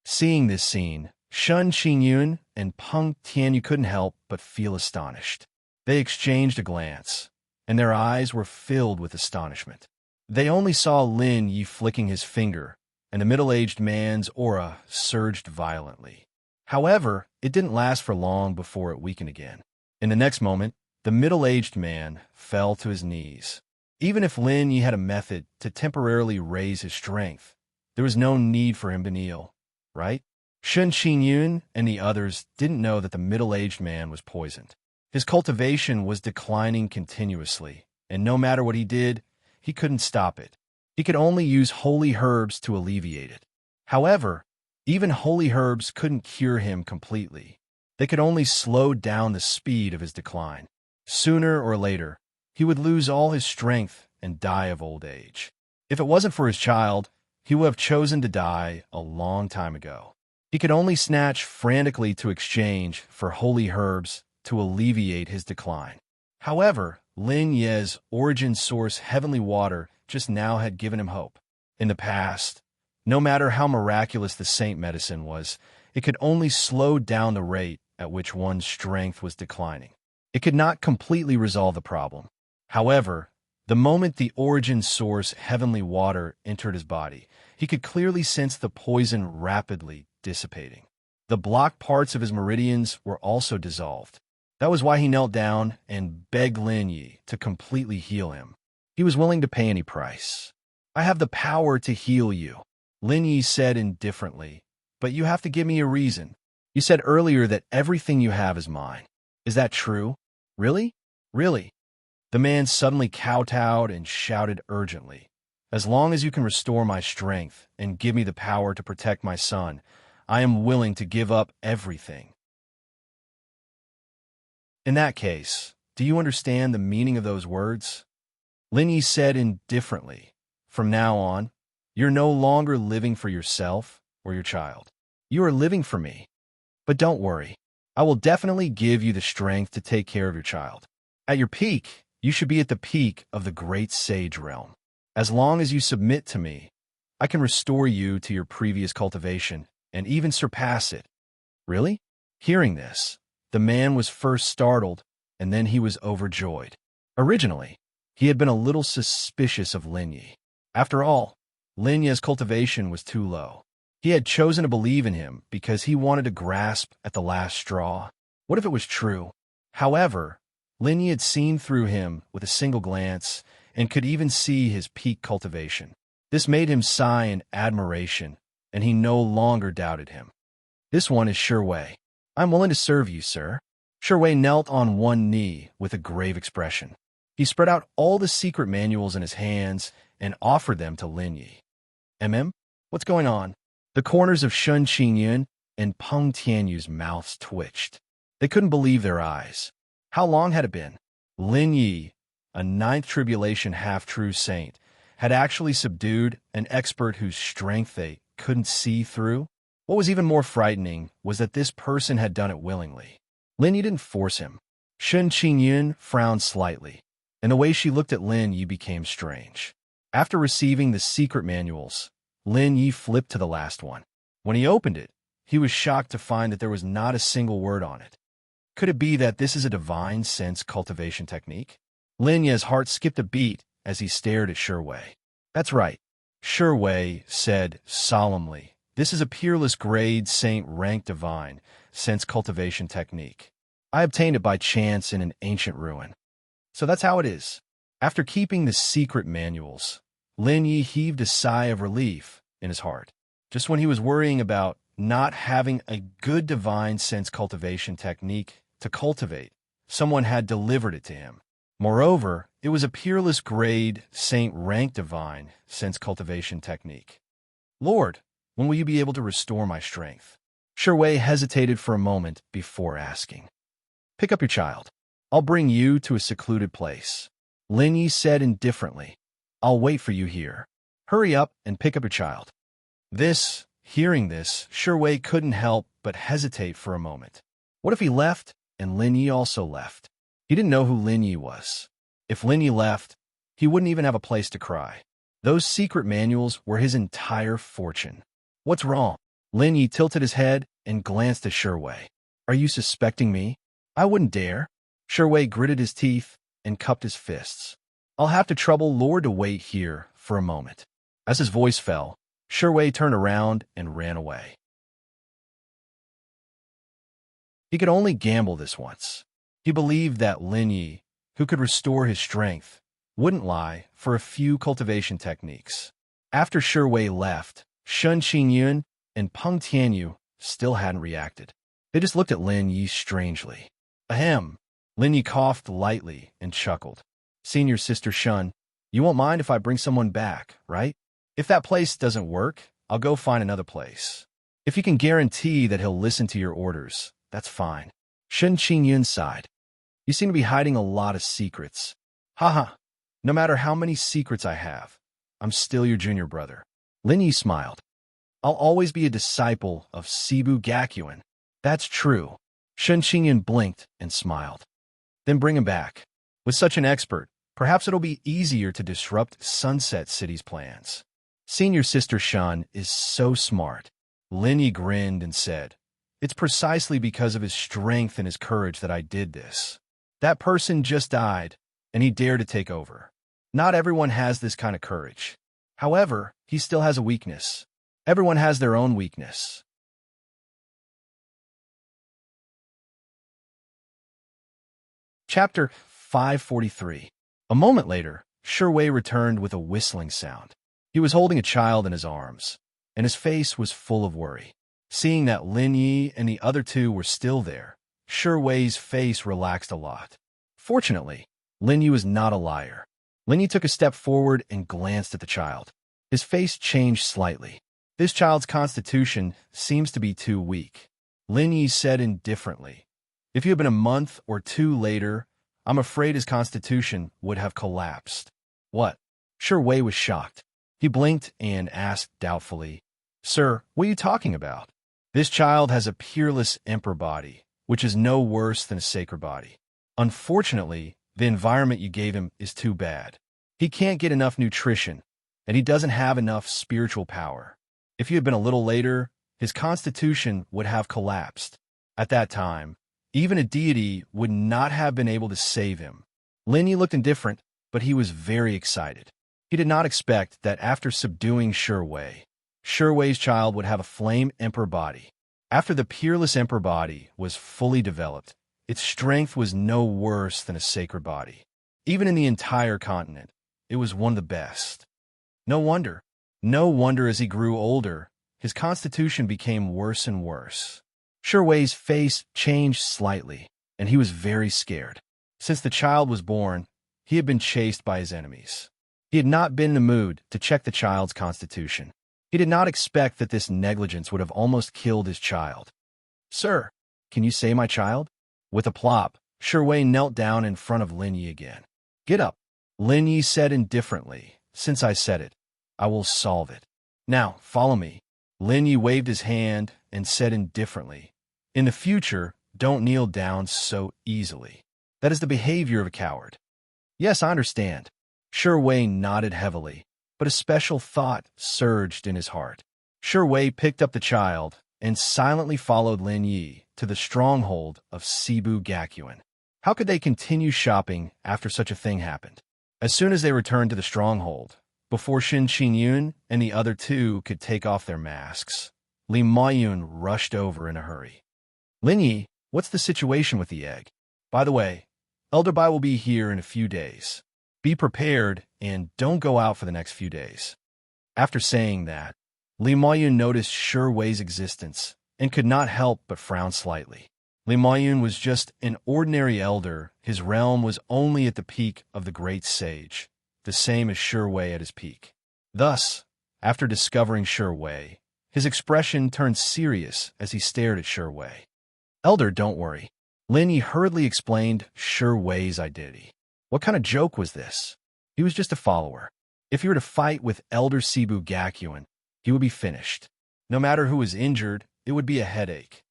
Seeing this scene, Shen Xingyun and Peng Tianyu couldn't help but feel astonished. They exchanged a glance, and their eyes were filled with astonishment. They only saw Lin Yi flicking his finger, and the middle-aged man's aura surged violently. However, it didn't last for long before it weakened again. In the next moment, the middle-aged man fell to his knees. Even if Lin Yi had a method to temporarily raise his strength, there was no need for him to kneel, right? Shen Xingyun and the others didn't know that the middle-aged man was poisoned. His cultivation was declining continuously, and no matter what he did, he couldn't stop it. He could only use holy herbs to alleviate it. However, even holy herbs couldn't cure him completely. They could only slow down the speed of his decline. Sooner or later, he would lose all his strength and die of old age. If it wasn't for his child, he would have chosen to die a long time ago. He could only snatch frantically to exchange for holy herbs to alleviate his decline. However, Lin Ye's origin source heavenly water just now had given him hope. In the past, no matter how miraculous the saint medicine was, it could only slow down the rate at which one's strength was declining. It could not completely resolve the problem. However, the moment the origin source heavenly water entered his body, he could clearly sense the poison rapidly dissipating. The blocked parts of his meridians were also dissolved. That was why he knelt down and begged Lin Yi to completely heal him. He was willing to pay any price. "I have the power to heal you," Lin Yi said indifferently, "but you have to give me a reason. You said earlier that everything you have is mine. Is that true? Really? Really?" The man suddenly kowtowed and shouted urgently, "As long as you can restore my strength and give me the power to protect my son, I am willing to give up everything." "In that case, do you understand the meaning of those words?" Lin Yi said indifferently, "From now on, you're no longer living for yourself or your child. You are living for me. But don't worry, I will definitely give you the strength to take care of your child. At your peak, you should be at the peak of the great sage realm. As long as you submit to me, I can restore you to your previous cultivation and even surpass it." "Really?" Hearing this, the man was first startled, and then he was overjoyed. Originally, he had been a little suspicious of Lin Yi. After all, Lin Yi's cultivation was too low. He had chosen to believe in him because he wanted to grasp at the last straw. What if it was true? However, Lin Yi had seen through him with a single glance and could even see his peak cultivation. This made him sigh in admiration, and he no longer doubted him. This one is Sherway. I'm willing to serve you, sir. Sherway knelt on one knee with a grave expression. He spread out all the secret manuals in his hands and offered them to Lin Yi. What's going on? The corners of Shun Qingyun and Peng Tianyu's mouths twitched. They couldn't believe their eyes. How long had it been? Lin Yi, a ninth tribulation half-true saint, had actually subdued an expert whose strength they couldn't see through? What was even more frightening was that this person had done it willingly. Lin Yi didn't force him. Shun Qingyun frowned slightly, and the way she looked at Lin Yi became strange. After receiving the secret manuals, Lin Yi flipped to the last one. When he opened it, he was shocked to find that there was not a single word on it. Could it be that this is a divine sense cultivation technique? Lin Yi's heart skipped a beat as he stared at Sherway. That's right, Sherway said solemnly. This is a peerless grade saint rank divine sense cultivation technique. I obtained it by chance in an ancient ruin. So that's how it is. After keeping the secret manuals, Lin Yi heaved a sigh of relief in his heart. Just when he was worrying about not having a good divine sense cultivation technique to cultivate, someone had delivered it to him. Moreover, it was a peerless grade saint rank divine sense cultivation technique. Lord, when will you be able to restore my strength? Sherway hesitated for a moment before asking. Pick up your child. I'll bring you to a secluded place. Lin Yi said indifferently. I'll wait for you here. Hurry up and pick up your child. Hearing this, Sherway couldn't help but hesitate for a moment. What if he left and Lin Yi also left? He didn't know who Lin Yi was. If Lin Yi left, he wouldn't even have a place to cry. Those secret manuals were his entire fortune. What's wrong? Lin Yi tilted his head and glanced at Sherway. Are you suspecting me? I wouldn't dare. Sherway gritted his teeth and cupped his fists. I'll have to trouble Lord to wait here for a moment. As his voice fell, Sherway turned around and ran away. He could only gamble this once. He believed that Lin Yi, who could restore his strength, wouldn't lie for a few cultivation techniques. After Sherway left, Shun Qingyun and Peng Tianyu still hadn't reacted. They just looked at Lin Yi strangely. Ahem. Lin Yi coughed lightly and chuckled. Senior Sister Shun, you won't mind if I bring someone back, right? If that place doesn't work, I'll go find another place. If you can guarantee that he'll listen to your orders, that's fine. Shun Qingyun sighed. You seem to be hiding a lot of secrets. Haha. No matter how many secrets I have, I'm still your junior brother. Lin Yi smiled. I'll always be a disciple of Sibu Gakuin. That's true. Shun Qingyun blinked and smiled. Then bring him back. With such an expert, perhaps it'll be easier to disrupt Sunset City's plans. Senior Sister Shun is so smart. Lin Yi grinned and said, It's precisely because of his strength and his courage that I did this. That person just died, and he dared to take over. Not everyone has this kind of courage. However, he still has a weakness. Everyone has their own weakness. Chapter 543. A moment later, Sherway returned with a whistling sound. He was holding a child in his arms, and his face was full of worry. Seeing that Lin Yi and the other two were still there, Sherway's face relaxed a lot. Fortunately, Lin Yi was not a liar. Lin Yi took a step forward and glanced at the child. His face changed slightly. This child's constitution seems to be too weak. Lin Yi said indifferently, If you had been a month or two later, I'm afraid his constitution would have collapsed. What? Sherway was shocked. He blinked and asked doubtfully, Sir, what are you talking about? This child has a peerless emperor body, which is no worse than a sacred body. Unfortunately, the environment you gave him is too bad. He can't get enough nutrition, and he doesn't have enough spiritual power. If you had been a little later, his constitution would have collapsed. At that time, Even a deity would not have been able to save him. Lin Yi looked indifferent, but he was very excited. He did not expect that after subduing Shi Wei's child would have a flame emperor body. After the peerless emperor body was fully developed, its strength was no worse than a sacred body. Even in the entire continent, it was one of the best. No wonder. No wonder as he grew older, his constitution became worse and worse. Shi Wei's face changed slightly, and he was very scared. Since the child was born, he had been chased by his enemies. He had not been in the mood to check the child's constitution. He did not expect that this negligence would have almost killed his child. "Sir, can you save my child?" With a plop, Shi Wei knelt down in front of Lin Yi again. "Get up," Lin Yi said indifferently. "Since I said it, I will solve it. Now, follow me." Lin Yi waved his hand and said indifferently, "In the future, don't kneel down so easily. That is the behavior of a coward." "Yes, I understand." Shi Wei nodded heavily, but a special thought surged in his heart. Shi Wei picked up the child and silently followed Lin Yi to the stronghold of Cebu Gakuin. How could they continue shopping after such a thing happened? As soon as they returned to the stronghold, before Shin Qingyun and the other two could take off their masks, Li Maiyun rushed over in a hurry. "Lin Yi, what's the situation with the egg? By the way, Elder Bai will be here in a few days. Be prepared and don't go out for the next few days." After saying that, Li Maiyun noticed Shi Wei's existence and could not help but frown slightly. Li Maiyun was just an ordinary elder. His realm was only at the peak of the great sage, the same as Shi Wei at his peak. Thus, after discovering Shi Wei, his expression turned serious as he stared at Shi Wei. "Elder, don't worry." Lin Yi hurriedly explained Shi Wei's identity. What kind of joke was this? He was just a follower. If he were to fight with Elder Cebu Gakuin, he would be finished. No matter who was injured, it would be a headache.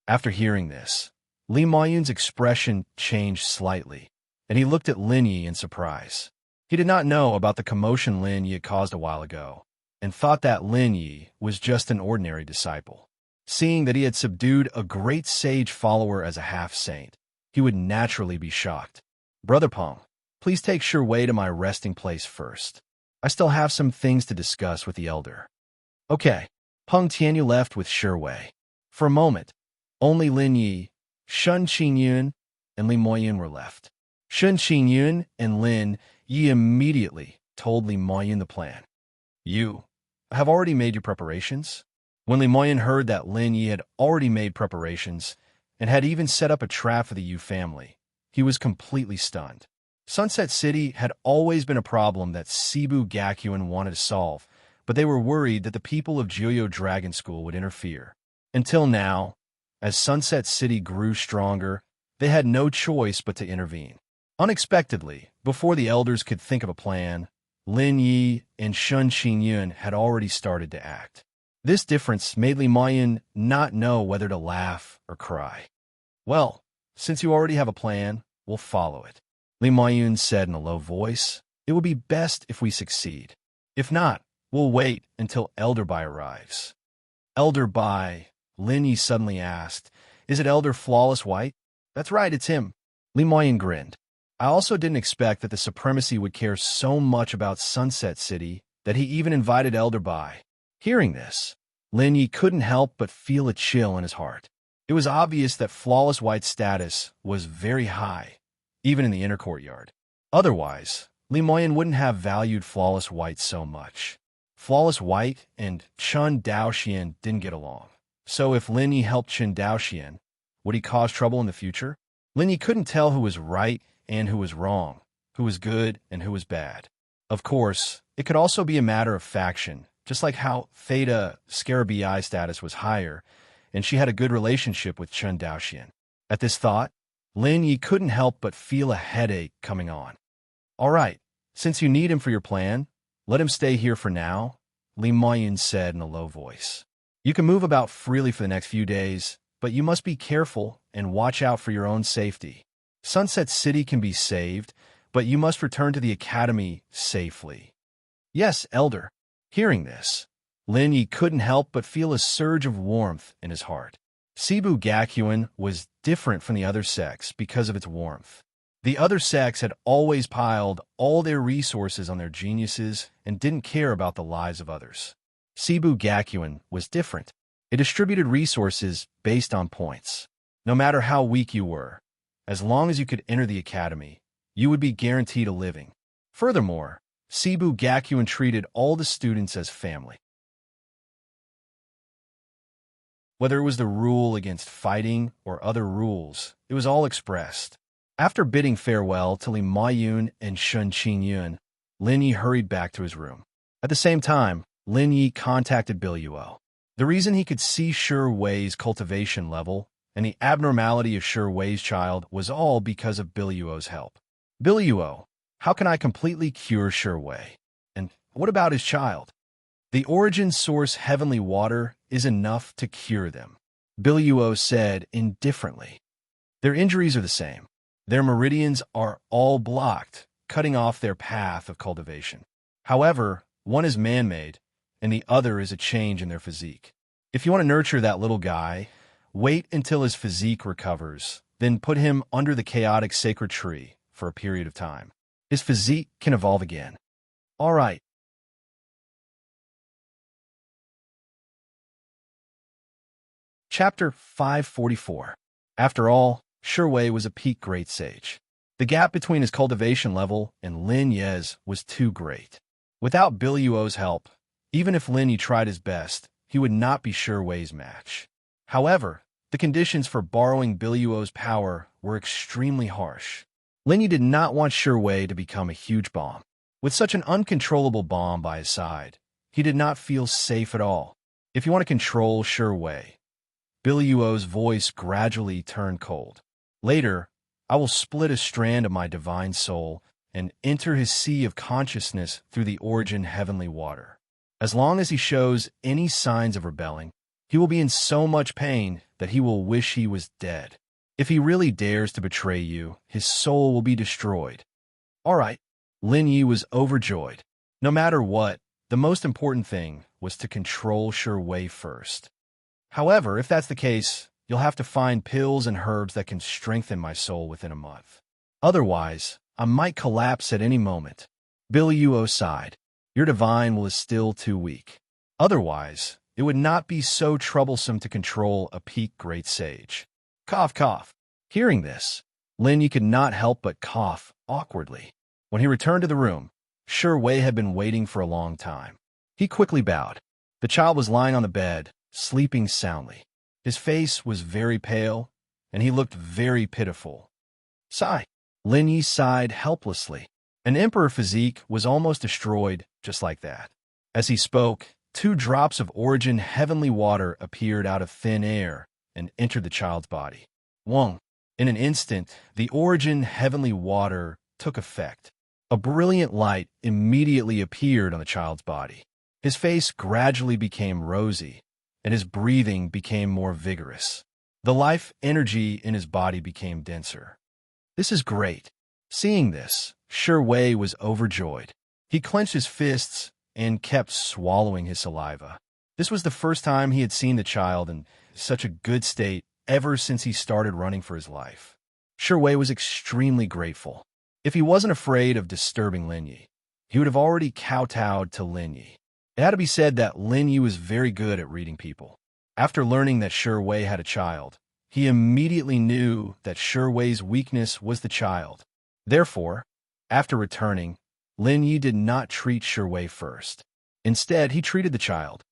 After hearing this, Li Maiyun's expression changed slightly, and he looked at Lin Yi in surprise. He did not know about the commotion Lin Yi had caused a while ago, and thought that Lin Yi was just an ordinary disciple. Seeing that he had subdued a great sage follower as a half-saint, he would naturally be shocked. "Brother Peng, please take Shi Wei to my resting place first. I still have some things to discuss with the elder." Okay, Peng Tianyu left with Shi Wei. For a moment, only Lin Yi, Shun Qingyun, and Li Maiyun were left. Shun Qingyun and Lin Yi immediately told Li Maiyun the plan. "You have already made your preparations?" When Li Maiyun heard that Lin Yi had already made preparations, and had even set up a trap for the Yu family, he was completely stunned. Sunset City had always been a problem that Cebu Gakuin wanted to solve, but they were worried that the people of Jiuyo Dragon School would interfere. Until now, as Sunset City grew stronger, they had no choice but to intervene. Unexpectedly, before the elders could think of a plan, Lin Yi and Shun Qingyun had already started to act. This difference made Li Maiyun not know whether to laugh or cry. "Well, since you already have a plan, we'll follow it," Li Maiyun said in a low voice. "It will be best if we succeed. If not, we'll wait until Elder Bai arrives." "Elder Bai?" Lin Yi suddenly asked. "Is it Elder Flawless White?" "That's right, it's him." Li Maiyun grinned. "I also didn't expect that the Supremacy would care so much about Sunset City that he even invited Elder Bai." Hearing this, Lin Yi couldn't help but feel a chill in his heart. It was obvious that Flawless White's status was very high, even in the inner courtyard. Otherwise, Li Maiyun wouldn't have valued Flawless White so much. Flawless White and Chun Daoxian didn't get along. So if Lin Yi helped Chun Daoxian, would he cause trouble in the future? Lin Yi couldn't tell who was right and who was wrong, who was good and who was bad. Of course, it could also be a matter of faction, just like how Theta Scarabee's status was higher, and she had a good relationship with Chun Daoxian. At this thought, Lin Yi couldn't help but feel a headache coming on. "All right, since you need him for your plan, let him stay here for now," Li Maiyun said in a low voice. "You can move about freely for the next few days, but you must be careful and watch out for your own safety. Sunset City can be saved, but you must return to the academy safely." "Yes, Elder." Hearing this, Lin Yi couldn't help but feel a surge of warmth in his heart. Cebu Gakuin was different from the other sex because of its warmth. The other sex had always piled all their resources on their geniuses and didn't care about the lives of others. Cebu Gakuin was different. It distributed resources based on points. No matter how weak you were, as long as you could enter the academy, you would be guaranteed a living. Furthermore, Cebu Gakuin treated all the students as family. Whether it was the rule against fighting or other rules, it was all expressed. After bidding farewell to Li Mayun and Shun Qingyun, Lin Yi hurried back to his room. At the same time, Lin Yi contacted Biluo. The reason he could see Shi Wei's cultivation level and the abnormality of Shi Wei's child was all because of Biluo's help. Biluo, how can I completely cure Shi Wei? And what about his child? The origin source heavenly water is enough to cure them, Biluo said indifferently. Their injuries are the same. Their meridians are all blocked, cutting off their path of cultivation. However, one is man-made, and the other is a change in their physique. If you want to nurture that little guy, wait until his physique recovers, then put him under the chaotic sacred tree for a period of time. His physique can evolve again. All right. Chapter 544. After all, Shi Wei was a peak great sage. The gap between his cultivation level and Lin Ye's was too great. Without Biluo's help, even if Lin Yi tried his best, he would not be Shi Wei's match. However, the conditions for borrowing Biluo's power were extremely harsh. Lin Yi did not want Shi Wei to become a huge bomb. With such an uncontrollable bomb by his side, he did not feel safe at all. If you want to control Shi Wei, Biluo's voice gradually turned cold. Later, I will split a strand of my divine soul and enter his sea of consciousness through the origin heavenly water. As long as he shows any signs of rebelling, he will be in so much pain that he will wish he was dead. If he really dares to betray you, his soul will be destroyed. All right. Lin Yi was overjoyed. No matter what, the most important thing was to control Shi Wei first. However, if that's the case, you'll have to find pills and herbs that can strengthen my soul within a month. Otherwise, I might collapse at any moment. Biluo sighed. Your divine will is still too weak. Otherwise, it would not be so troublesome to control a peak great sage. Cough, cough. Hearing this, Lin Yi could not help but cough awkwardly. When he returned to the room, Shi Wei had been waiting for a long time. He quickly bowed. The child was lying on the bed, sleeping soundly. His face was very pale, and he looked very pitiful. Sigh. Lin Yi sighed helplessly. An emperor physique was almost destroyed just like that. As he spoke, 2 drops of origin heavenly water appeared out of thin air and entered the child's body. Wong. In an instant, the origin heavenly water took effect. A brilliant light immediately appeared on the child's body. His face gradually became rosy, and his breathing became more vigorous. The life energy in his body became denser. This is great. Seeing this, Shi Wei was overjoyed. He clenched his fists and kept swallowing his saliva. This was the first time he had seen the child in such a good state ever since he started running for his life. Shi Wei was extremely grateful. If he wasn't afraid of disturbing Lin Yi, he would have already kowtowed to Lin Yi. It had to be said that Lin Yi was very good at reading people. After learning that Shi Wei had a child, he immediately knew that Shi Wei's weakness was the child. Therefore, after returning, Lin Yi did not treat Shi Wei first. Instead, he treated the child.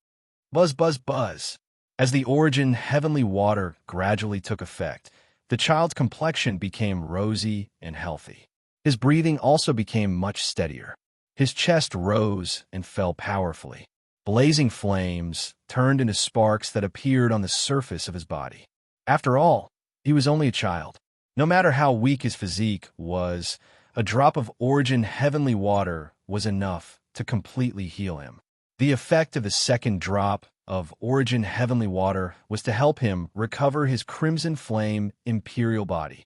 Buzz, buzz, buzz. As the origin heavenly water gradually took effect, the child's complexion became rosy and healthy. His breathing also became much steadier. His chest rose and fell powerfully. Blazing flames turned into sparks that appeared on the surface of his body. After all, he was only a child. No matter how weak his physique was, a drop of origin heavenly water was enough to completely heal him. The effect of the second drop of origin heavenly water was to help him recover his crimson flame imperial body.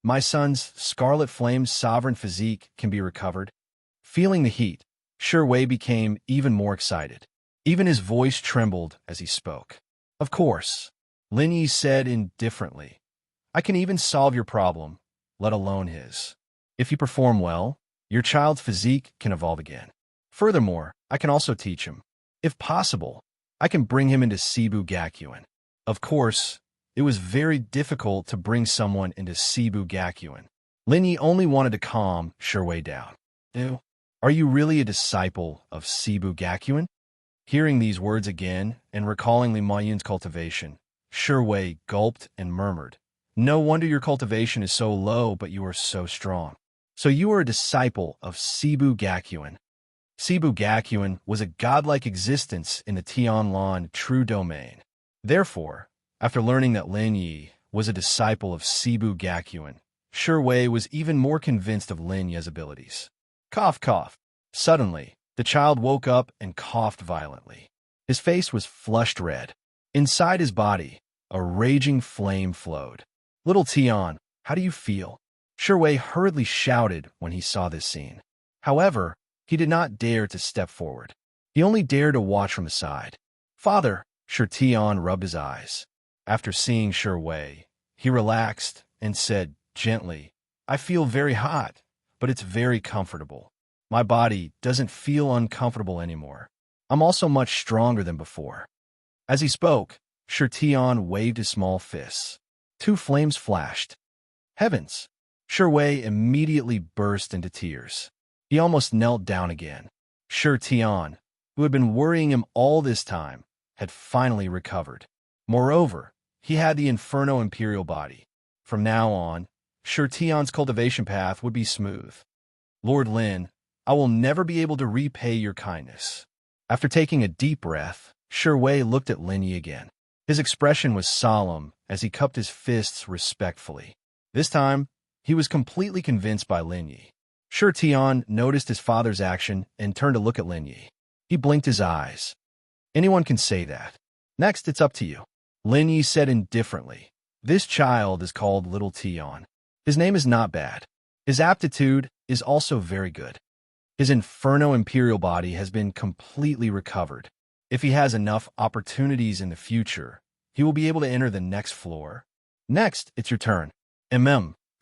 My son's scarlet flame sovereign physique can be recovered. Feeling the heat, Shi Wei became even more excited. Even his voice trembled as he spoke. Of course, Lin Yi said indifferently. I can even solve your problem, let alone his. If you perform well, your child's physique can evolve again. Furthermore, I can also teach him. If possible, I can bring him into Cebu Gakuen. Of course, it was very difficult to bring someone into Cebu Gakuen. Lin Yi only wanted to calm Shui down. Ew. Are you really a disciple of Cebu Gakuen? Hearing these words again and recalling Li Mayun's cultivation, Shui gulped and murmured, No wonder your cultivation is so low, but you are so strong. So you are a disciple of Cebu Gakuen. Cebu Gakuen was a godlike existence in the Tianlan true domain. Therefore, after learning that Lin Yi was a disciple of Cebu Gakuen, Shui was even more convinced of Lin Yi's abilities. Cough, cough. Suddenly, the child woke up and coughed violently. His face was flushed red. Inside his body, a raging flame flowed. Little Tian, how do you feel? Shui hurriedly shouted when he saw this scene. However, he did not dare to step forward. He only dared to watch from the side. Father, Tian rubbed his eyes. After seeing Shui, he relaxed and said gently, I feel very hot, but it's very comfortable. My body doesn't feel uncomfortable anymore. I'm also much stronger than before. As he spoke, Tian waved his small fists. 2 flames flashed. Heavens! Shui immediately burst into tears. He almost knelt down again. Tian, who had been worrying him all this time, had finally recovered. Moreover, he had the Inferno Imperial body. From now on, Tian's cultivation path would be smooth. Lord Lin, I will never be able to repay your kindness. After taking a deep breath, Shui looked at Lin Yi again. His expression was solemn as he cupped his fists respectfully. This time, he was completely convinced by Lin Yi. Tian noticed his father's action and turned to look at Lin Yi. He blinked his eyes. Anyone can say that. Next, it's up to you. Lin Yi said indifferently. This child is called Little Tian. His name is not bad. His aptitude is also very good. His Inferno Imperial body has been completely recovered. If he has enough opportunities in the future, he will be able to enter the next floor. Next, it's your turn.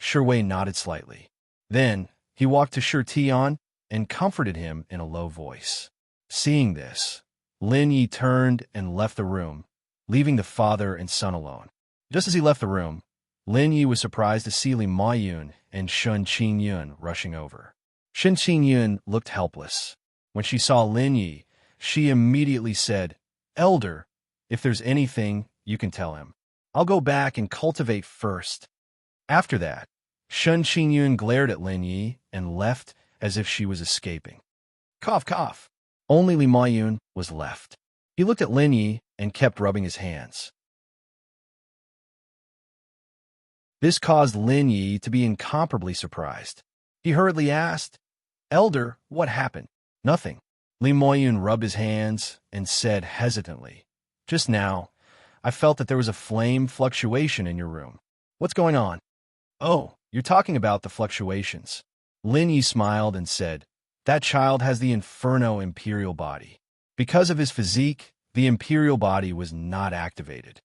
Shui nodded slightly. Then, he walked to Tian and comforted him in a low voice. Seeing this, Lin Yi turned and left the room, leaving the father and son alone. Just as he left the room, Lin Yi was surprised to see Li Mayun and Shen Qingyun rushing over. Shen Qingyun looked helpless. When she saw Lin Yi, she immediately said, Elder, if there's anything, you can tell him. I'll go back and cultivate first. After that, Shen Qingyun glared at Lin Yi and left as if she was escaping. Cough, cough. Only Li Mayun was left. He looked at Lin Yi and kept rubbing his hands. This caused Lin Yi to be incomparably surprised. He hurriedly asked, Elder, what happened? Nothing. Li Mayun rubbed his hands and said hesitantly, Just now, I felt that there was a flame fluctuation in your room. What's going on? Oh, you're talking about the fluctuations. Lin Yi smiled and said, That child has the Inferno Imperial body. Because of his physique, the Imperial body was not activated.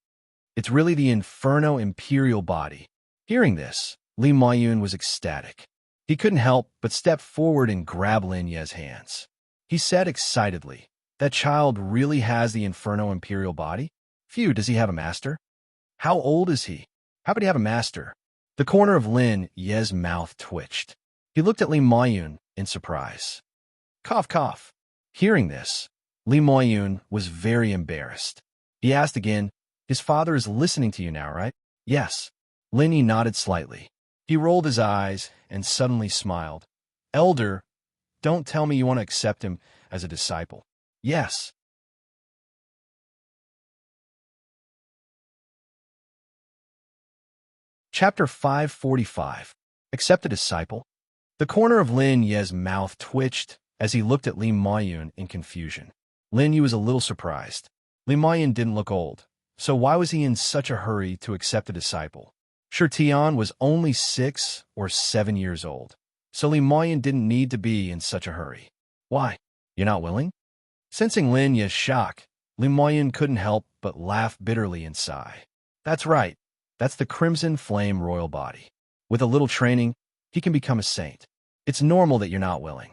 It's really the Inferno Imperial body. Hearing this, Li Mayun was ecstatic. He couldn't help but step forward and grab Lin Yi's hands. He said excitedly, That child really has the Inferno Imperial body? Phew, does he have a master? How old is he? How could he have a master? The corner of Lin Yi's mouth twitched. He looked at Li Mayun in surprise. Cough, cough. Hearing this, Li Mayun was very embarrassed. He asked again, His father is listening to you now, right? Yes. Lin Yi nodded slightly. He rolled his eyes and suddenly smiled. Elder, don't tell me you want to accept him as a disciple. Yes. Chapter 545. Accept a disciple. The corner of Lin Yi's mouth twitched as he looked at Li Mayun in confusion. Lin Yi was a little surprised. Li Mayun didn't look old, so why was he in such a hurry to accept a disciple? Tian was only 6 or 7 years old, so Li Mayun didn't need to be in such a hurry. Why? You're not willing? Sensing Lin Ye's shock, Li Moyun couldn't help but laugh bitterly and sigh. That's right. That's the Crimson Flame royal body. With a little training, he can become a saint. It's normal that you're not willing.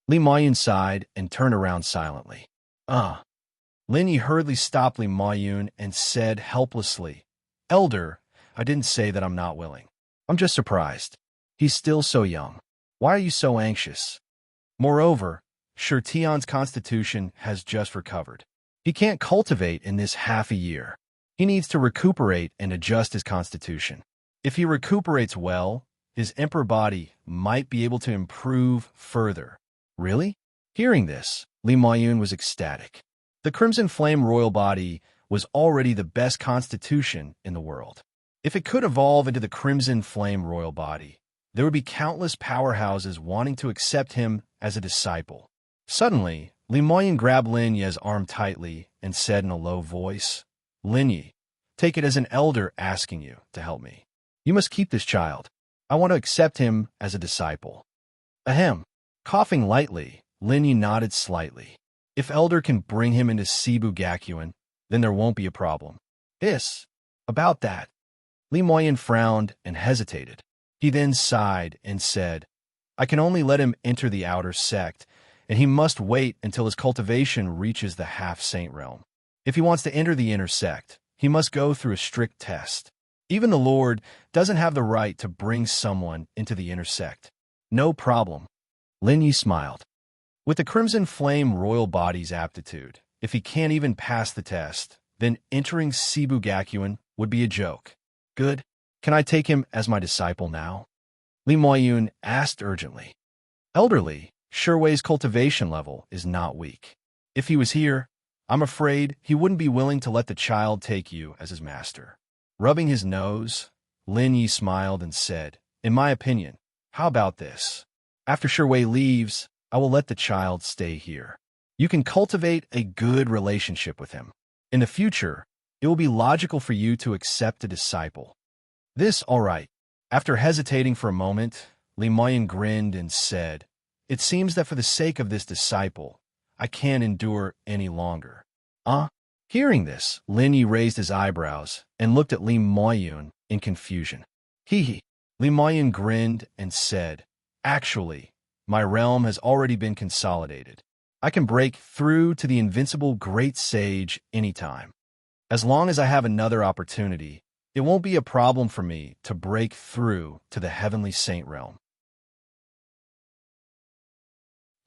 Li Moyun sighed and turned around silently. Lin Yi hurriedly stopped Li Moyun and said helplessly, Elder, I didn't say that I'm not willing. I'm just surprised. He's still so young. Why are you so anxious? Moreover, Shi Tian's constitution has just recovered. He can't cultivate in this half a year. He needs to recuperate and adjust his constitution. If he recuperates well, his emperor body might be able to improve further. Really? Hearing this, Li Moyun was ecstatic. The Crimson Flame royal body was already the best constitution in the world. If it could evolve into the Crimson Flame royal body, there would be countless powerhouses wanting to accept him as a disciple. Suddenly, Li Moyun grabbed Lin Ye's arm tightly and said in a low voice, Lin Yi, take it as an elder asking you to help me. You must keep this child. I want to accept him as a disciple. Ahem. Coughing lightly, Lin Yi nodded slightly. If elder can bring him into Cebu Gakuen, then there won't be a problem. About that. Li Moyun frowned and hesitated. He then sighed and said, I can only let him enter the outer sect, and he must wait until his cultivation reaches the half-saint realm. If he wants to enter the inner sect, he must go through a strict test. Even the Lord doesn't have the right to bring someone into the inner sect. No problem. Lin Yi smiled. With the Crimson Flame royal body's aptitude, if he can't even pass the test, then entering Cebu Gakuen would be a joke. Good. Can I take him as my disciple now? Li Moyun asked urgently. Elderly, Shiwei's cultivation level is not weak. If he was here, I'm afraid he wouldn't be willing to let the child take you as his master. Rubbing his nose, Lin Yi smiled and said, in my opinion, how about this? After Shiwei leaves, I will let the child stay here. You can cultivate a good relationship with him. In the future, it will be logical for you to accept a disciple. All right. After hesitating for a moment, Li Moyun grinned and said, it seems that for the sake of this disciple, I can't endure any longer. Hearing this, Lin Yi raised his eyebrows and looked at Li Moyun in confusion. Li Moyun grinned and said, actually, my realm has already been consolidated. I can break through to the invincible great sage anytime. As long as I have another opportunity, it won't be a problem for me to break through to the heavenly saint realm.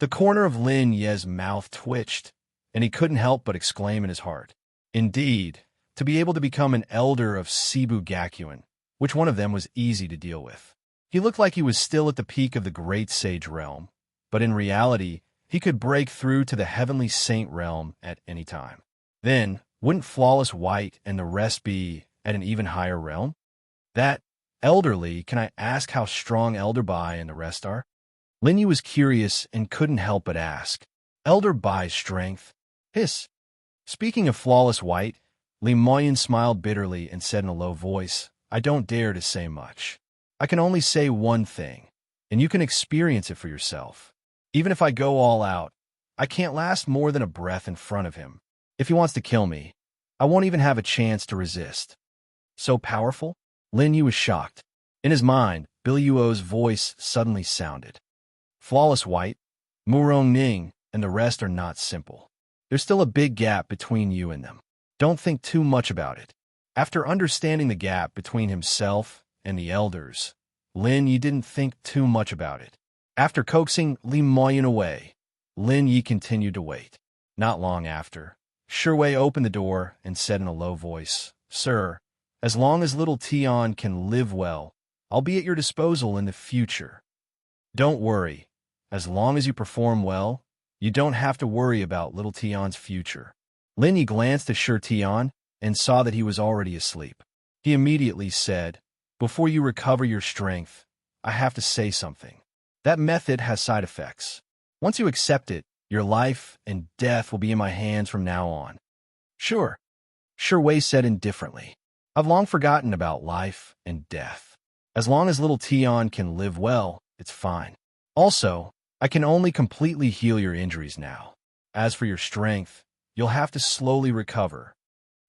The corner of Lin Ye's mouth twitched, and he couldn't help but exclaim in his heart. Indeed, to be able to become an elder of Cebu Gakuen, which one of them was easy to deal with. He looked like he was still at the peak of the great sage realm, but in reality, he could break through to the heavenly saint realm at any time. Then, wouldn't Flawless White and the rest be at an even higher realm? Elderly, can I ask how strong Elder Bai and the rest are? Lin Yi was curious and couldn't help but ask. Elder Bai's strength? Speaking of Flawless White, Li Moyun smiled bitterly and said in a low voice, I don't dare to say much. I can only say one thing, and you can experience it for yourself. Even if I go all out, I can't last more than a breath in front of him. If he wants to kill me, I won't even have a chance to resist. So powerful? Lin Yi was shocked. In his mind, Bill Yuo's voice suddenly sounded. Flawless White, Murong Ning, and the rest are not simple. There's still a big gap between you and them. Don't think too much about it. After understanding the gap between himself and the elders, Lin Yi didn't think too much about it. After coaxing Li Moyun away, Lin Yi continued to wait. Not long after, Shiwei opened the door and said in a low voice, Sir, as long as little Tian can live well, I'll be at your disposal in the future. Don't worry. As long as you perform well, you don't have to worry about little Tian's future. Lin Yi glanced at Shi Tian and saw that he was already asleep. He immediately said, Before you recover your strength, I have to say something. That method has side effects. Once you accept it, your life and death will be in my hands from now on. Sure, Shiwei said indifferently. I've long forgotten about life and death. As long as little Tian can live well, it's fine. Also, I can only completely heal your injuries now. As for your strength, you'll have to slowly recover.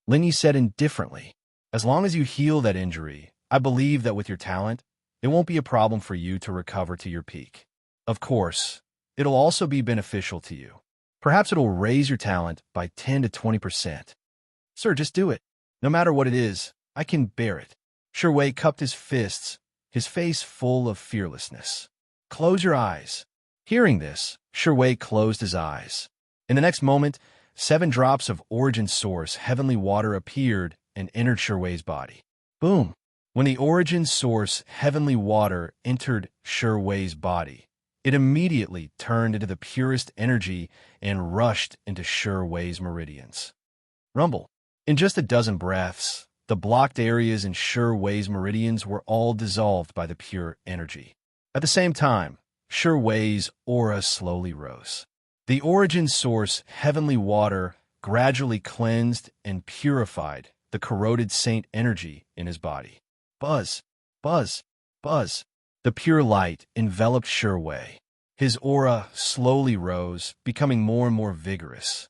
Lin Yi said indifferently, as long as you heal that injury, I believe that with your talent, it won't be a problem for you to recover to your peak. Of course, it'll also be beneficial to you. Perhaps it'll raise your talent by 10 to 20%. Sir, just do it. No matter what it is, I can bear it. Shi cupped his fists, his face full of fearlessness. Close your eyes. Hearing this, Shi closed his eyes. In the next moment, 7 drops of origin source heavenly water appeared and entered Shi body. Boom! When the origin source heavenly water entered Shi body, it immediately turned into the purest energy and rushed into Shi meridians. Rumble. In just a dozen breaths, the blocked areas in Shi meridians were all dissolved by the pure energy. At the same time, Shi aura slowly rose. The origin source heavenly water gradually cleansed and purified the corroded saint energy in his body. Buzz, buzz, buzz. The pure light enveloped Shi. His aura slowly rose, becoming more and more vigorous.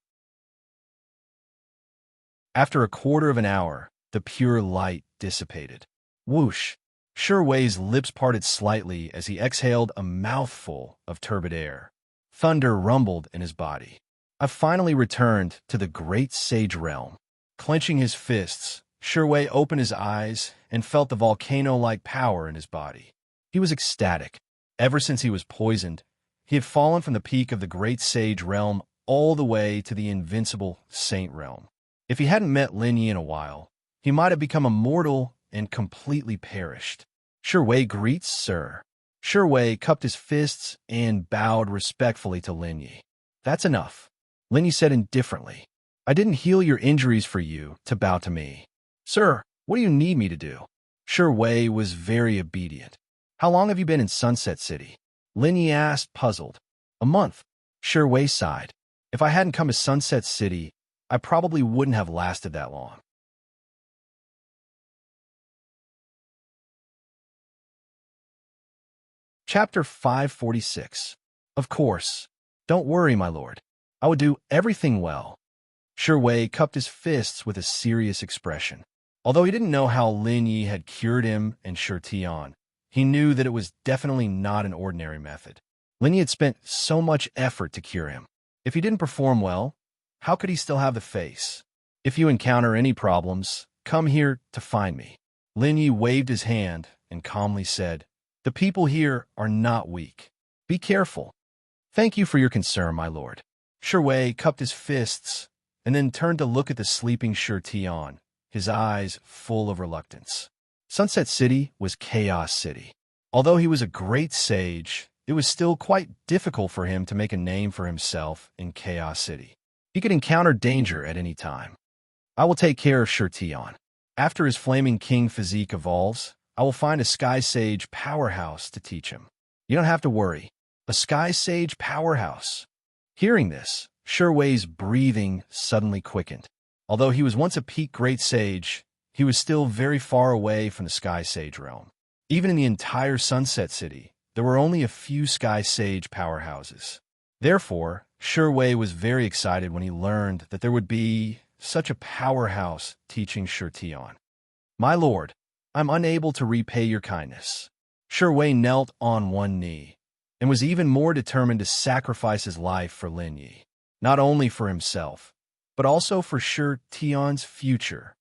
After a quarter of an hour, the pure light dissipated. Whoosh! Shi's lips parted slightly as he exhaled a mouthful of turbid air. Thunder rumbled in his body. I finally returned to the great sage realm. Clenching his fists, Shi opened his eyes and felt the volcano-like power in his body. He was ecstatic. Ever since he was poisoned, he had fallen from the peak of the great sage realm all the way to the invincible saint realm. If he hadn't met Lin Yi in a while, he might have become immortal and completely perished. Shi greets, sir. Shi cupped his fists and bowed respectfully to Lin Yi. That's enough, Lin Yi said indifferently. I didn't heal your injuries for you to bow to me. Sir, what do you need me to do? Shi was very obedient. How long have you been in Sunset City? Lin Yi asked, puzzled. A month. Shi sighed. If I hadn't come to Sunset City, I probably wouldn't have lasted that long. Chapter 546. Of course. Don't worry, my lord. I would do everything well. Shi cupped his fists with a serious expression. Although he didn't know how Lin Yi had cured him and Shi Tian, he knew that it was definitely not an ordinary method. Lin Yi had spent so much effort to cure him. If he didn't perform well, how could he still have the face? If you encounter any problems, come here to find me. Lin Yi waved his hand and calmly said, the people here are not weak. Be careful. Thank you for your concern, my lord. Shi cupped his fists and then turned to look at the sleeping Shi Tian, his eyes full of reluctance. Sunset City was Chaos City. Although he was a great sage, it was still quite difficult for him to make a name for himself in Chaos City. He could encounter danger at any time. I will take care of Shi Tian. After his Flaming King physique evolves, I will find a Sky Sage powerhouse to teach him. You don't have to worry. A Sky Sage powerhouse. Hearing this, Shi's breathing suddenly quickened. Although he was once a peak great sage, he was still very far away from the Sky Sage realm. Even in the entire Sunset City, there were only a few Sky Sage powerhouses. Therefore, Shi was very excited when he learned that there would be such a powerhouse teaching Shi Tian. My lord, I'm unable to repay your kindness. Shi knelt on one knee and was even more determined to sacrifice his life for Lin Yi, not only for himself, but also for Shi Tian's future.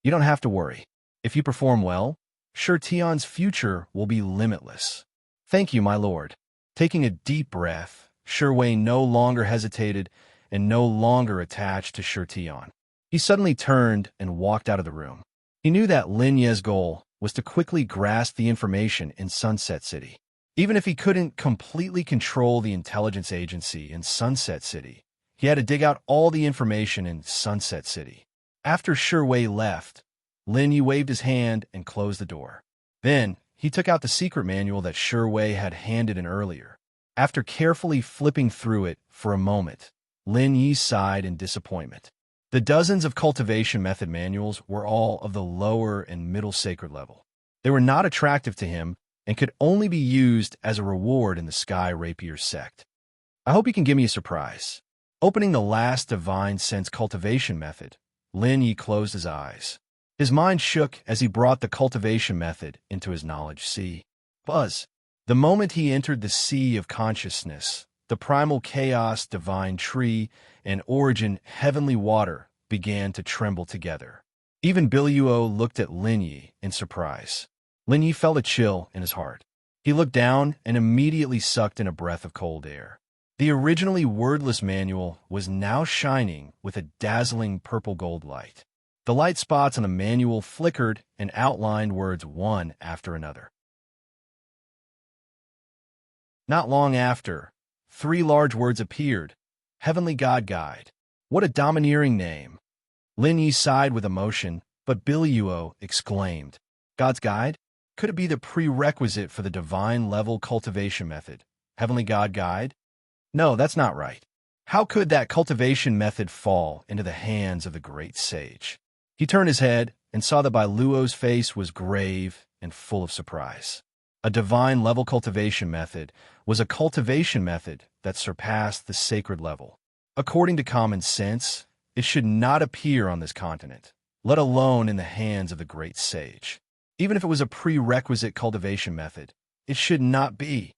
You don't have to worry. If you perform well, Shi Tian's future will be limitless. Thank you, my lord. Taking a deep breath, Shi no longer hesitated and no longer attached to Shi Tian. He suddenly turned and walked out of the room. He knew that Lin Yi's goal was to quickly grasp the information in Sunset City. Even if he couldn't completely control the intelligence agency in Sunset City, he had to dig out all the information in Sunset City. After Shi left, Lin Yi waved his hand and closed the door. Then, he took out the secret manual that Shi had handed in earlier. After carefully flipping through it for a moment, Lin Yi sighed in disappointment. The dozens of cultivation method manuals were all of the lower and middle sacred level. They were not attractive to him and could only be used as a reward in the Sky Rapier sect. I hope you can give me a surprise. Opening the last divine sense cultivation method, Lin Yi closed his eyes. His mind shook as he brought the cultivation method into his knowledge sea. Buzz. The moment he entered the sea of consciousness, the primal chaos divine tree and origin heavenly water began to tremble together. Even Biluo looked at Lin Yi in surprise. Lin Yi felt a chill in his heart. He looked down and immediately sucked in a breath of cold air. The originally wordless manual was now shining with a dazzling purple gold light. The light spots on the manual flickered and outlined words one after another. Not long after, 3 large words appeared. Heavenly God Guide. What a domineering name. Lin Yi sighed with emotion, but Biluo exclaimed, God's Guide? Could it be the prerequisite for the divine level cultivation method? Heavenly God Guide? No, that's not right. How could that cultivation method fall into the hands of the great sage? He turned his head and saw that Biluo's face was grave and full of surprise. A divine level cultivation method was a cultivation method that surpassed the sacred level. According to common sense, it should not appear on this continent, let alone in the hands of the great sage. Even if it was a prerequisite cultivation method, it should not be.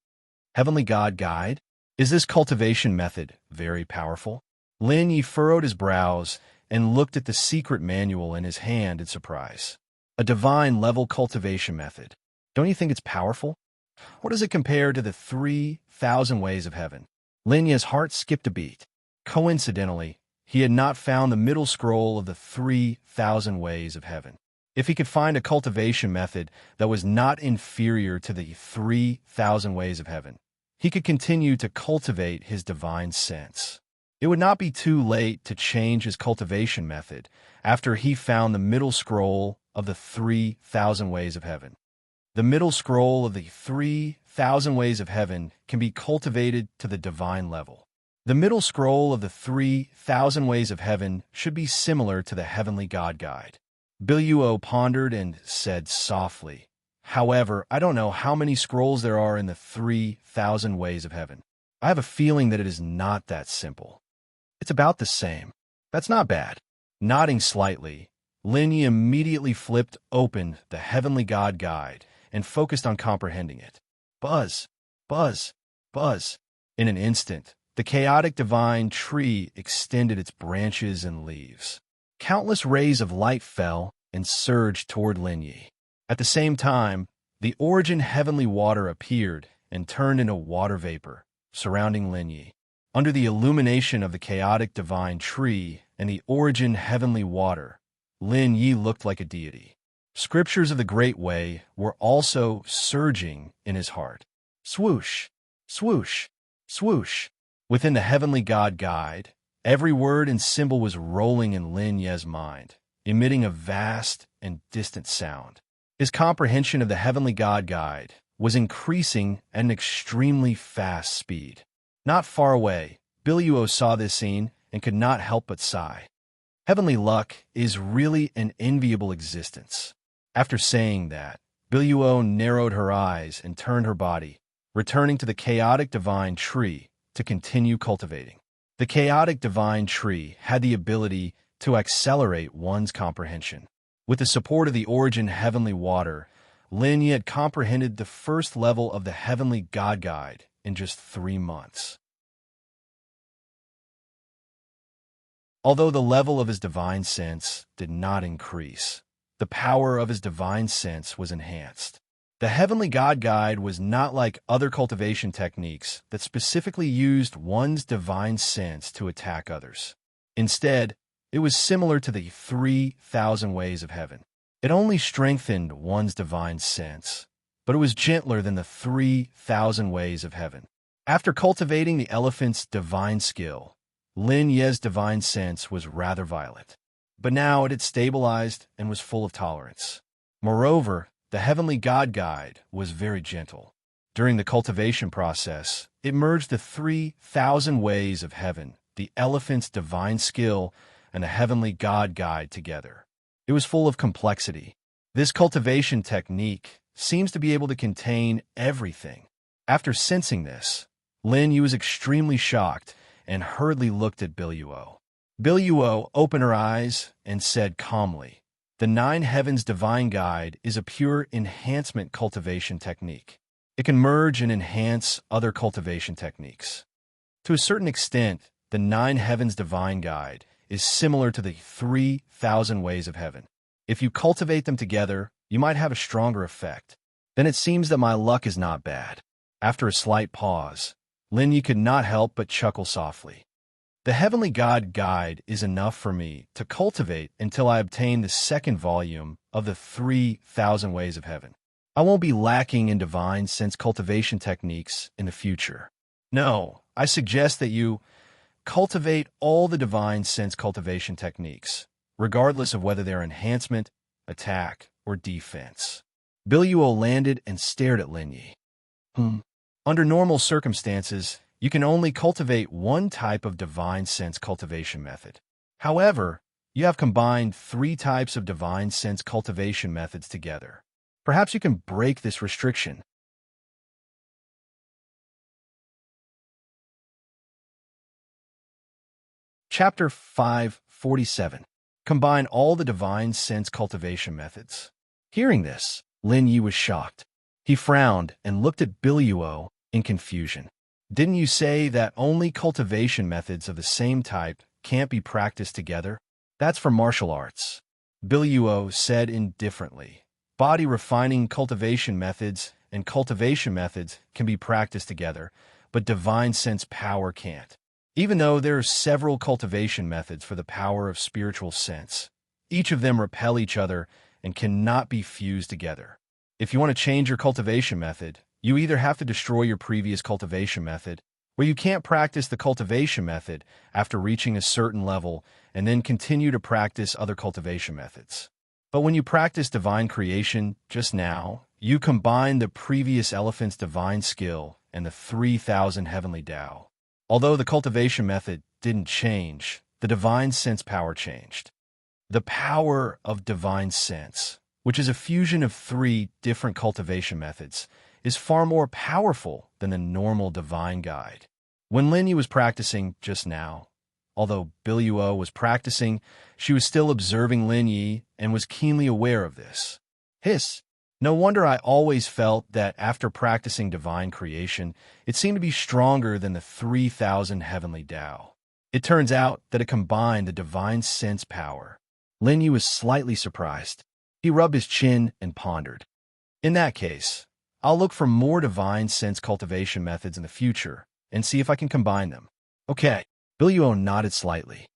Heavenly God Guide? Is this cultivation method very powerful? Lin Yi furrowed his brows and looked at the secret manual in his hand in surprise. A divine level cultivation method. Don't you think it's powerful? What does it compare to the 3,000 ways of heaven? Lin Yi's heart skipped a beat. Coincidentally, he had not found the middle scroll of the 3,000 ways of heaven. If he could find a cultivation method that was not inferior to the 3,000 ways of heaven, he could continue to cultivate his divine sense. It would not be too late to change his cultivation method after he found the middle scroll of the 3,000 ways of heaven. The middle scroll of the 3,000 ways of heaven can be cultivated to the divine level. The middle scroll of the 3,000 ways of heaven should be similar to the Heavenly God Guide. Biluo pondered and said softly, However, I don't know how many scrolls there are in the 3,000 ways of heaven. I have a feeling that it is not that simple. It's about the same. That's not bad. Nodding slightly, Lin Yi immediately flipped open the Heavenly God Guide and focused on comprehending it. Buzz, buzz, buzz. In an instant, the chaotic divine tree extended its branches and leaves. Countless rays of light fell and surged toward Lin Yi. At the same time, the origin heavenly water appeared and turned into water vapor, surrounding Lin Yi. Under the illumination of the chaotic divine tree and the origin heavenly water, Lin Yi looked like a deity. Scriptures of the Great Way were also surging in his heart. Swoosh, swoosh, swoosh. Within the Heavenly God Guide, every word and symbol was rolling in Lin Yi's mind, emitting a vast and distant sound. His comprehension of the Heavenly God Guide was increasing at an extremely fast speed. Not far away, Biluo saw this scene and could not help but sigh. Heavenly luck is really an enviable existence. After saying that, Biluo narrowed her eyes and turned her body, returning to the chaotic divine tree to continue cultivating. The chaotic divine tree had the ability to accelerate one's comprehension. With the support of the origin heavenly water, Lin Yi had comprehended the first level of the Heavenly God Guide in just 3 months. Although the level of his divine sense did not increase, the power of his divine sense was enhanced. The Heavenly God Guide was not like other cultivation techniques that specifically used one's divine sense to attack others. Instead, it was similar to the 3,000 ways of heaven. It only strengthened one's divine sense, but it was gentler than the 3,000 ways of heaven. After cultivating the elephant's divine skill, Lin Yi's divine sense was rather violent, but now it had stabilized and was full of tolerance. Moreover, the Heavenly God Guide was very gentle. During the cultivation process, it merged the 3,000 ways of heaven, the elephant's divine skill, and the Heavenly God Guide together. It was full of complexity. This cultivation technique seems to be able to contain everything. After sensing this, Lin Yi was extremely shocked and hurriedly looked at Biluo. Biluo opened her eyes and said calmly, "The Nine Heavens Divine Guide is a pure enhancement cultivation technique. It can merge and enhance other cultivation techniques. To a certain extent, the Nine Heavens Divine Guide is similar to the 3,000 ways of heaven. If you cultivate them together, you might have a stronger effect. Then it seems that my luck is not bad." After a slight pause, Lin Yi could not help but chuckle softly. "The Heavenly God Guide is enough for me to cultivate until I obtain the second volume of the 3,000 Ways of Heaven. I won't be lacking in divine sense cultivation techniques in the future. No, I suggest that you cultivate all the divine sense cultivation techniques, regardless of whether they're enhancement, attack, or defense." Biluo landed and stared at Lin Yi. Under normal circumstances, you can only cultivate one type of divine sense cultivation method. However, you have combined 3 types of divine sense cultivation methods together. Perhaps you can break this restriction. Chapter 547. Combine all the divine sense cultivation methods. Hearing this, Lin Yi was shocked. He frowned and looked at Biluo in confusion. "Didn't you say that only cultivation methods of the same type can't be practiced together? That's for martial arts." Biluo said indifferently. "Body refining cultivation methods and cultivation methods can be practiced together, but divine sense power can't. Even though there are several cultivation methods for the power of spiritual sense, each of them repel each other and cannot be fused together. If you want to change your cultivation method, you either have to destroy your previous cultivation method, or you can't practice the cultivation method after reaching a certain level and then continue to practice other cultivation methods. But when you practice divine creation just now, you combine the previous elephant's divine skill and the 3,000 heavenly Tao. Although the cultivation method didn't change, the divine sense power changed. The power of divine sense, which is a fusion of 3 different cultivation methods, is far more powerful than the normal divine guide. When Lin Yi was practicing just now, although Biluo was practicing, she was still observing Lin Yi and was keenly aware of this. "Hiss! No wonder I always felt that after practicing divine creation, it seemed to be stronger than the 3,000 heavenly Tao. It turns out that it combined the divine sense power." Lin Yi was slightly surprised. He rubbed his chin and pondered. "In that case, I'll look for more divine sense cultivation methods in the future and see if I can combine them." "Okay." Biluo nodded slightly.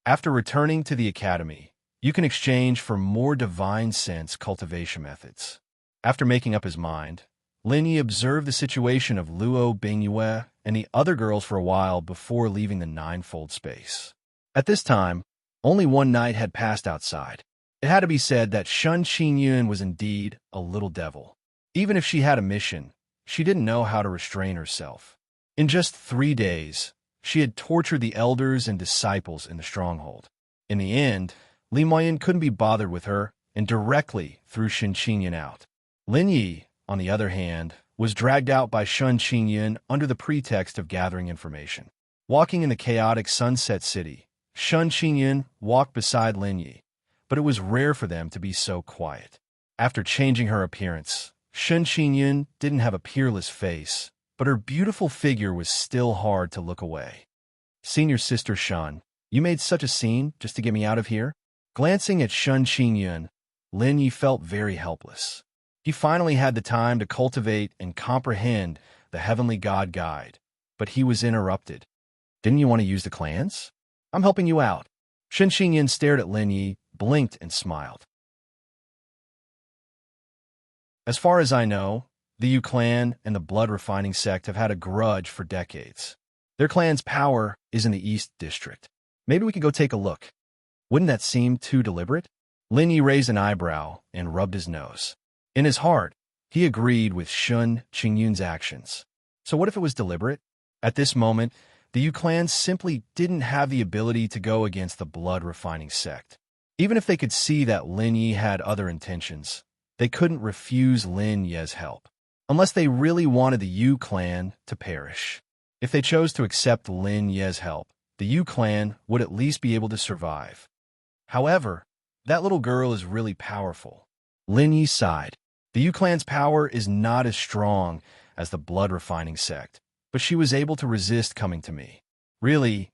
"After returning to the academy, you can exchange for more divine sense cultivation methods." After making up his mind, Lin Yi observed the situation of Luo Bingyue and the other girls for a while before leaving the ninefold space. At this time, only one night had passed outside. It had to be said that Shun Qingyun was indeed a little devil. Even if she had a mission, she didn't know how to restrain herself. In just 3 days, she had tortured the elders and disciples in the stronghold. In the end, Li Moyin couldn't be bothered with her and directly threw Shen Qingyun out. Lin Yi, on the other hand, was dragged out by Shun Qingyun under the pretext of gathering information. Walking in the chaotic Sunset City, Shun Qingyun walked beside Lin Yi, but it was rare for them to be so quiet. After changing her appearance, Shun Qingyun didn't have a peerless face, but her beautiful figure was still hard to look away. "Senior sister Shun, you made such a scene just to get me out of here?" Glancing at Shun Qingyun, Lin Yi felt very helpless. He finally had the time to cultivate and comprehend the Heavenly God Guide, but he was interrupted. "Didn't you want to use the clans? I'm helping you out." Shen Qingyun stared at Lin Yi, blinked, and smiled. "As far as I know, the Yu clan and the Blood Refining sect have had a grudge for decades. Their clan's power is in the East District. Maybe we could go take a look." "Wouldn't that seem too deliberate?" Lin Yi raised an eyebrow and rubbed his nose. In his heart, he agreed with Shun Qingyun's actions. So what if it was deliberate? At this moment, the Yu clan simply didn't have the ability to go against the Blood Refining sect. Even if they could see that Lin Yi had other intentions, they couldn't refuse Lin Ye's help, unless they really wanted the Yu clan to perish. If they chose to accept Lin Ye's help, the Yu clan would at least be able to survive. However, that little girl is really powerful. Lin Yi sighed. The Yu clan's power is not as strong as the blood-refining sect, but she was able to resist coming to me. Really,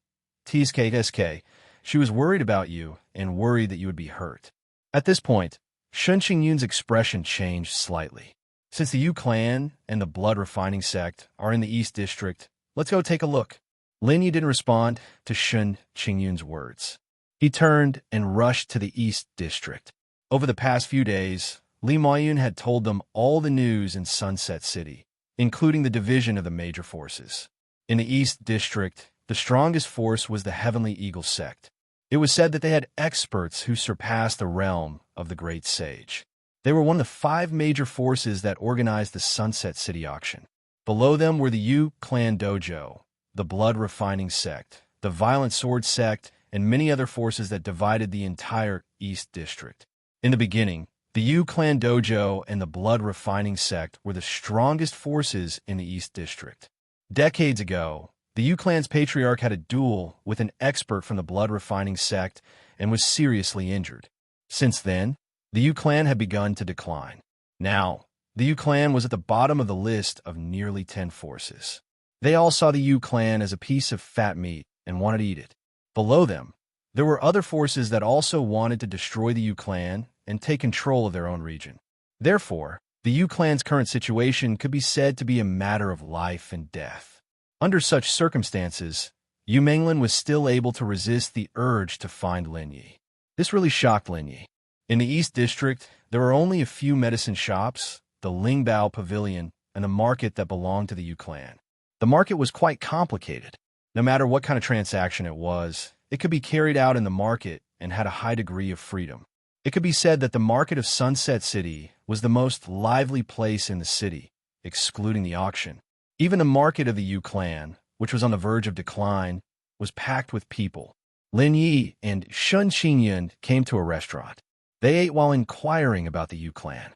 TSK, she was worried about you and worried that you would be hurt. At this point, Shun Qingyun's expression changed slightly. Since the Yu clan and the blood-refining sect are in the East District, let's go take a look. Lin Yi didn't respond to Shun Qingyun's words. He turned and rushed to the East District. Over the past few days, Li Maoyun had told them all the news in Sunset City, including the division of the major forces. In the East District, the strongest force was the Heavenly Eagle sect. It was said that they had experts who surpassed the realm of the Great Sage. They were one of the 5 major forces that organized the Sunset City auction. Below them were the Yu Clan Dojo, the blood-refining sect, the violent sword sect, and many other forces that divided the entire East District. In the beginning, the Yu Clan Dojo and the blood-refining sect were the strongest forces in the East District. Decades ago, the Yu Clan's patriarch had a duel with an expert from the blood-refining sect and was seriously injured. Since then, the Yu Clan had begun to decline. Now, the Yu Clan was at the bottom of the list of nearly 10 forces. They all saw the Yu Clan as a piece of fat meat and wanted to eat it. Below them, there were other forces that also wanted to destroy the Yu Clan and take control of their own region. Therefore, the Yu Clan's current situation could be said to be a matter of life and death. Under such circumstances, Yu Menglin was still able to resist the urge to find Lin Yi. This really shocked Lin Yi. In the East District, there were only a few medicine shops, the Lingbao Pavilion, and a market that belonged to the Yu Clan. The market was quite complicated. No matter what kind of transaction it was, it could be carried out in the market and had a high degree of freedom. It could be said that the market of Sunset City was the most lively place in the city, excluding the auction. Even the market of the Yu Clan, which was on the verge of decline, was packed with people. Lin Yi and Shun Qingyun came to a restaurant. They ate while inquiring about the Yu Clan.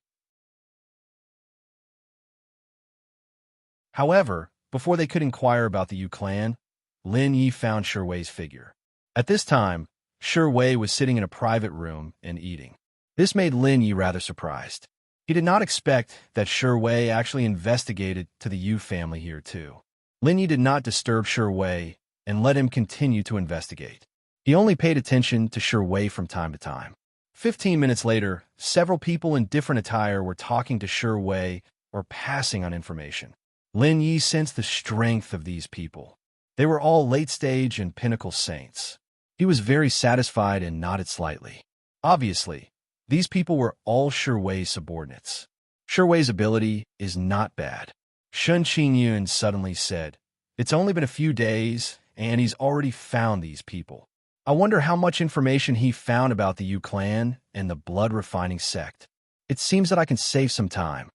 However, before they could inquire about the Yu Clan, Lin Yi found Shiwei's figure. At this time, Shiwei was sitting in a private room and eating. This made Lin Yi rather surprised. He did not expect that Shiwei actually investigated to the Yu family here too. Lin Yi did not disturb Shiwei and let him continue to investigate. He only paid attention to Shiwei from time to time. 15 minutes later, several people in different attire were talking to Shiwei or passing on information. Lin Yi sensed the strength of these people. They were all late-stage and pinnacle saints. He was very satisfied and nodded slightly. Obviously, these people were all Shiwei's subordinates. Shiwei's ability is not bad. Shun Qingyun suddenly said, "It's only been a few days, and he's already found these people. I wonder how much information he found about the Yu Clan and the blood-refining sect. It seems that I can save some time."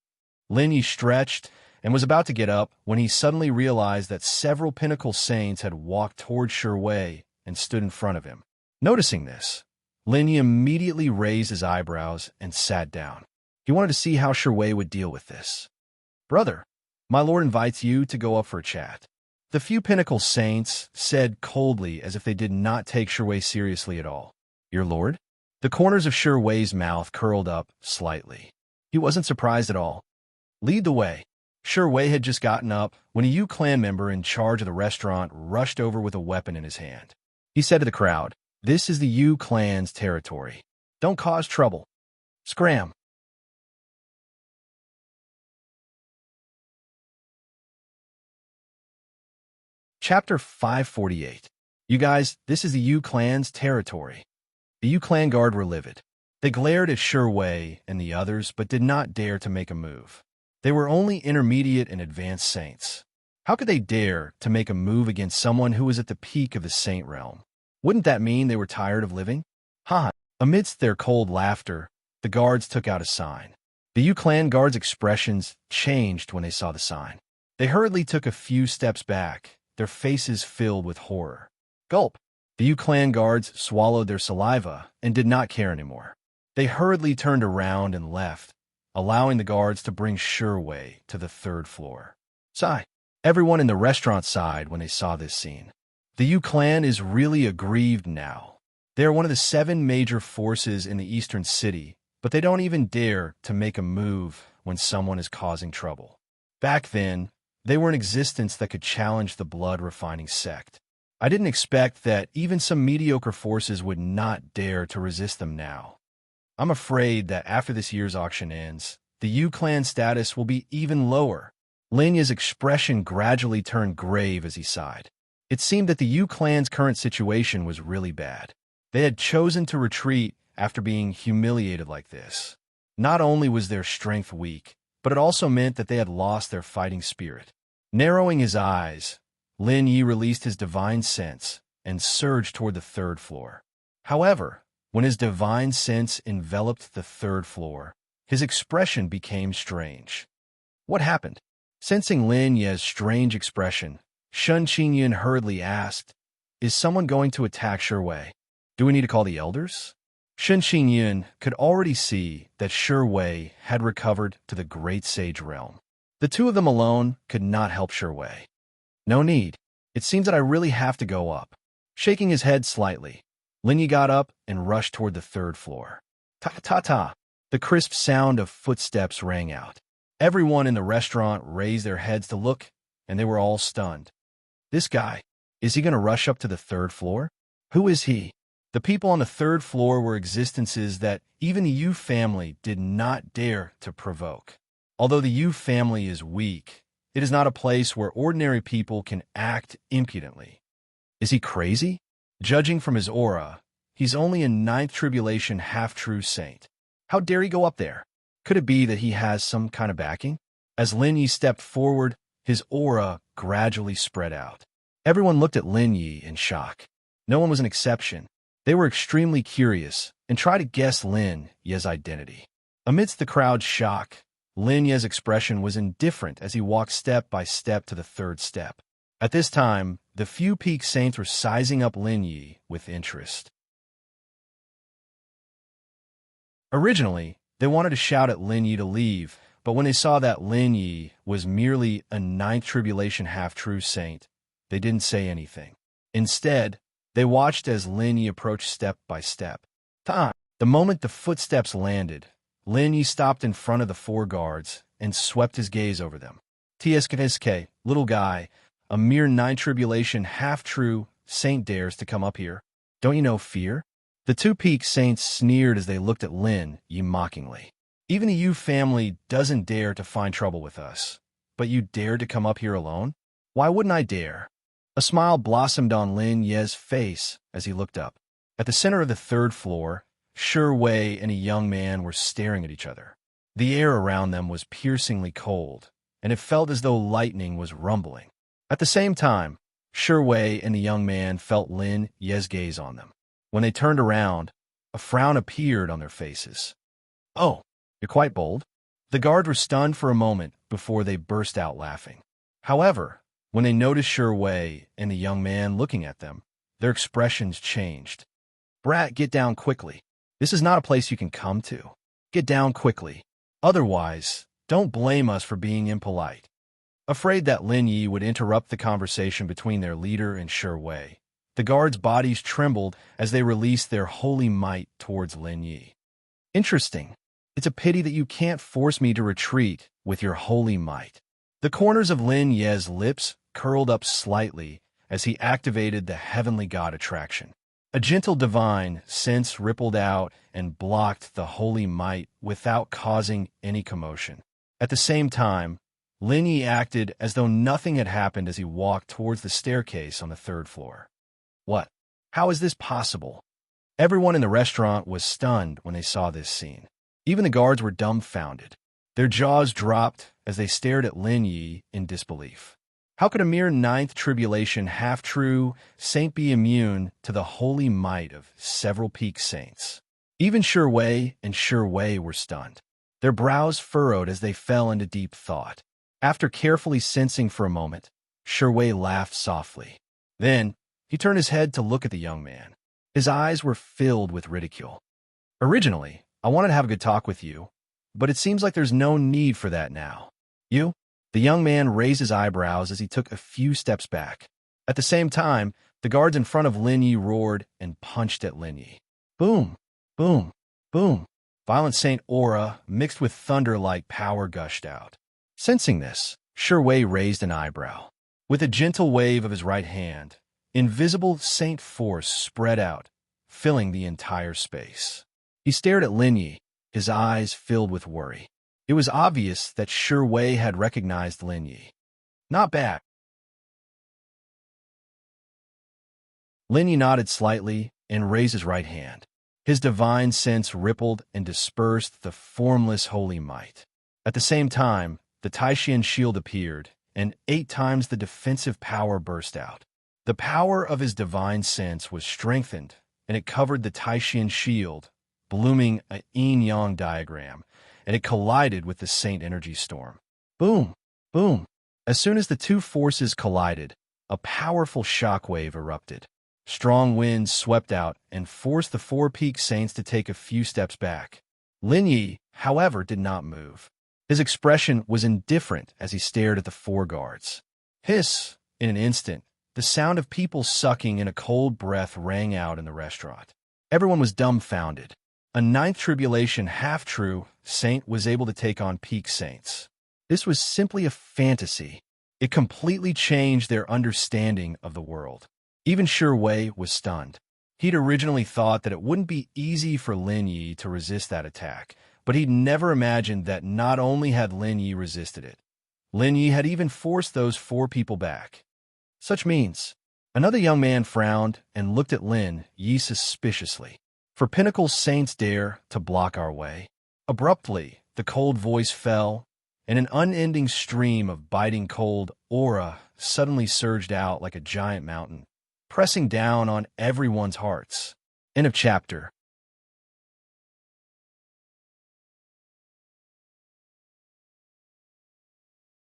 Lin Yi stretched and was about to get up when he suddenly realized that several pinnacle saints had walked toward Shiwei and stood in front of him. Noticing this, Lin Yi immediately raised his eyebrows and sat down. He wanted to see how Shiwei would deal with this. "Brother, my lord invites you to go up for a chat." The few pinnacle saints said coldly as if they did not take Shiwei seriously at all. "Your lord?" The corners of Shiwei's mouth curled up slightly. He wasn't surprised at all. "Lead the way." Shiwei had just gotten up when a Yu Clan member in charge of the restaurant rushed over with a weapon in his hand. He said to the crowd, "This is the Yu Clan's territory. Don't cause trouble. Scram." Chapter 548. You guys, this is the Yu Clan's territory. The Yu Clan guard were livid. They glared at Shiwei and the others, but did not dare to make a move. They were only intermediate and advanced saints. How could they dare to make a move against someone who was at the peak of the saint realm? Wouldn't that mean they were tired of living? Ha! Amidst their cold laughter, the guards took out a sign. The Yu Clan guards' expressions changed when they saw the sign. They hurriedly took a few steps back, their faces filled with horror. Gulp! The Yu Clan guards swallowed their saliva and did not care anymore. They hurriedly turned around and left, allowing the guards to bring Shiwei to the 3rd floor. Sigh. Everyone in the restaurant sighed when they saw this scene. The Yu clan is really aggrieved now. They are one of the 7 major forces in the eastern city, but they don't even dare to make a move when someone is causing trouble. Back then, they were an existence that could challenge the blood-refining sect. I didn't expect that even some mediocre forces would not dare to resist them now. I'm afraid that after this year's auction ends, the Yu clan status will be even lower. Lin Yi's expression gradually turned grave as he sighed. It seemed that the Yu clan's current situation was really bad. They had chosen to retreat after being humiliated like this. Not only was their strength weak, but it also meant that they had lost their fighting spirit. Narrowing his eyes, Lin Yi released his divine sense and surged toward the 3rd floor. However, when his divine sense enveloped the 3rd floor, his expression became strange. What happened? Sensing Lin Yi's strange expression, Shen Qingyun hurriedly asked, "Is someone going to attack Wei? Do we need to call the elders?" Shen Qingyun could already see that Wei had recovered to the great sage realm. The 2 of them alone could not help Wei. "No need. It seems that I really have to go up." Shaking his head slightly, Lin Yi got up and rushed toward the 3rd floor. Ta-ta-ta! The crisp sound of footsteps rang out. Everyone in the restaurant raised their heads to look, and they were all stunned. This guy, is he going to rush up to the 3rd floor? Who is he? The people on the 3rd floor were existences that even the Yu family did not dare to provoke. Although the Yu family is weak, it is not a place where ordinary people can act impudently. Is he crazy? Judging from his aura, he's only a 9th tribulation half-true saint. How dare he go up there? Could it be that he has some kind of backing? As Lin Yi stepped forward, his aura gradually spread out. Everyone looked at Lin Yi in shock. No one was an exception. They were extremely curious and tried to guess Lin Yi's identity. Amidst the crowd's shock, Lin Yi's expression was indifferent as he walked step by step to the 3rd step. At this time, the few peak saints were sizing up Lin Yi with interest. Originally, they wanted to shout at Lin Yi to leave, but when they saw that Lin Yi was merely a 9th tribulation half-true saint, they didn't say anything. Instead, they watched as Lin Yi approached step by step. The moment the footsteps landed, Lin Yi stopped in front of the 4 guards and swept his gaze over them. "TSK, little guy, a mere 9th tribulation half-true saint dares to come up here. Don't you know fear?" The 2 peak saints sneered as they looked at Lin Yi mockingly. "Even the Yu family doesn't dare to find trouble with us, but you dared to come up here alone? Why wouldn't I dare?" A smile blossomed on Lin Yi's face as he looked up. At the center of the 3rd floor, Wei and a young man were staring at each other. The air around them was piercingly cold, and it felt as though lightning was rumbling. At the same time, Wei and the young man felt Lin Yi's gaze on them. When they turned around, a frown appeared on their faces. "Oh, you're quite bold." The guards were stunned for a moment before they burst out laughing. However, when they noticed Wei and the young man looking at them, their expressions changed. "Brat, get down quickly. This is not a place you can come to. Get down quickly. Otherwise, don't blame us for being impolite." Afraid that Lin Yi would interrupt the conversation between their leader and Wei, the guards' bodies trembled as they released their holy might towards Lin Yi. "Interesting. It's a pity that you can't force me to retreat with your holy might." The corners of Lin Yi's lips curled up slightly as he activated the heavenly god attraction. A gentle divine sense rippled out and blocked the holy might without causing any commotion. At the same time, Lin Yi acted as though nothing had happened as he walked towards the staircase on the 3rd floor. What? How is this possible? Everyone in the restaurant was stunned when they saw this scene. Even the guards were dumbfounded. Their jaws dropped as they stared at Lin Yi in disbelief. How could a mere 9th tribulation half-true saint be immune to the holy might of several peak saints? Even Wei and Wei were stunned. Their brows furrowed as they fell into deep thought. After carefully sensing for a moment, Wei laughed softly. Then, he turned his head to look at the young man. His eyes were filled with ridicule. "Originally, I wanted to have a good talk with you, but it seems like there's no need for that now. You? The young man raised his eyebrows as he took a few steps back. At the same time, the guards in front of Lin Yi roared and punched at Lin Yi. Boom, boom, boom. Violent Saint aura mixed with thunder-like power gushed out. Sensing this, Shi Wei raised an eyebrow. With a gentle wave of his right hand, invisible saint force spread out, filling the entire space. He stared at Lin Yi, his eyes filled with worry. It was obvious that Shi Wei had recognized Lin Yi. Not bad. Lin Yi nodded slightly and raised his right hand. His divine sense rippled and dispersed the formless holy might. At the same time, the Taishan shield appeared, and 8 times the defensive power burst out. The power of his divine sense was strengthened, and it covered the Taishan shield, blooming a yin-yang diagram, and it collided with the Saint energy storm. Boom! Boom! As soon as the two forces collided, a powerful shockwave erupted. Strong winds swept out and forced the 4 peak saints to take a few steps back. Lin Yi, however, did not move. His expression was indifferent as he stared at the 4 guards. Hiss! In an instant, the sound of people sucking in a cold breath rang out in the restaurant. Everyone was dumbfounded. A 9th tribulation half-true saint was able to take on peak saints. This was simply a fantasy. It completely changed their understanding of the world. Even Shi Wei was stunned. He'd originally thought that it wouldn't be easy for Lin Yi to resist that attack, but he'd never imagined that not only had Lin Yi resisted it, Lin Yi had even forced those 4 people back. Such means. Another young man frowned and looked at Lin Yi suspiciously. For Pinnacle saints dare to block our way. Abruptly, the cold voice fell, and an unending stream of biting cold aura suddenly surged out like a giant mountain, pressing down on everyone's hearts. End of chapter.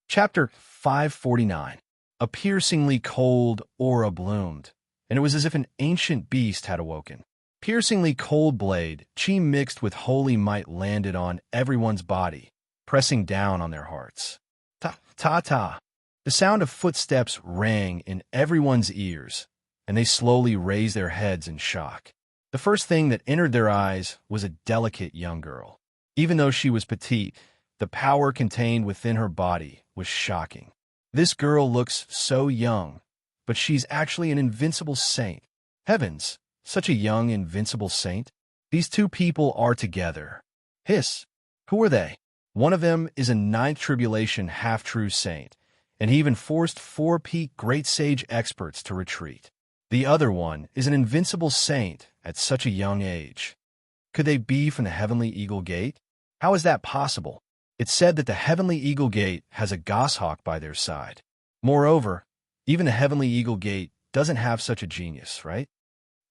Chapter 549. A piercingly cold aura bloomed, and it was as if an ancient beast had awoken. Piercingly cold blade, chi mixed with holy might landed on everyone's body, pressing down on their hearts. Ta-ta-ta. The sound of footsteps rang in everyone's ears, and they slowly raised their heads in shock. The first thing that entered their eyes was a delicate young girl. Even though she was petite, the power contained within her body was shocking. This girl looks so young, but she's actually an invincible saint. Heavens, such a young, invincible saint. These 2 people are together. Hiss. Who are they? One of them is a 9th tribulation half-true saint, and he even forced 4 peak great sage experts to retreat. The other one is an invincible saint at such a young age. Could they be from the Heavenly Eagle Gate? How is that possible? It's said that the Heavenly Eagle Gate has a goshawk by their side. Moreover, even the Heavenly Eagle Gate doesn't have such a genius, right?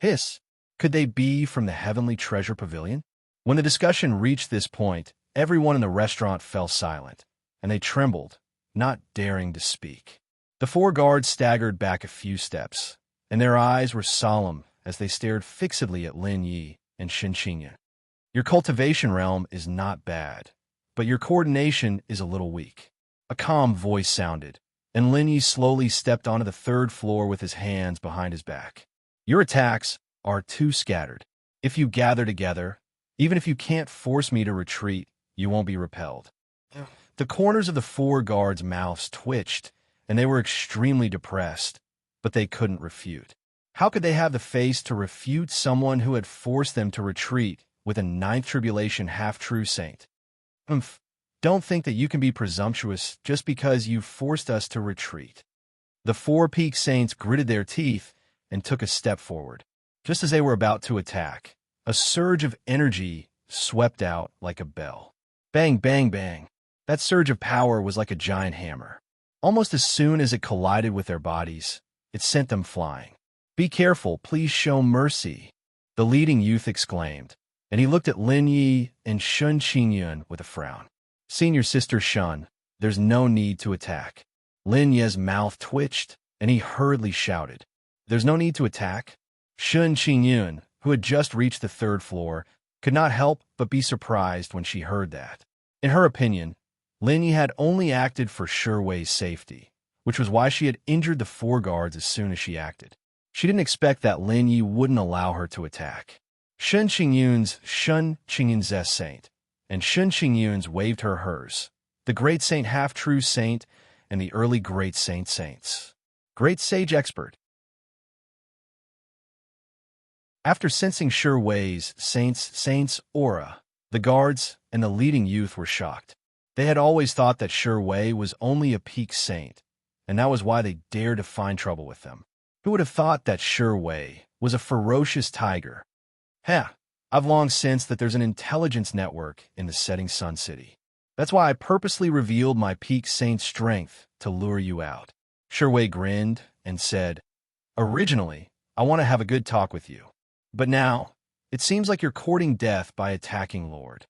Hiss. Could they be from the Heavenly Treasure Pavilion? When the discussion reached this point, everyone in the restaurant fell silent, and they trembled, not daring to speak. The 4 guards staggered back a few steps, and their eyes were solemn as they stared fixedly at Lin Yi and Shen Qingyan. Your cultivation realm is not bad, but your coordination is a little weak. A calm voice sounded, and Lin Yi slowly stepped onto the 3rd floor with his hands behind his back. Your attacks are too scattered. If you gather together, even if you can't force me to retreat, you won't be repelled. The corners of the 4 guards' mouths twitched, and they were extremely depressed, but they couldn't refute. How could they have the face to refute someone who had forced them to retreat with a 9th tribulation half-true saint? Don't think that you can be presumptuous just because you forced us to retreat. The 4 peak saints gritted their teeth and took a step forward. Just as they were about to attack, a surge of energy swept out like a bell. Bang, bang, bang. That surge of power was like a giant hammer. Almost as soon as it collided with their bodies, it sent them flying. Be careful, please show mercy, the leading youth exclaimed, and he looked at Lin Yi and Shen Qingyun with a frown. Senior sister Shun, there's no need to attack. Lin Yi's mouth twitched, and he hurriedly shouted, There's no need to attack? Shen Qingyun, who had just reached the 3rd floor, could not help but be surprised when she heard that. In her opinion, Lin Yi had only acted for Shiwei's safety, which was why she had injured the 4 guards as soon as she acted. She didn't expect that Lin Yi wouldn't allow her to attack. Shun Qingyun's saint, and Shun Qingyun's waved her hers. The great saint, half-true saint, and the early great saints. Great sage expert. After sensing Shiwei's saint's aura, the guards and the leading youth were shocked. They had always thought that Shiwei was only a peak saint, and that was why they dared to find trouble with them. Who would have thought that Shiwei was a ferocious tiger? I've long sensed that there's an intelligence network in the setting Sun City. That's why I purposely revealed my peak saint strength to lure you out. Shiwei grinned and said, "Originally, I want to have a good talk with you. But now, it seems like you're courting death by attacking Lord."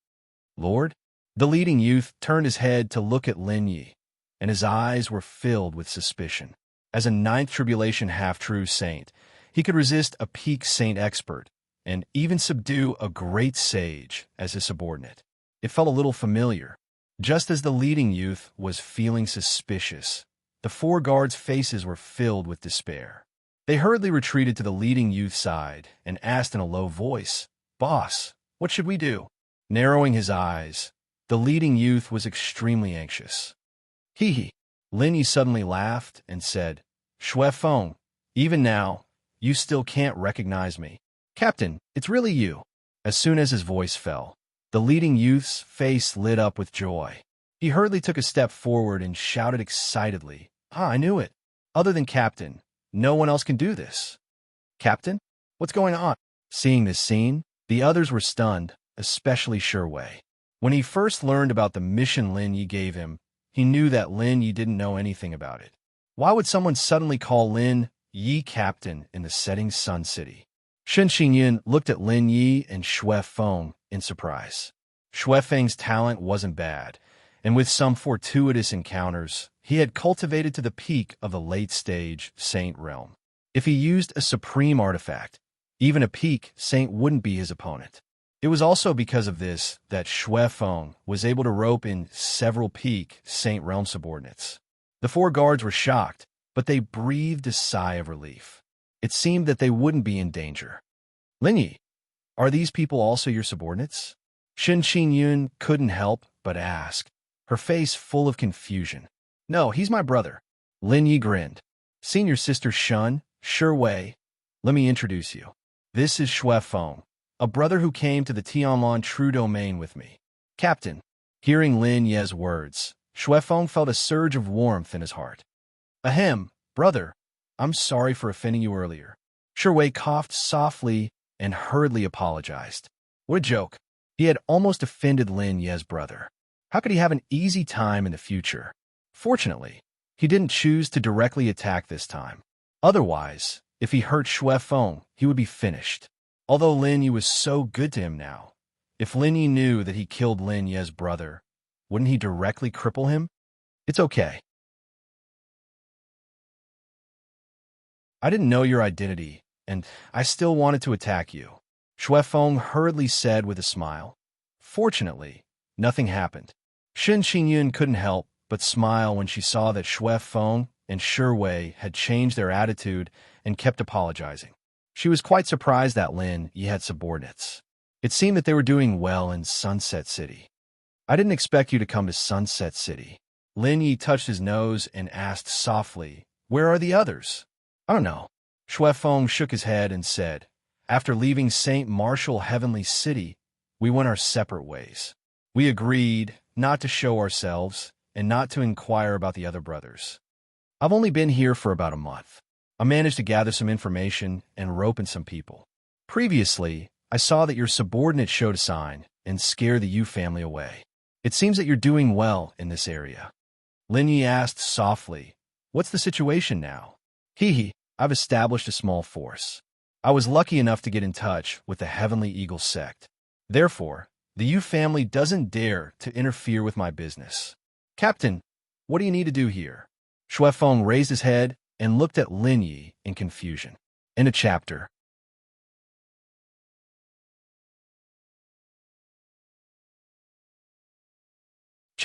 Lord? The leading youth turned his head to look at Lin Yi, and his eyes were filled with suspicion. As a 9th tribulation half-true saint, he could resist a peak saint expert, and even subdue a great sage as his subordinate. It felt a little familiar. Just as the leading youth was feeling suspicious, the 4 guards' faces were filled with despair. They hurriedly retreated to the leading youth's side and asked in a low voice, "Boss, what should we do?" Narrowing his eyes, the leading youth was extremely anxious. Hee. Lin Yi suddenly laughed and said, "Shui Feng, even now, you still can't recognize me. Captain, it's really you." As soon as his voice fell, the leading youth's face lit up with joy. He hurriedly took a step forward and shouted excitedly, I knew it. Other than Captain, no one else can do this." "Captain? What's going on?" Seeing this scene, the others were stunned, especially Shiwei. When he first learned about the mission Lin Yi gave him, he knew that Lin Yi didn't know anything about it. Why would someone suddenly call Lin Yi captain in the setting Sun City? Shun Xinyan looked at Lin Yi and Shui Feng in surprise. Shui Feng's talent wasn't bad, and with some fortuitous encounters, he had cultivated to the peak of the late-stage saint realm. If he used a supreme artifact, even a peak saint wouldn't be his opponent. It was also because of this that Shui Feng was able to rope in several peak saint realm subordinates. The 4 guards were shocked, but they breathed a sigh of relief. It seemed that they wouldn't be in danger. "Lin Yi, are these people also your subordinates?" Shin Qingyun couldn't help but ask, her face full of confusion. "No, he's my brother." Lin Yi grinned. "Senior sister Shun, Shiwei, let me introduce you. This is Shui Feng, a brother who came to the Tianlan True Domain with me." "Captain." Hearing Lin Ye's words, Shui Feng felt a surge of warmth in his heart. "Ahem, brother, I'm sorry for offending you earlier." Shiwei coughed softly and hurriedly apologized. What a joke. He had almost offended Lin Ye's brother. How could he have an easy time in the future? Fortunately, he didn't choose to directly attack this time. Otherwise, if he hurt Shui Feng, he would be finished. Although Lin Yi was so good to him now, if Lin Yi knew that he killed Lin Ye's brother, wouldn't he directly cripple him? It's okay. I didn't know your identity, and I still wanted to attack you, Shui Feng hurriedly said with a smile. Fortunately, nothing happened. Shin Qingyun couldn't help but smile when she saw that Shui Feng and Shiwei had changed their attitude and kept apologizing. She was quite surprised that Lin Yi had subordinates. It seemed that they were doing well in Sunset City. "I didn't expect you to come to Sunset City." Lin Yi touched his nose and asked softly, "Where are the others?" "I don't know." Shui Feng shook his head and said, "After leaving St. Martial Heavenly City, we went our separate ways. We agreed not to show ourselves and not to inquire about the other brothers. I've only been here for about a month. I managed to gather some information and rope in some people. Previously, I saw that your subordinate showed a sign and scared the Yu family away. It seems that you're doing well in this area." Lin Yi asked softly, "What's the situation now?" I've established a small force. I was lucky enough to get in touch with the Heavenly Eagle sect. Therefore, the Yu family doesn't dare to interfere with my business." "Captain, what do you need to do here?" Shui Feng raised his head and looked at Lin Yi in confusion. End of chapter.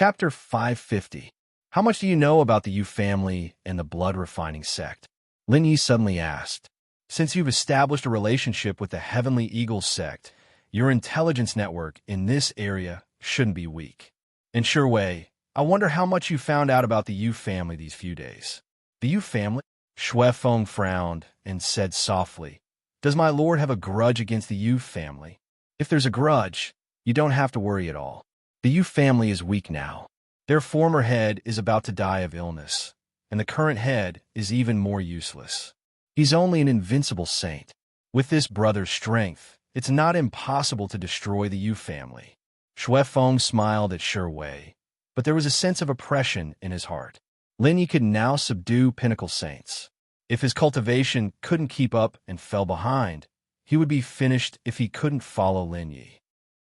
Chapter 550. How much do you know about the Yu family and the blood-refining sect? Lin Yi suddenly asked. Since you've established a relationship with the Heavenly Eagle sect, your intelligence network in this area shouldn't be weak. In sure way, I wonder how much you found out about the Yu family these few days. The Yu family? Xue Feng frowned and said softly, Does my lord have a grudge against the Yu family? If there's a grudge, you don't have to worry at all. The Yu family is weak now. Their former head is about to die of illness, and the current head is even more useless. He's only an invincible saint. With this brother's strength, it's not impossible to destroy the Yu family. Xue Feng smiled at Shi Wei, but there was a sense of oppression in his heart. Lin Yi could now subdue pinnacle saints. If his cultivation couldn't keep up and fell behind, he would be finished if he couldn't follow Lin Yi.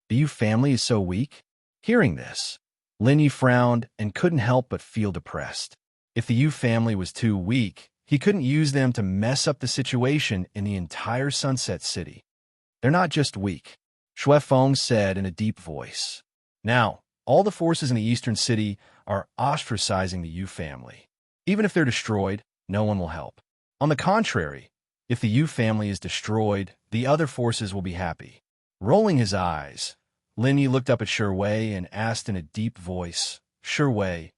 The Yu family is so weak? Hearing this, Lin Yi frowned and couldn't help but feel depressed. If the Yu family was too weak, he couldn't use them to mess up the situation in the entire Sunset City. They're not just weak, Xue Feng said in a deep voice. Now, all the forces in the Eastern City are ostracizing the Yu family. Even if they're destroyed, no one will help. On the contrary, if the Yu family is destroyed, the other forces will be happy. Rolling his eyes, Lin Yi looked up at Shi Wei and asked in a deep voice, Shi Wei,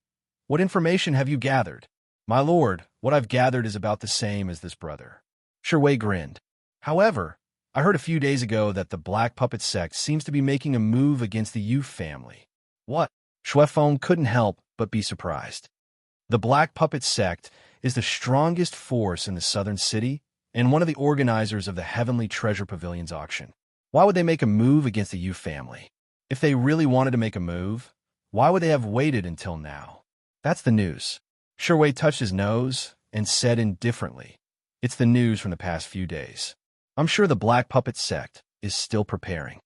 what information have you gathered? My lord, what I've gathered is about the same as this brother. Shi Wei grinned. However, I heard a few days ago that the Black Puppet sect seems to be making a move against the Yu family. What? Xue Feng couldn't help but be surprised. The Black Puppet sect is the strongest force in the southern city and one of the organizers of the Heavenly Treasure Pavilion's auction. Why would they make a move against the Yu family? If they really wanted to make a move, why would they have waited until now? That's the news. Shi Wei touched his nose and said indifferently, It's the news from the past few days. I'm sure the Black Puppet sect is still preparing.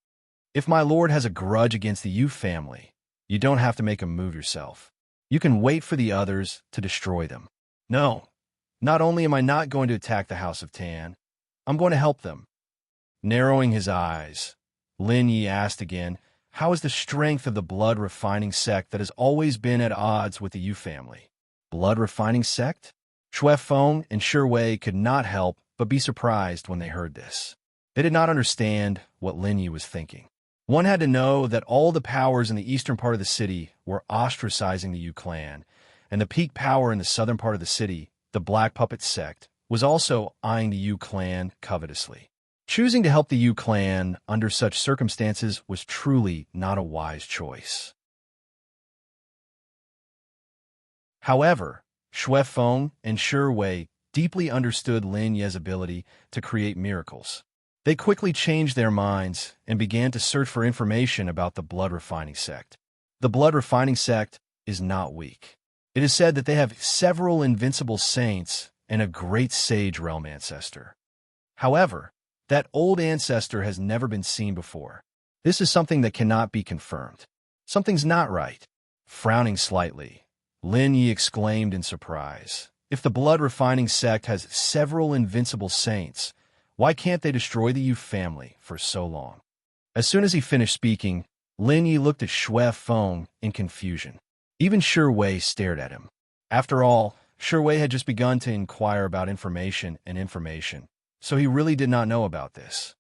If my lord has a grudge against the Yu family, you don't have to make a move yourself. You can wait for the others to destroy them. No, not only am I not going to attack the House of Tan, I'm going to help them. Narrowing his eyes, Lin Yi asked again, How is the strength of the blood-refining sect that has always been at odds with the Yu family? Blood-refining sect? Xue Feng and Shi Wei could not help but be surprised when they heard this. They did not understand what Lin Yi was thinking. One had to know that all the powers in the eastern part of the city were ostracizing the Yu clan, and the peak power in the southern part of the city, the Black Puppet sect, was also eyeing the Yu clan covetously. Choosing to help the Yu clan under such circumstances was truly not a wise choice. However, Xue Feng and Shi Wei deeply understood Lin Yi's ability to create miracles. They quickly changed their minds and began to search for information about the blood-refining sect. The blood-refining sect is not weak. It is said that they have several invincible saints and a great sage realm ancestor. However, that old ancestor has never been seen before. This is something that cannot be confirmed. Something's not right. Frowning slightly, Lin Yi exclaimed in surprise. If the blood-refining sect has several invincible saints, why can't they destroy the Yu family for so long? As soon as he finished speaking, Lin Yi looked at Xue Feng in confusion. Even Shi Wei stared at him. After all, Shi Wei had just begun to inquire about information, so he really did not know about this.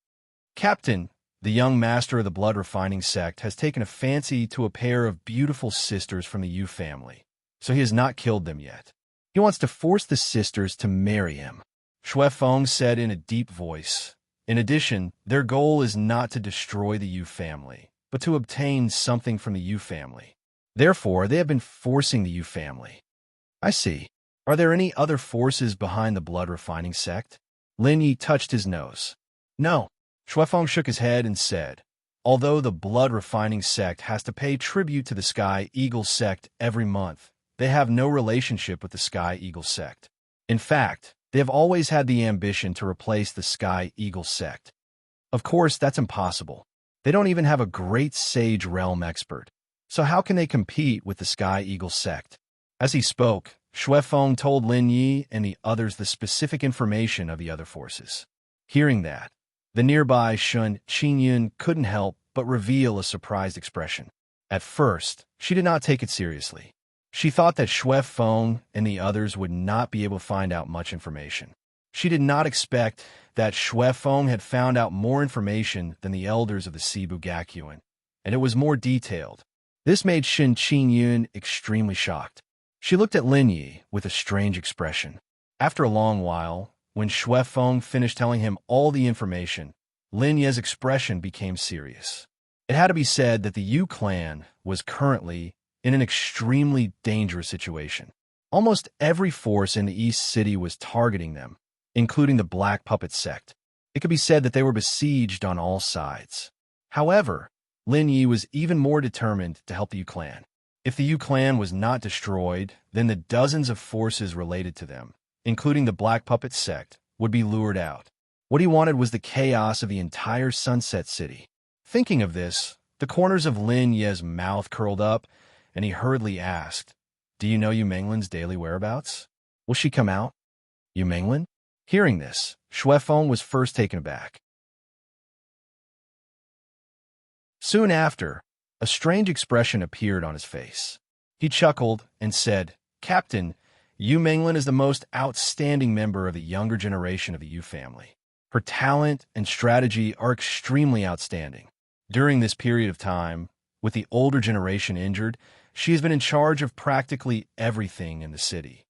Captain, the young master of the blood-refining sect, has taken a fancy to a pair of beautiful sisters from the Yu family, so he has not killed them yet. He wants to force the sisters to marry him. Xue Feng said in a deep voice. In addition, their goal is not to destroy the Yu family, but to obtain something from the Yu family. Therefore, they have been forcing the Yu family. I see. Are there any other forces behind the blood-refining sect? Lin Yi touched his nose. No. Xue Feng shook his head and said, Although the blood-refining sect has to pay tribute to the Sky Eagle sect every month, they have no relationship with the Sky Eagle sect. In fact, they have always had the ambition to replace the Sky Eagle sect. Of course, that's impossible. They don't even have a great sage realm expert. So how can they compete with the Sky Eagle sect? As he spoke, Xue Feng told Lin Yi and the others the specific information of the other forces. Hearing that, the nearby Shun Qingyun couldn't help but reveal a surprised expression. At first, she did not take it seriously. She thought that Xue Feng and the others would not be able to find out much information. She did not expect that Xue Feng had found out more information than the elders of the Cebu Gakuin, and it was more detailed. This made Shen Qingyun extremely shocked. She looked at Lin Yi with a strange expression. After a long while, when Xue Feng finished telling him all the information, Lin Yi's expression became serious. It had to be said that the Yu clan was currently in an extremely dangerous situation. Almost every force in the East City was targeting them, including the Black Puppet sect. It could be said that they were besieged on all sides. However, Lin Yi was even more determined to help the Yu clan. If the Yu clan was not destroyed, then the dozens of forces related to them, including the Black Puppet sect, would be lured out. What he wanted was the chaos of the entire Sunset City. Thinking of this, the corners of Lin Yi's mouth curled up, and he hurriedly asked, "Do you know Yu Menglin's daily whereabouts? Will she come out?" Yu Menglin? Hearing this, Xue Feng was first taken aback. Soon after, a strange expression appeared on his face. He chuckled and said, "Captain, Yu Menglin is the most outstanding member of the younger generation of the Yu family. Her talent and strategy are extremely outstanding. During this period of time, with the older generation injured, she has been in charge of practically everything in the city."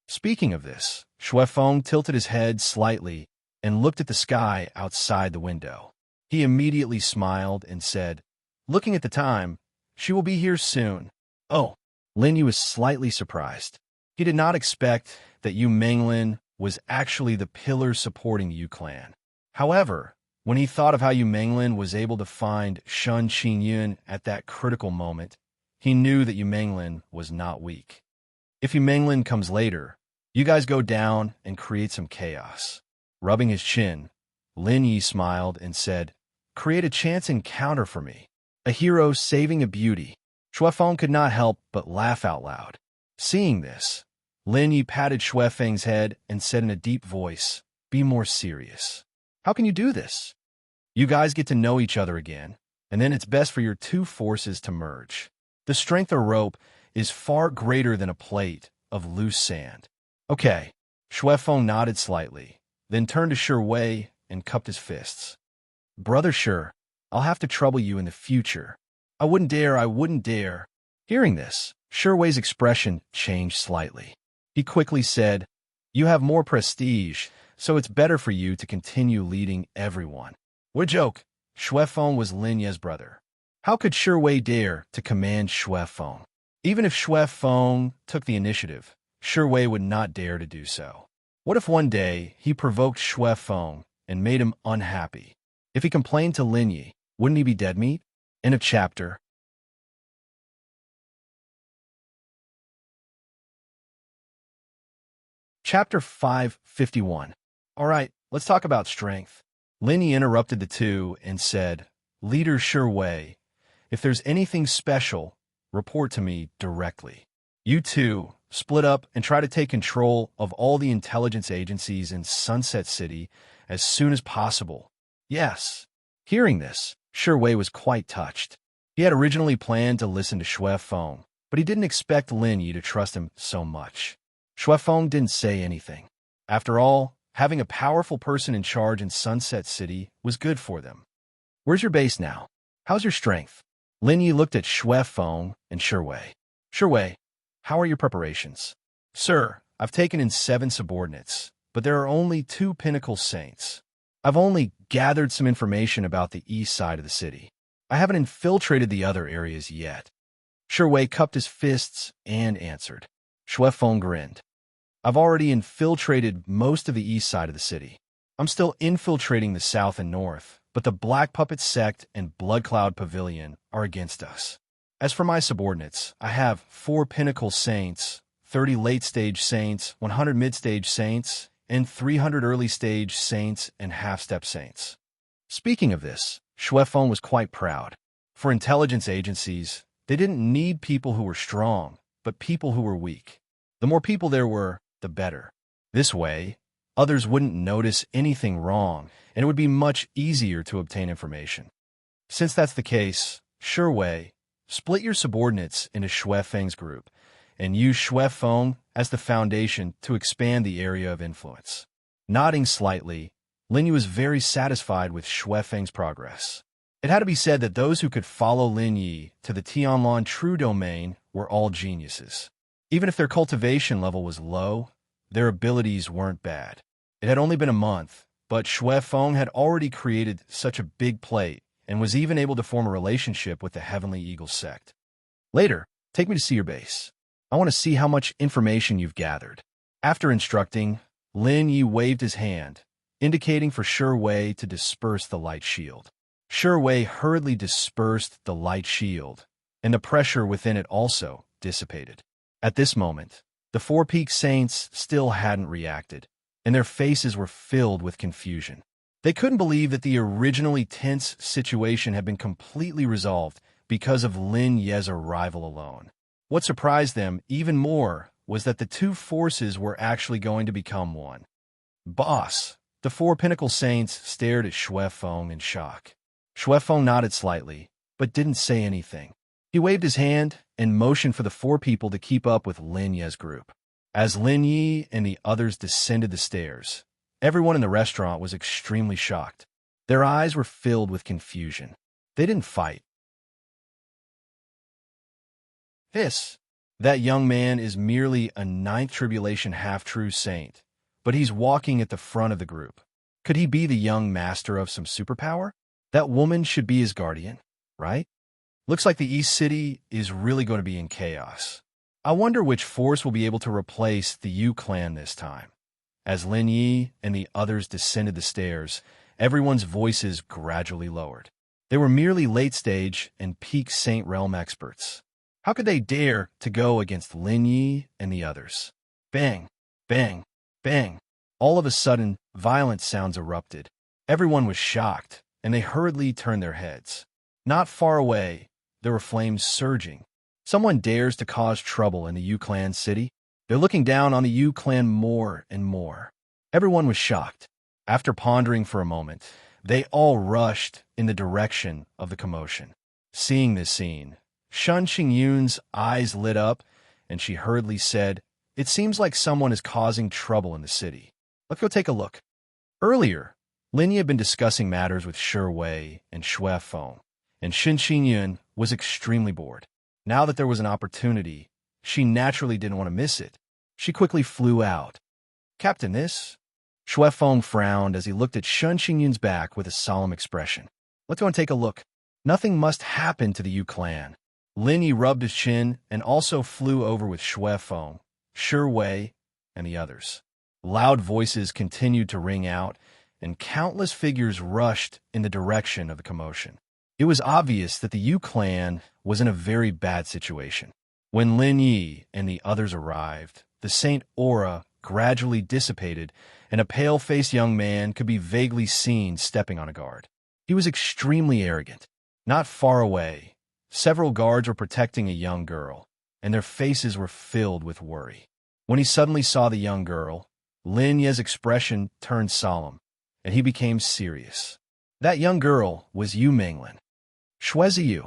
Speaking of this, Xue Feng tilted his head slightly and looked at the sky outside the window. He immediately smiled and said, "Looking at the time, she will be here soon." Oh, Lin Yu was slightly surprised. He did not expect that Yu Menglin was actually the pillar supporting the Yu clan. However, when he thought of how Yu Menglin was able to find Shen Qingyun at that critical moment, he knew that Yu Menglin was not weak. If Yu Menglin comes later, you guys go down and create some chaos. Rubbing his chin, Lin Yi smiled and said, "Create a chance encounter for me. A hero saving a beauty." Xue Feng could not help but laugh out loud. Seeing this, Lin Yi patted Xue Feng's head and said in a deep voice, "Be more serious. How can you do this? You guys get to know each other again, and then it's best for your two forces to merge. The strength of rope is far greater than a plate of loose sand." Okay, Xue Feng nodded slightly, then turned to Shi Wei and cupped his fists. "Brother Shi, I'll have to trouble you in the future. I wouldn't dare. Hearing this, Shi Wei's expression changed slightly. He quickly said, "You have more prestige, so it's better for you to continue leading everyone." What a joke! Xue Feng was Lin Yi's brother. How could Shi Wei dare to command Xue Feng? Even if Xue Feng took the initiative, Shi Wei would not dare to do so. What if one day he provoked Xue Feng and made him unhappy? If he complained to Lin Yi, wouldn't he be dead meat? End of chapter. Chapter 551. All right, let's talk about strength. Lin Yi interrupted the two and said, "Leader Shi Wei, if there's anything special, report to me directly. You two split up and try to take control of all the intelligence agencies in Sunset City as soon as possible." Yes. Hearing this, Shi Wei was quite touched. He had originally planned to listen to Xue Feng, but he didn't expect Lin Yi to trust him so much. Xue Feng didn't say anything. After all, having a powerful person in charge in Sunset City was good for them. "Where's your base now? How's your strength?" Lin Yi looked at Xue Feng and Shi Wei. "Shi Wei, how are your preparations?" "Sir, I've taken in 7 subordinates, but there are only 2 pinnacle saints. I've only gathered some information about the east side of the city. I haven't infiltrated the other areas yet." Shi Wei cupped his fists and answered. Xue Feng grinned. "I've already infiltrated most of the east side of the city. I'm still infiltrating the south and north, but the Black Puppet sect and Blood Cloud Pavilion are against us. As for my subordinates, I have 4 pinnacle saints, 30 late-stage saints, 100 mid-stage saints, and 300 early-stage saints and half-step saints." Speaking of this, Xue Feng was quite proud. For intelligence agencies, they didn't need people who were strong, but people who were weak. The more people there were, the better. This way, others wouldn't notice anything wrong, and it would be much easier to obtain information. Since that's the case, Shi Wei, Split your subordinates into Shui Feng's group, and use Shui Feng as the foundation to expand the area of influence. Nodding slightly, Lin Yi was very satisfied with Shui Feng's progress. It had to be said that those who could follow Lin Yi to the Tianlan True Domain were all geniuses. Even if their cultivation level was low, their abilities weren't bad. It had only been a month, but Shui Feng had already created such a big plate and was even able to form a relationship with the Heavenly Eagle sect. Later, take me to see your base. I want to see how much information you've gathered. After instructing, Lin Yi waved his hand, indicating for Shi Wei to disperse the light shield. Shi Wei hurriedly dispersed the light shield, and the pressure within it also dissipated. At this moment, the Four Peak Saints still hadn't reacted, and their faces were filled with confusion. They couldn't believe that the originally tense situation had been completely resolved because of Lin Ye's arrival alone. What surprised them even more was that the two forces were actually going to become one. Boss, the Four Pinnacle Saints stared at Shui Feng in shock. Shui Feng nodded slightly, but didn't say anything. He waved his hand and motioned for the four people to keep up with Lin Ye's group. As Lin Yi and the others descended the stairs, everyone in the restaurant was extremely shocked. Their eyes were filled with confusion. They didn't fight. That young man is merely a ninth tribulation half-true saint, but he's walking at the front of the group. Could he be the young master of some superpower? That woman should be his guardian, right? Looks like the East City is really going to be in chaos. I wonder which force will be able to replace the Yu clan this time. As Lin Yi and the others descended the stairs, everyone's voices gradually lowered. They were merely late-stage and peak Saint Realm experts. How could they dare to go against Lin Yi and the others? Bang, bang, bang. All of a sudden, violent sounds erupted. Everyone was shocked, and they hurriedly turned their heads. Not far away, there were flames surging. Someone dares to cause trouble in the Yu clan city? They're looking down on the Yu clan more and more. Everyone was shocked. After pondering for a moment, they all rushed in the direction of the commotion. Seeing this scene, Shun Qingyun's eyes lit up, and she hurriedly said, "It seems like someone is causing trouble in the city. Let's go take a look." Earlier, Lin Yi had been discussing matters with Shi Wei and Shui Feng, and Shun Qingyun was extremely bored. Now that there was an opportunity, she naturally didn't want to miss it. She quickly flew out. "Captain, this?" Shui Feng frowned as he looked at Shun Qingyun's back with a solemn expression. "Let's go and take a look. Nothing must happen to the Yu clan." Lin Yi rubbed his chin and also flew over with Shui Feng, Shi Wei, and the others. Loud voices continued to ring out, and countless figures rushed in the direction of the commotion. It was obvious that the Yu clan was in a very bad situation. When Lin Yi and the others arrived, the saint aura gradually dissipated, and a pale-faced young man could be vaguely seen stepping on a guard. He was extremely arrogant. Not far away, several guards were protecting a young girl, and their faces were filled with worry. When he suddenly saw the young girl, Lin Ye's expression turned solemn, and he became serious. That young girl was Yu Menglin. "Shuizi,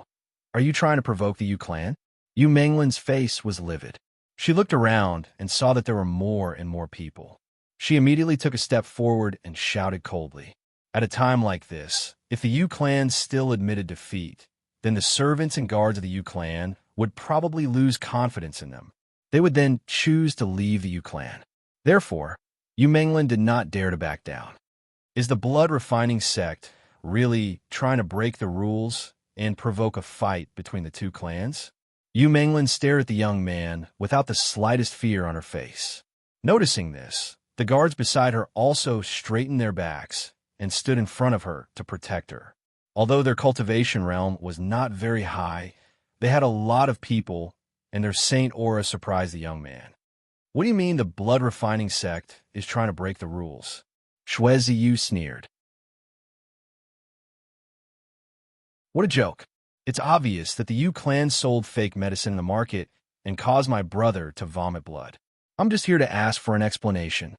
are you trying to provoke the Yu clan?" Yu Menglin's face was livid. She looked around and saw that there were more and more people. She immediately took a step forward and shouted coldly. At a time like this, if the Yu clan still admitted defeat, then the servants and guards of the Yu clan would probably lose confidence in them. They would then choose to leave the Yu clan. Therefore, Yu Menglin did not dare to back down. Is the blood refining sect really trying to break the rules and provoke a fight between the two clans? Yu Menglin stared at the young man without the slightest fear on her face. Noticing this, the guards beside her also straightened their backs and stood in front of her to protect her. Although their cultivation realm was not very high, they had a lot of people, and their saint aura surprised the young man. "What do you mean the blood-refining sect is trying to break the rules?" Shui Ziyu sneered. "What a joke. It's obvious that the Yu clan sold fake medicine in the market and caused my brother to vomit blood. I'm just here to ask for an explanation."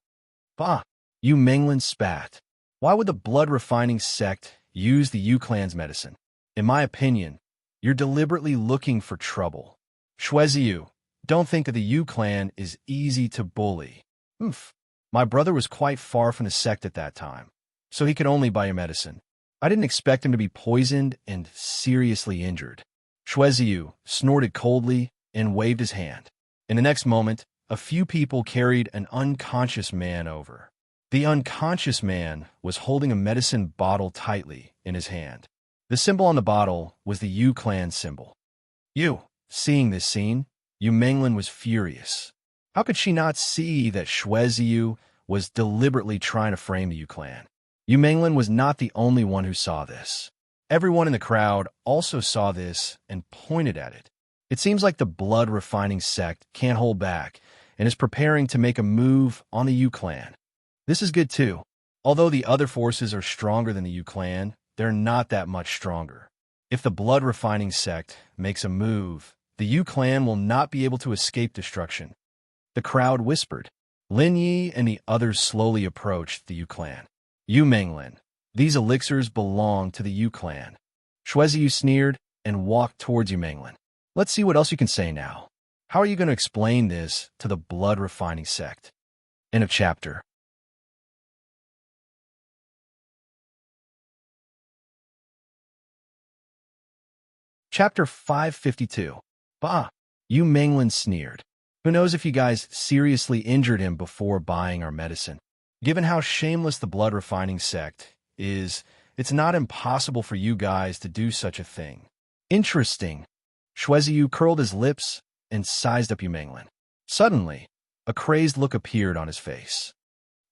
"Bah!" Yu Menglin spat. "Why would the blood-refining sect use the Yu clan's medicine? In my opinion, You're deliberately looking for trouble. Shueziyu, don't think of the Yu clan is easy to bully. Oof. My brother was quite far from the sect at that time, so he could only buy your medicine. I didn't expect him to be poisoned and seriously injured. Shueziyu snorted coldly and waved his hand. In the next moment, a few people carried an unconscious man over. The unconscious man was holding a medicine bottle tightly in his hand. The symbol on the bottle was the Yu clan symbol. Seeing this scene, Yu Menglin was furious. How could she not see that Shueziyu was deliberately trying to frame the Yu clan? Yu Menglin was not the only one who saw this. Everyone in the crowd also saw this and pointed at it. It seems like the blood-refining sect can't hold back and is preparing to make a move on the Yu clan. This is good too. Although the other forces are stronger than the Yu clan, they're not that much stronger. If the blood-refining sect makes a move, the Yu clan will not be able to escape destruction. The crowd whispered. Lin Yi and the others slowly approached the Yu clan. Yu Menglin, these elixirs belong to the Yu clan. Shueziyu sneered and walked towards Yu Menglin. Let's see what else you can say now. How are you going to explain this to the blood-refining sect? End of chapter. Chapter 552. Bah! Yu Menglin sneered. Who knows if you guys seriously injured him before buying our medicine? Given how shameless the blood-refining sect is, it's not impossible for you guys to do such a thing. Interesting. Shueziyu curled his lips and sized up Yu Menglin. Suddenly, a crazed look appeared on his face.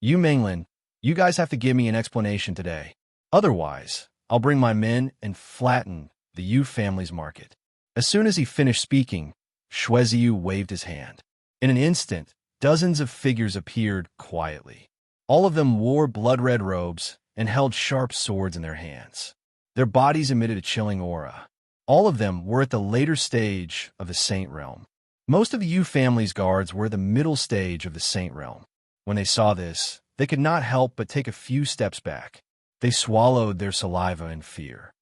Yu Menglin, you guys have to give me an explanation today. Otherwise, I'll bring my men and flatten the Yu family's market. As soon as he finished speaking, Shueziyu waved his hand. In an instant, dozens of figures appeared quietly. All of them wore blood-red robes and held sharp swords in their hands. Their bodies emitted a chilling aura. All of them were at the later stage of the Saint Realm. Most of the Yu family's guards were the middle stage of the Saint Realm. When they saw this, they could not help but take a few steps back. They swallowed their saliva in fear.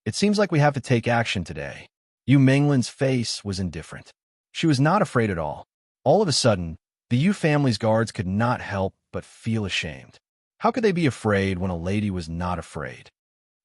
It seems like we have to take action today. Yu Menglin's face was indifferent. She was not afraid at all. All of a sudden, the Yu family's guards could not help but feel ashamed. How could they be afraid when a lady was not afraid?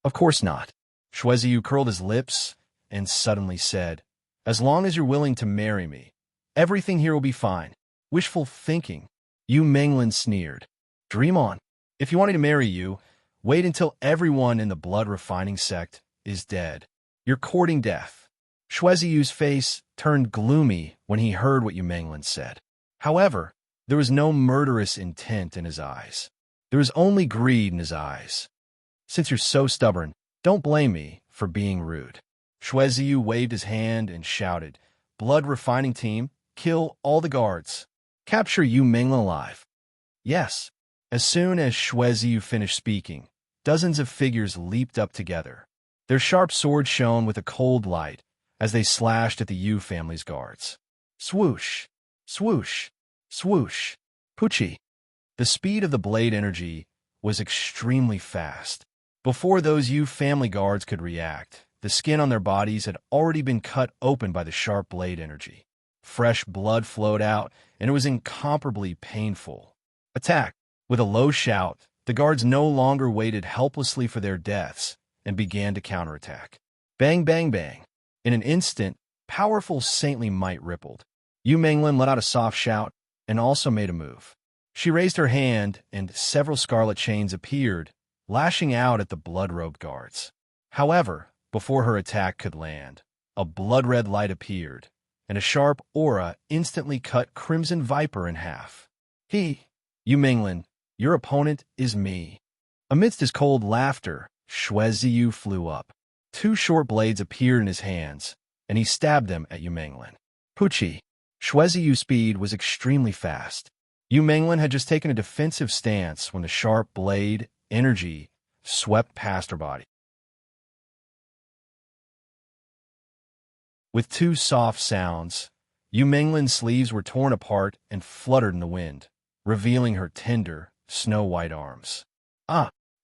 Of course not. Shueziyu curled his lips and suddenly said, As long as you're willing to marry me, everything here will be fine. Wishful thinking. Yu Menglin sneered. Dream on. If you want me to marry you, wait until everyone in the blood-refining sect is dead. You're courting death. Shueziyu's face turned gloomy when he heard what Yu Menglin said. However, there was no murderous intent in his eyes. There was only greed in his eyes. Since you're so stubborn, don't blame me for being rude. Shueziyu waved his hand and shouted, Blood-refining team, kill all the guards. Capture Yu Menglin alive. Yes. As soon as Shueziyu finished speaking, dozens of figures leaped up together. Their sharp swords shone with a cold light as they slashed at the Yu family's guards. Swoosh, swoosh, swoosh, poochie. The speed of the blade energy was extremely fast. Before those Yu family guards could react, the skin on their bodies had already been cut open by the sharp blade energy. Fresh blood flowed out, and it was incomparably painful. Attack! With a low shout, the guards no longer waited helplessly for their deaths and began to counterattack. Bang, bang, bang. In an instant, powerful saintly might rippled. Yu Menglin let out a soft shout and also made a move. She raised her hand, and several scarlet chains appeared, lashing out at the blood-robed guards. However, before her attack could land, a blood-red light appeared, and a sharp aura instantly cut Crimson Viper in half. Yu Menglin, your opponent is me. Amidst his cold laughter, Shueziyu flew up. Two short blades appeared in his hands, and he stabbed them at Yu Menglin. Poochie. Shueziyu's speed was extremely fast. Yu Menglin had just taken a defensive stance when the sharp blade energy swept past her body. With two soft sounds, Yu Menglin's sleeves were torn apart and fluttered in the wind, revealing her tender, snow-white arms.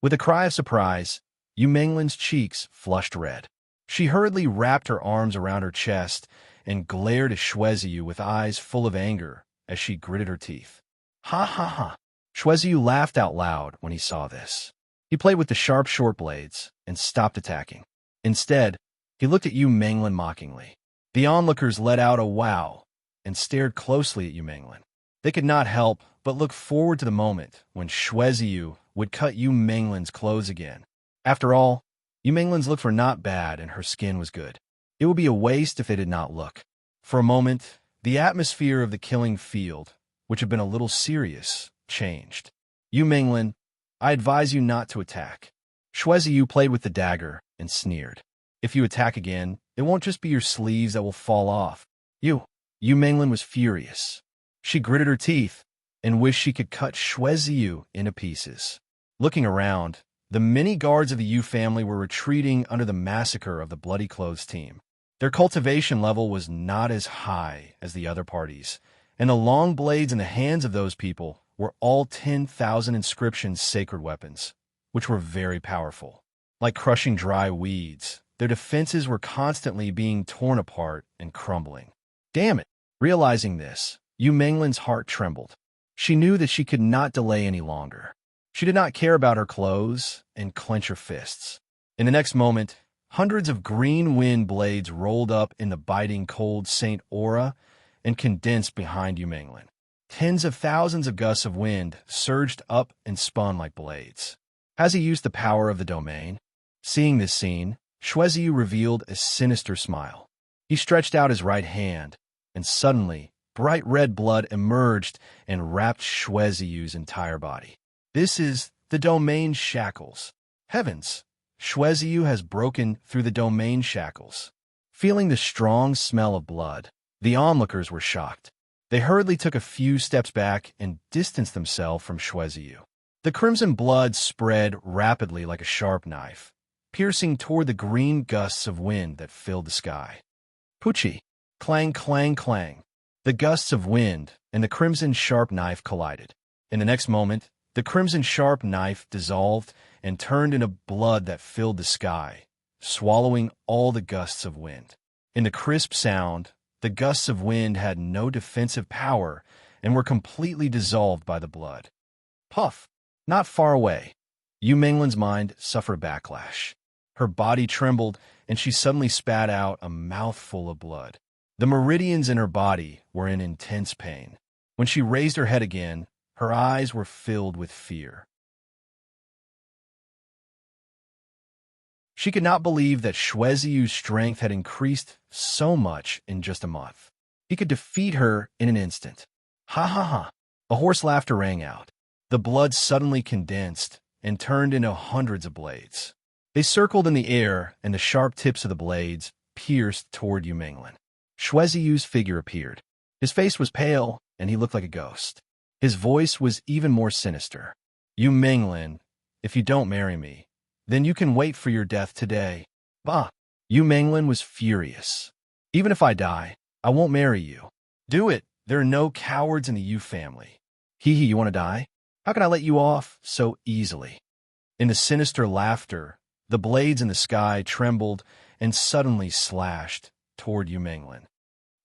With a cry of surprise, Yu Menglin's cheeks flushed red. She hurriedly wrapped her arms around her chest and glared at Shueziyu with eyes full of anger as she gritted her teeth. Ha ha ha! Shueziyu laughed out loud when he saw this. He played with the sharp short blades and stopped attacking. Instead, he looked at Yu Manglin mockingly. The onlookers let out a wow and stared closely at Yu Manglin. They could not help but look forward to the moment when Shueziyu would cut Yu Manglin's clothes again. After all, Yu Manglin's looks were not bad and her skin was good. It would be a waste if they did not look. For a moment, the atmosphere of the killing field, which had been a little serious, changed. Yu Manglin, I advise you not to attack. Shueziyu played with the dagger and sneered. If you attack again, it won't just be your sleeves that will fall off. Yu Manglin was furious. She gritted her teeth and wished she could cut Shueziyu into pieces. Looking around, the many guards of the Yu family were retreating under the massacre of the Bloody Clothes team. Their cultivation level was not as high as the other parties, and the long blades in the hands of those people were all 10,000 inscriptions sacred weapons, which were very powerful. Like crushing dry weeds, their defenses were constantly being torn apart and crumbling. Damn it! Realizing this, Yu Manglin's heart trembled. She knew that she could not delay any longer. She did not care about her clothes and clench her fists. In the next moment, hundreds of green wind blades rolled up in the biting cold Saint Aura and condensed behind Yu Manglin. Tens of thousands of gusts of wind surged up and spun like blades. As he used the power of the domain, seeing this scene, Shueziyu revealed a sinister smile. He stretched out his right hand, and suddenly, bright red blood emerged and wrapped Shueziyu's entire body. This is the domain shackles. Heavens! Shueziyu has broken through the domain shackles. Feeling the strong smell of blood, the onlookers were shocked. They hurriedly took a few steps back and distanced themselves from Shueziyu. The crimson blood spread rapidly like a sharp knife, piercing toward the green gusts of wind that filled the sky. Puchi! Clang, clang, clang. The gusts of wind and the crimson sharp knife collided. In the next moment, the crimson sharp knife dissolved and turned into blood that filled the sky, swallowing all the gusts of wind. In the crisp sound, the gusts of wind had no defensive power and were completely dissolved by the blood. Puff! Not far away, Yu Manglin's mind suffered a backlash. Her body trembled, and she suddenly spat out a mouthful of blood. The meridians in her body were in intense pain. When she raised her head again, her eyes were filled with fear. She could not believe that Shueziyu's strength had increased so much in just a month. He could defeat her in an instant. Ha ha ha! A hoarse laughter rang out. The blood suddenly condensed and turned into hundreds of blades. They circled in the air, and the sharp tips of the blades pierced toward Yu Manglin. Shueziyu's figure appeared. His face was pale, and he looked like a ghost. His voice was even more sinister. Yu Manglin, if you don't marry me, then you can wait for your death today. Bah! Yu Manglin was furious. Even if I die, I won't marry you. Do it. There are no cowards in the Yu family. Hee hee, you want to die? How can I let you off so easily? In the sinister laughter, the blades in the sky trembled and suddenly slashed toward Yu Manglin.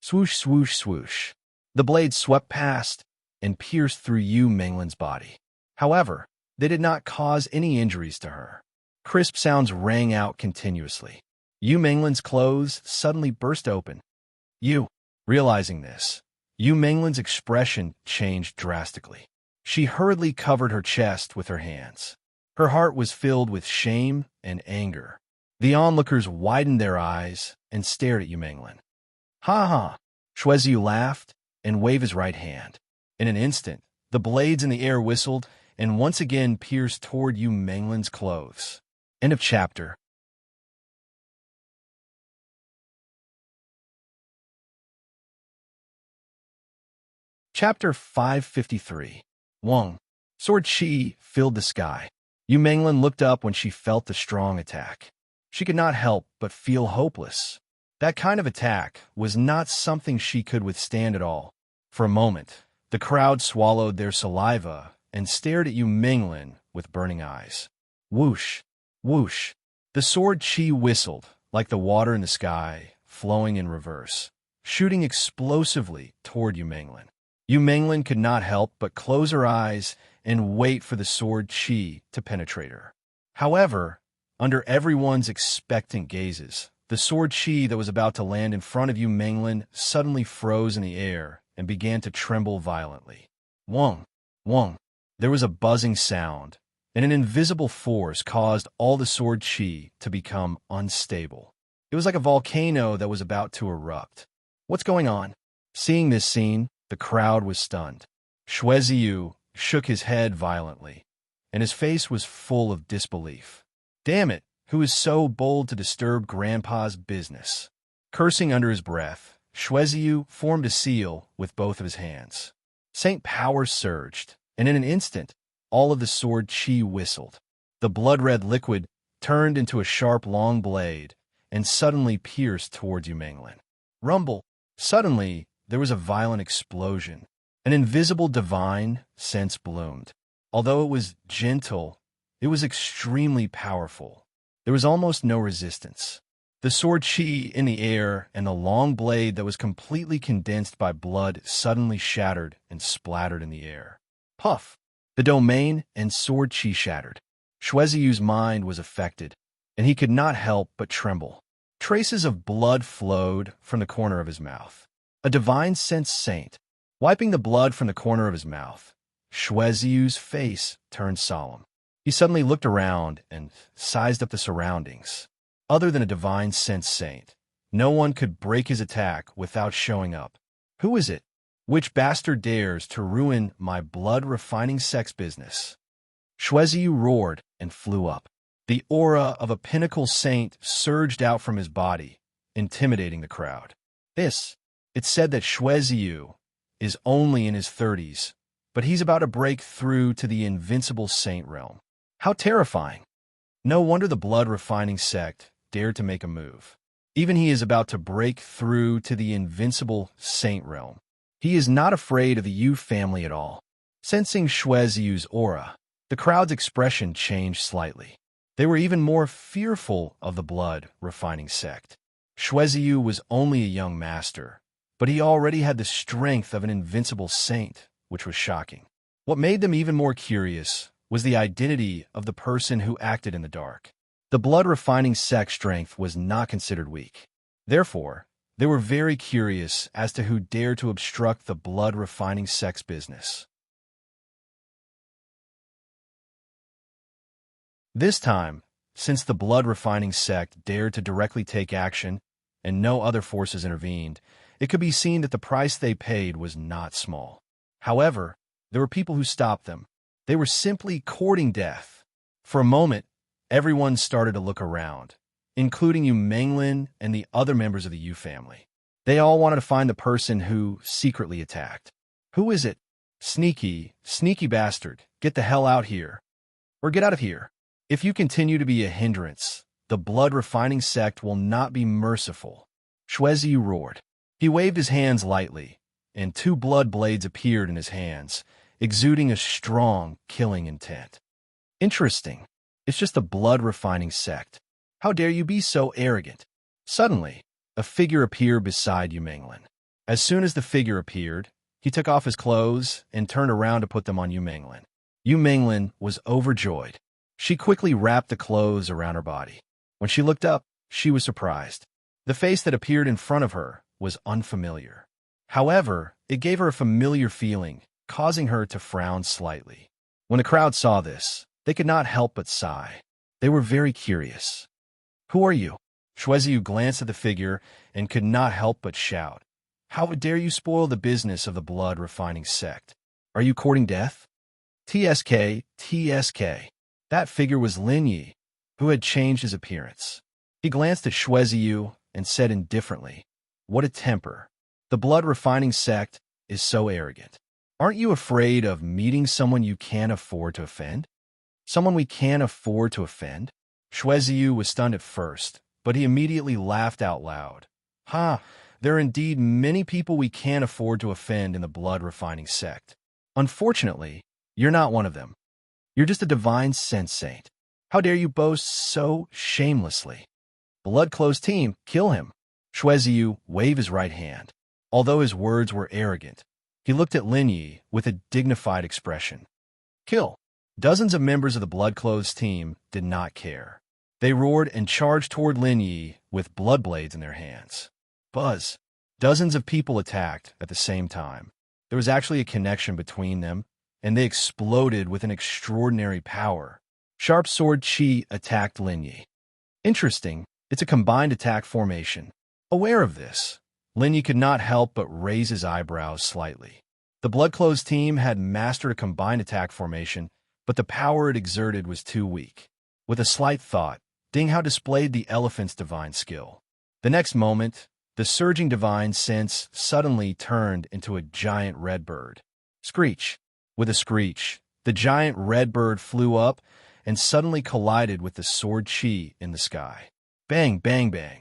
Swoosh, swoosh, swoosh. The blades swept past and pierced through Yu Manglin's body. However, they did not cause any injuries to her. Crisp sounds rang out continuously. Yu Manglin's clothes suddenly burst open. Realizing this, Yu Manglin's expression changed drastically. She hurriedly covered her chest with her hands. Her heart was filled with shame and anger. The onlookers widened their eyes and stared at Yu Manglin. Ha ha! Shueziyu laughed and waved his right hand. In an instant, the blades in the air whistled and once again pierced toward Yu Manglin's clothes. End of chapter. Chapter 553. Wang. Sword chi filled the sky. Yu Manglin looked up when she felt the strong attack. She could not help but feel hopeless. That kind of attack was not something she could withstand at all. For a moment, the crowd swallowed their saliva and stared at Yu Manglin with burning eyes. Whoosh, whoosh. The sword chi whistled, like the water in the sky, flowing in reverse, shooting explosively toward Yu Menglan. Yu Menglan could not help but close her eyes and wait for the sword chi to penetrate her. However, under everyone's expectant gazes, the sword chi that was about to land in front of Yu Menglan suddenly froze in the air and began to tremble violently. Wong! Wong! There was a buzzing sound, and an invisible force caused all the sword chi to become unstable. It was like a volcano that was about to erupt. What's going on? Seeing this scene, the crowd was stunned. Shueziyu shook his head violently, and his face was full of disbelief. Damn it, who is so bold to disturb Grandpa's business? Cursing under his breath, Shueziyu formed a seal with both of his hands. Saint power surged, and in an instant, all of the sword chi whistled. The blood-red liquid turned into a sharp long blade and suddenly pierced towards Yu Menglan. Rumble! Suddenly, there was a violent explosion. An invisible divine sense bloomed. Although it was gentle, it was extremely powerful. There was almost no resistance. The sword chi in the air and the long blade that was completely condensed by blood suddenly shattered and splattered in the air. Puff! The domain and sword chi shattered. Shueziyu's mind was affected, and he could not help but tremble. Traces of blood flowed from the corner of his mouth. A divine sense saint. Wiping the blood from the corner of his mouth, Shueziyu's face turned solemn. He suddenly looked around and sized up the surroundings. Other than a divine sense saint, no one could break his attack without showing up. Who is it? Which bastard dares to ruin my blood-refining sex business? Shueziyu roared and flew up. The aura of a pinnacle saint surged out from his body, intimidating the crowd. It's said that Shueziyu is only in his 30s, but he's about to break through to the invincible saint realm. How terrifying! No wonder the blood-refining sect dared to make a move. Even he is about to break through to the invincible saint realm. He is not afraid of the Yu family at all. Sensing Shueziyu's aura, the crowd's expression changed slightly. They were even more fearful of the blood-refining sect. Shueziyu was only a young master, but he already had the strength of an invincible saint, which was shocking. What made them even more curious was the identity of the person who acted in the dark. The blood-refining sect strength was not considered weak. Therefore, they were very curious as to who dared to obstruct the blood-refining sect's business. This time, since the blood-refining sect dared to directly take action and no other forces intervened, it could be seen that the price they paid was not small. However, there were people who stopped them. They were simply courting death. For a moment, everyone started to look around, including Yu Menglan and the other members of the Yu family. They all wanted to find the person who secretly attacked. Who is it? Sneaky bastard, get the hell out here. Or get out of here. If you continue to be a hindrance, the blood-refining sect will not be merciful. Shueziyu roared. He waved his hands lightly, and 2 blood blades appeared in his hands, exuding a strong, killing intent. Interesting. It's just the blood-refining sect. How dare you be so arrogant? Suddenly, a figure appeared beside Yu Menglan. As soon as the figure appeared, he took off his clothes and turned around to put them on Yu Menglan. Yu Menglan was overjoyed. She quickly wrapped the clothes around her body. When she looked up, she was surprised. The face that appeared in front of her was unfamiliar. However, it gave her a familiar feeling, causing her to frown slightly. When the crowd saw this, they could not help but sigh. They were very curious. Who are you? Shueziyu glanced at the figure and could not help but shout. How dare you spoil the business of the blood-refining sect? Are you courting death? TSK. That figure was Lin Yi, who had changed his appearance. He glanced at Shueziyu and said indifferently, What a temper. The blood-refining sect is so arrogant. Aren't you afraid of meeting someone you can't afford to offend? Someone we can't afford to offend? Shueziyu was stunned at first, but he immediately laughed out loud. Ha! There are indeed many people we can't afford to offend in the blood-refining sect. Unfortunately, you're not one of them. You're just a divine sense saint. How dare you boast so shamelessly? Blood-close team, kill him. Shueziyu waved his right hand. Although his words were arrogant, he looked at Lin Yi with a dignified expression. Kill. Dozens of members of the Blood-close team did not care. They roared and charged toward Lin Yi with blood blades in their hands. Buzz. Dozens of people attacked at the same time. There was actually a connection between them, and they exploded with an extraordinary power. Sharp Sword Chi attacked Lin Yi. Interesting, it's a combined attack formation. Aware of this, Lin Yi could not help but raise his eyebrows slightly. The Blood-close team had mastered a combined attack formation, but the power it exerted was too weak. With a slight thought, Ding Hao displayed the elephant's divine skill. The next moment, the surging divine sense suddenly turned into a giant red bird. Screech. With a screech, the giant red bird flew up and suddenly collided with the sword chi in the sky. Bang, bang, bang.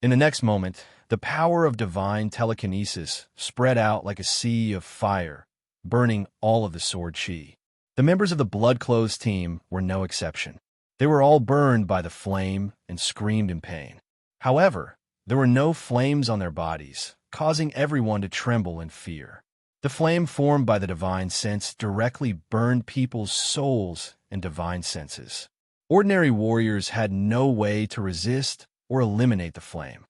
In the next moment, the power of divine telekinesis spread out like a sea of fire, burning all of the sword chi. The members of the Blood-close team were no exception. They were all burned by the flame and screamed in pain. However, there were no flames on their bodies, causing everyone to tremble in fear. The flame formed by the divine sense directly burned people's souls and divine senses. Ordinary warriors had no way to resist or eliminate the flame.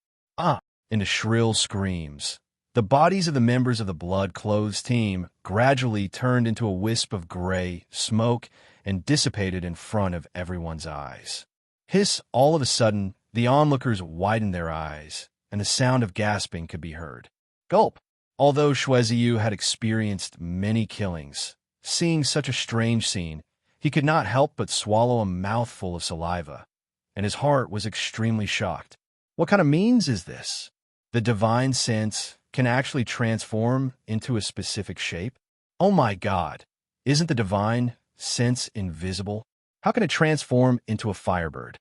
Into shrill screams. The bodies of the members of the Blood-close team gradually turned into a wisp of gray smoke and dissipated in front of everyone's eyes. Hiss! All of a sudden, the onlookers widened their eyes, and the sound of gasping could be heard. Gulp! Although Shueziyu had experienced many killings, seeing such a strange scene, he could not help but swallow a mouthful of saliva, and his heart was extremely shocked. What kind of means is this? The divine sense can actually transform into a specific shape? Oh my God! Isn't the divine sense invisible? How can it transform into a firebird?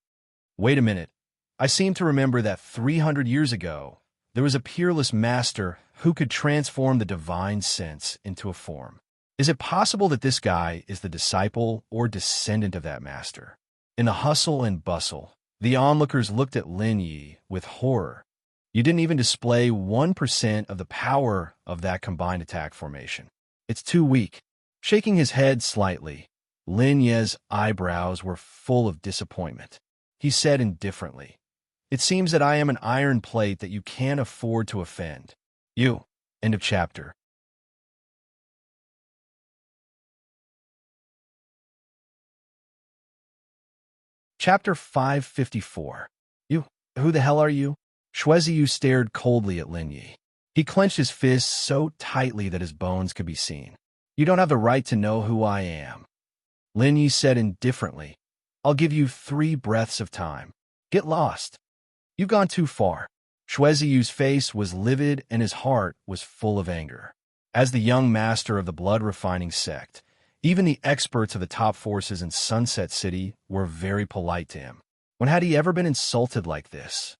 Wait a minute. I seem to remember that 300 years ago, there was a peerless master who could transform the divine sense into a form. Is it possible that this guy is the disciple or descendant of that master? In the hustle and bustle, the onlookers looked at Lin Yi with horror. You didn't even display 1% of the power of that combined attack formation. It's too weak. Shaking his head slightly, Lin Yi's eyebrows were full of disappointment. He said indifferently, It seems that I am an iron plate that you can't afford to offend. You. End of chapter. Chapter 554. You. Who the hell are you? Shueziyu stared coldly at Lin Yi. He clenched his fists so tightly that his bones could be seen. You don't have the right to know who I am. Lin Yi said indifferently, I'll give you 3 breaths of time. Get lost. You've gone too far. Shueziyu's face was livid and his heart was full of anger. As the young master of the blood-refining sect, even the experts of the top forces in Sunset City were very polite to him. When had he ever been insulted like this?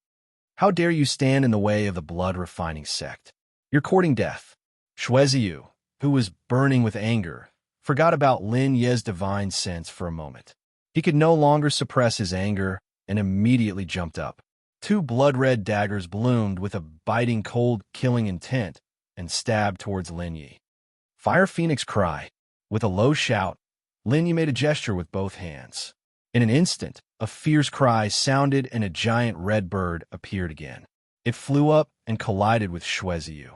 How dare you stand in the way of the blood-refining sect? You're courting death. Shueziyu, who was burning with anger, forgot about Lin Yi's divine sense for a moment. He could no longer suppress his anger and immediately jumped up. 2 blood-red daggers bloomed with a biting cold killing intent and stabbed towards Lin Yi. Fire Phoenix cry. With a low shout, Lin Yi made a gesture with both hands. In an instant, a fierce cry sounded and a giant red bird appeared again. It flew up and collided with Shueziyu.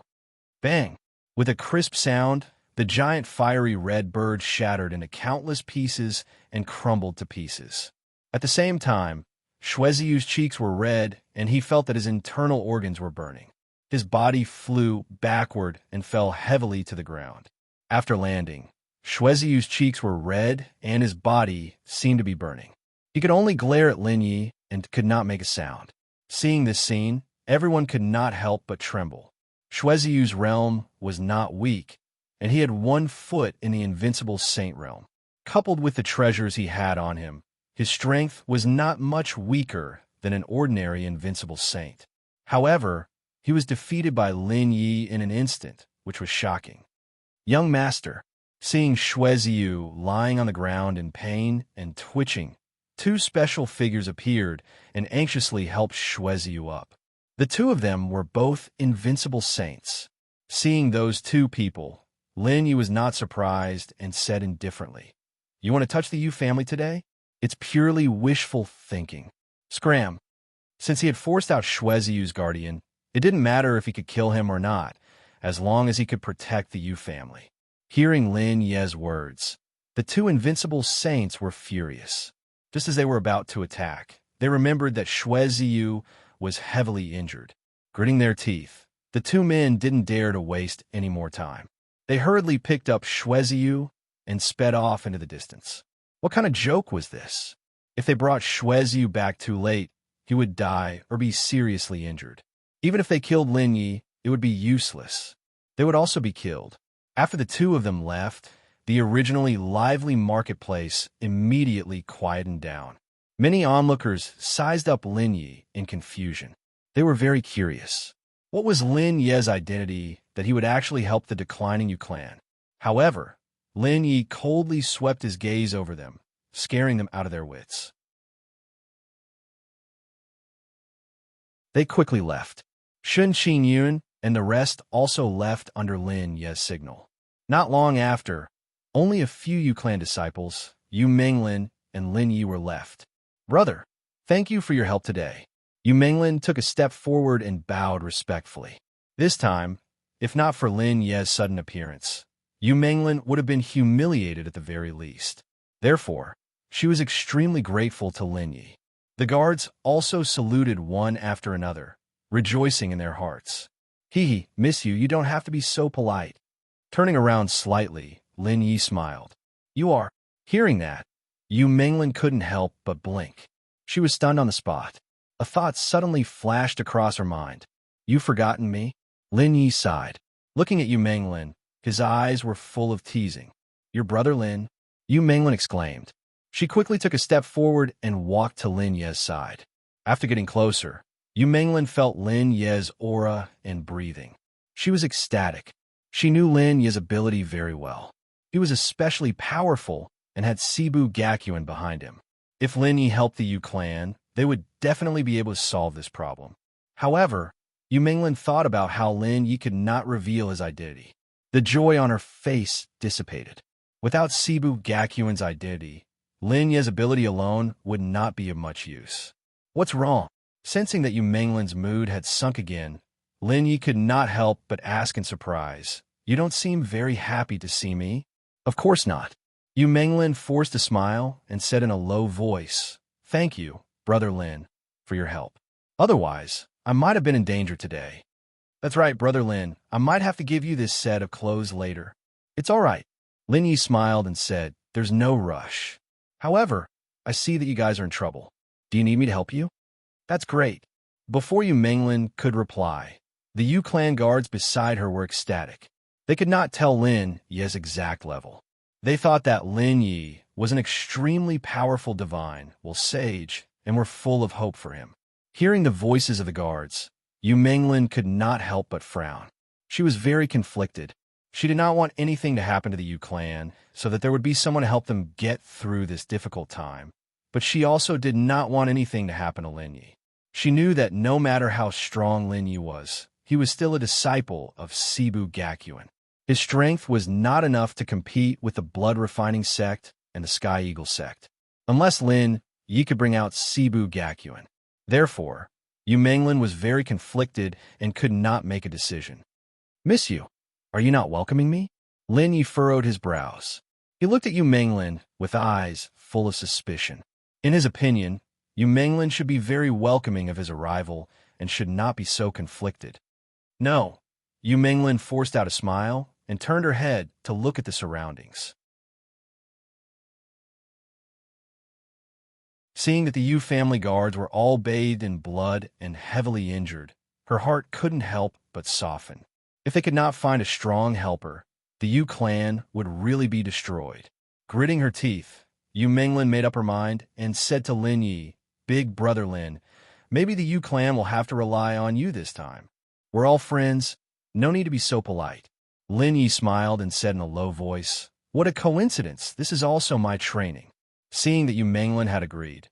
Bang! With a crisp sound, the giant fiery red bird shattered into countless pieces and crumbled to pieces. At the same time, Shueziyu's cheeks were red and he felt that his internal organs were burning. His body flew backward and fell heavily to the ground. After landing, Shueziyu's cheeks were red and his body seemed to be burning. He could only glare at Lin Yi and could not make a sound. Seeing this scene, everyone could not help but tremble. Shueziyu's realm was not weak, and he had 1 foot in the invincible saint realm. Coupled with the treasures he had on him, his strength was not much weaker than an ordinary invincible saint. However, he was defeated by Lin Yi in an instant, which was shocking. Young master, Seeing Shueziyu lying on the ground in pain and twitching, two special figures appeared and anxiously helped Shueziyu up. The two of them were both invincible saints. Seeing those two people, Lin Yi was not surprised and said indifferently, "You want to touch the Yu family today? It's purely wishful thinking." Scram. Since he had forced out Shueziyu's guardian, it didn't matter if he could kill him or not, as long as he could protect the Yu family. Hearing Lin Ye's words, the two invincible saints were furious. Just as they were about to attack, they remembered that Shueziyu was heavily injured. Gritting their teeth, the two men didn't dare to waste any more time. They hurriedly picked up Shueziyu and sped off into the distance. What kind of joke was this? If they brought Shueziyu back too late, he would die or be seriously injured. Even if they killed Lin Yi, it would be useless. They would also be killed. After the two of them left, the originally lively marketplace immediately quietened down. Many onlookers sized up Lin Yi in confusion. They were very curious. What was Lin Ye's identity that he would actually help the declining Yu clan? However, Lin Yi coldly swept his gaze over them, scaring them out of their wits. They quickly left. Shun Qingyun and the rest also left under Lin Ye's signal. Not long after, only a few Yu clan disciples, Yu Menglin and Lin Yi, were left. "Brother, thank you for your help today." Yu Menglin took a step forward and bowed respectfully. This time, if not for Lin Ye's sudden appearance, Yu Menglin would have been humiliated at the very least. Therefore, she was extremely grateful to Lin Yi. The guards also saluted one after another, rejoicing in their hearts. "Hee, miss you don't have to be so polite." Turning around slightly, Lin Yi smiled. "You are." Hearing that, Yu Menglin couldn't help but blink. She was stunned on the spot. A thought suddenly flashed across her mind. "You've forgotten me?" Lin Yi sighed. Looking at Yu Menglin, his eyes were full of teasing. "Your brother Lin?" Yu Menglin exclaimed. She quickly took a step forward and walked to Lin Ye's side. After getting closer, Yu Menglin felt Lin Ye's aura and breathing. She was ecstatic. She knew Lin Ye's ability very well. He was especially powerful and had Cebu Gakuin behind him. If Lin Yi helped the Yu clan, they would definitely be able to solve this problem. However, Yu Menglin thought about how Lin Yi could not reveal his identity. The joy on her face dissipated. Without Cebu Gakuin's identity, Lin Ye's ability alone would not be of much use. "What's wrong?" Sensing that Yu Menglin's mood had sunk again, Lin Yi could not help but ask in surprise, "You don't seem very happy to see me." "Of course not." Yu Menglin forced a smile and said in a low voice, "Thank you, Brother Lin, for your help. Otherwise, I might have been in danger today." "That's right, Brother Lin. I might have to give you this set of clothes later." "It's all right." Lin Yi smiled and said, "There's no rush. However, I see that you guys are in trouble. Do you need me to help you?" "That's great." Before Yu Menglin could reply, the Yu clan guards beside her were ecstatic. They could not tell Lin Yi's exact level. They thought that Lin Yi was an extremely powerful divine, well sage, and were full of hope for him. Hearing the voices of the guards, Yu Menglin could not help but frown. She was very conflicted. She did not want anything to happen to the Yu clan, so that there would be someone to help them get through this difficult time. But she also did not want anything to happen to Lin Yi. She knew that no matter how strong Lin Yi was, he was still a disciple of Cebu Gakuin. His strength was not enough to compete with the blood-refining sect and the Sky Eagle sect, unless Lin Yi could bring out Cebu Gakuin. Therefore, Yu Menglin was very conflicted and could not make a decision. "Miss you, are you not welcoming me?" Lin Yi furrowed his brows. He looked at Yu Menglin with eyes full of suspicion. In his opinion, Yu Menglin should be very welcoming of his arrival and should not be so conflicted. "No." Yu Menglin forced out a smile and turned her head to look at the surroundings. Seeing that the Yu family guards were all bathed in blood and heavily injured, her heart couldn't help but soften. If they could not find a strong helper, the Yu clan would really be destroyed. Gritting her teeth, Yu Menglin made up her mind and said to Lin Yi, "Big Brother Lin, maybe the Yu clan will have to rely on you this time. We're all friends. No need to be so polite." Lin Yi smiled and said in a low voice, What a coincidence. This is also my training. Seeing that Yu Manglin had agreed,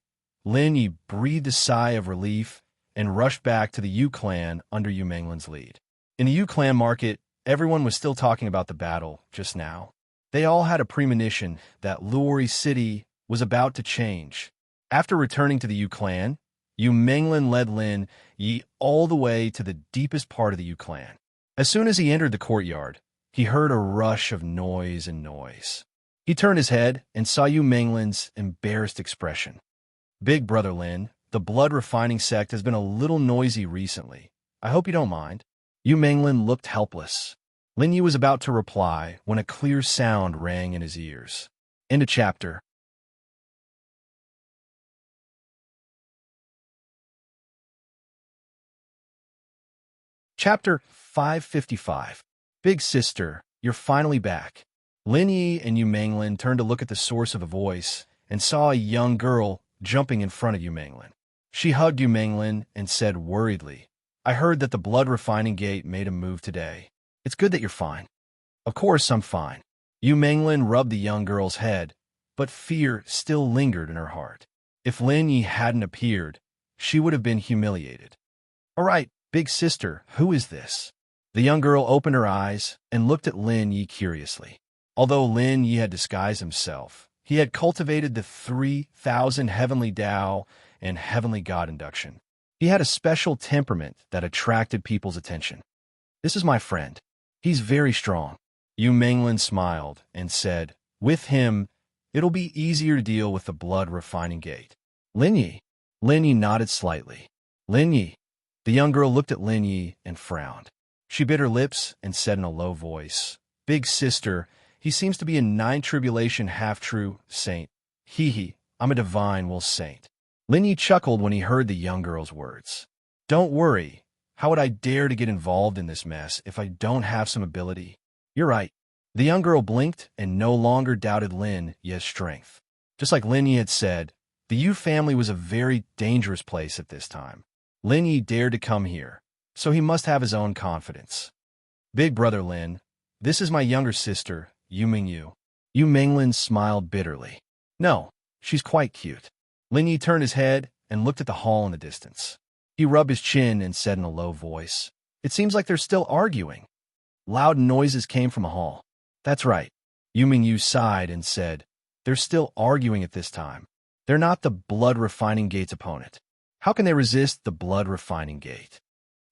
Lin Yi breathed a sigh of relief and rushed back to the Yu clan under Yu Manglin's lead. In the Yu clan market, everyone was still talking about the battle just now. They all had a premonition that Luori City was about to change. After returning to the Yu clan, Yu Manglin led Lin Yi all the way to the deepest part of the Yu clan. As soon as he entered the courtyard, he heard a rush of noise and noise. He turned his head and saw Yu Manglin's embarrassed expression. Big Brother Lin, the blood-refining sect has been a little noisy recently. I hope you don't mind. Yu Manglin looked helpless. Lin Yi was about to reply when a clear sound rang in his ears. End of chapter. Chapter 555. Big Sister, you're finally back. Lin Yi and Yu Manglin turned to look at the source of the voice and saw a young girl jumping in front of Yu Manglin. She hugged Yu Manglin and said worriedly, I heard that the blood refining gate made a move today. It's good that you're fine. Of course I'm fine. Yu Manglin rubbed the young girl's head, but fear still lingered in her heart. If Lin Yi hadn't appeared, she would have been humiliated. All right, Big Sister, who is this? The young girl opened her eyes and looked at Lin Yi curiously. Although Lin Yi had disguised himself, he had cultivated the 3,000 heavenly Tao and heavenly God induction. He had a special temperament that attracted people's attention. This is my friend. He's very strong. Yu Manglin smiled and said, with him, it'll be easier to deal with the blood refining gate. Lin Yi. Lin Yi nodded slightly. Lin Yi. The young girl looked at Lin Yi and frowned. She bit her lips and said in a low voice, Big Sister, he seems to be a nine-tribulation half-true saint. Hee, I'm a divine will saint. Lin Yi chuckled when he heard the young girl's words. Don't worry. How would I dare to get involved in this mess if I don't have some ability? You're right. The young girl blinked and no longer doubted Lin Yi's strength. Just like Lin Yi had said, the Yu family was a very dangerous place at this time. Lin Yi dared to come here, so he must have his own confidence. Big Brother Lin, this is my younger sister, Yu Mingyu. Yu Manglin smiled bitterly. No, she's quite cute. Lin Yi turned his head and looked at the hall in the distance. He rubbed his chin and said in a low voice, It seems like they're still arguing. Loud noises came from the hall. That's right. Yu Mingyu sighed and said, They're still arguing at this time. They're not the blood refining gate's opponent. How can they resist the blood refining gate?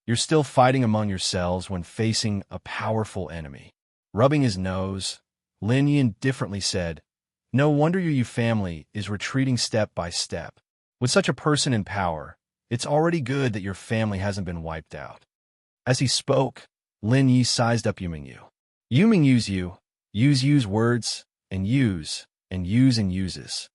You're still fighting among yourselves when facing a powerful enemy. Rubbing his nose, Lin Yi indifferently said, No wonder your Yu family is retreating step by step. With such a person in power, it's already good that your family hasn't been wiped out. As he spoke, Lin Yi sized up Yu Mingyu. Yu Mingyu's use words, and use, and use and uses.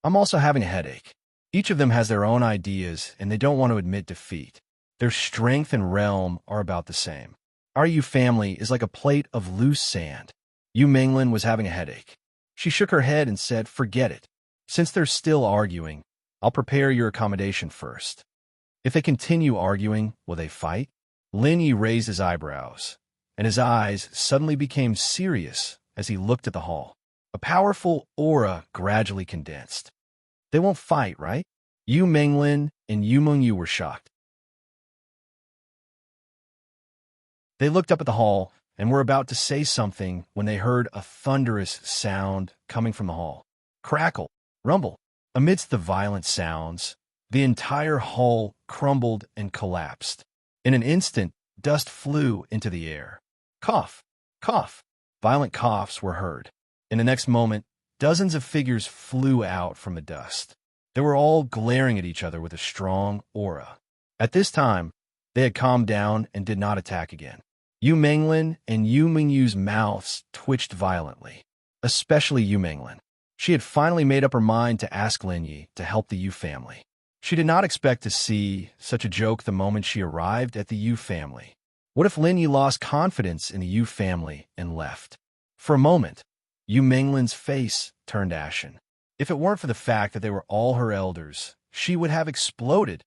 I'm also having a headache. Each of them has their own ideas, and they don't want to admit defeat. Their strength and realm are about the same. Our Yu family is like a plate of loose sand. Yu Manglin was having a headache. She shook her head and said, Forget it. Since they're still arguing, I'll prepare your accommodation first. If they continue arguing, will they fight? Lin Yi raised his eyebrows, and his eyes suddenly became serious as he looked at the hall. A powerful aura gradually condensed. They won't fight, right? Yu Manglin and Yu Mingyu were shocked. They looked up at the hall and were about to say something when they heard a thunderous sound coming from the hall. Crackle, rumble. Amidst the violent sounds, the entire hall crumbled and collapsed. In an instant, dust flew into the air. Cough, cough. Violent coughs were heard. In the next moment, dozens of figures flew out from the dust. They were all glaring at each other with a strong aura. At this time, they had calmed down and did not attack again. Yu Manglin and Yu Mingyu's mouths twitched violently, especially Yu Manglin. She had finally made up her mind to ask Lin Yi to help the Yu family. She did not expect to see such a joke the moment she arrived at the Yu family. What if Lin Yi lost confidence in the Yu family and left? For a moment, Yu Manglin's face turned ashen. If it weren't for the fact that they were all her elders, she would have exploded.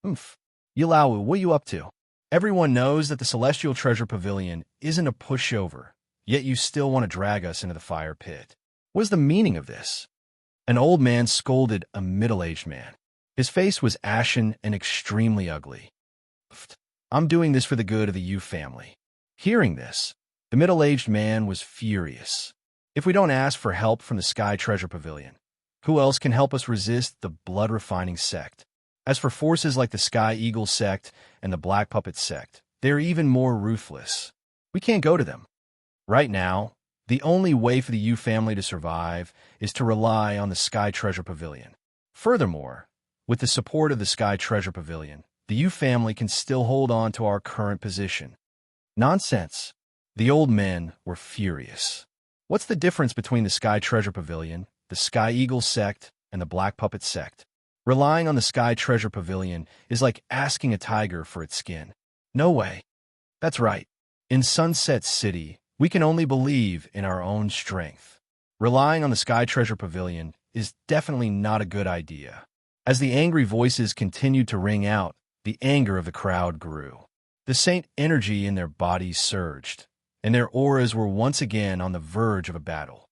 Oomph. Yilawu, what are you up to? Everyone knows that the Celestial Treasure Pavilion isn't a pushover. yet you still want to drag us into the fire pit. What is the meaning of this? An old man scolded a middle-aged man. His face was ashen and extremely ugly. I'm doing this for the good of the Yu family. Hearing this, the middle-aged man was furious. If we don't ask for help from the Sky Treasure Pavilion, who else can help us resist the blood-refining sect? As for forces like the Sky Eagle sect and the Black Puppet sect, they're even more ruthless. We can't go to them. Right now, the only way for the Yu family to survive is to rely on the Sky Treasure Pavilion. Furthermore, with the support of the Sky Treasure Pavilion, the Yu family can still hold on to our current position. Nonsense. The old men were furious. What's the difference between the Sky Treasure Pavilion, the Sky Eagle sect, and the Black Puppet sect? Relying on the Sky Treasure Pavilion is like asking a tiger for its skin. No way. That's right. In Sunset City, we can only believe in our own strength. Relying on the Sky Treasure Pavilion is definitely not a good idea. As the angry voices continued to ring out, the anger of the crowd grew. The saint energy in their bodies surged, and their auras were once again on the verge of a battle.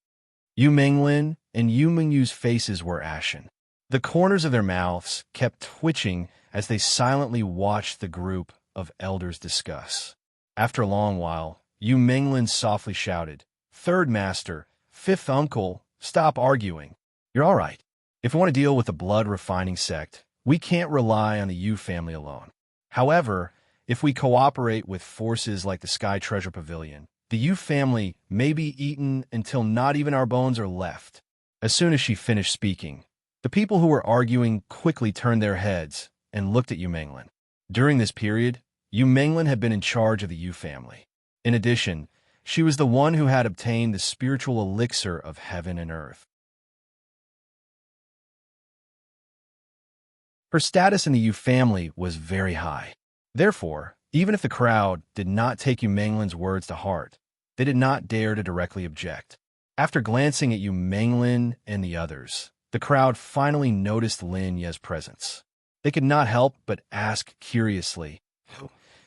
Yu Menglin and Yu Mengyu's faces were ashen. The corners of their mouths kept twitching as they silently watched the group of elders discuss. After a long while, Yu Menglin softly shouted, "Third Master, Fifth Uncle, stop arguing. You're all right. If we want to deal with the blood-refining sect, we can't rely on the Yu family alone. However, if we cooperate with forces like the Sky Treasure Pavilion, the Yu family may be eaten until not even our bones are left." As soon as she finished speaking, the people who were arguing quickly turned their heads and looked at Yu Menglin. During this period, Yu Menglin had been in charge of the Yu family. In addition, she was the one who had obtained the spiritual elixir of heaven and earth. Her status in the Yu family was very high. Therefore, even if the crowd did not take Yu Menglin's words to heart, they did not dare to directly object. After glancing at Yu Menglin and the others, the crowd finally noticed Lin Ye's presence. They could not help but ask curiously,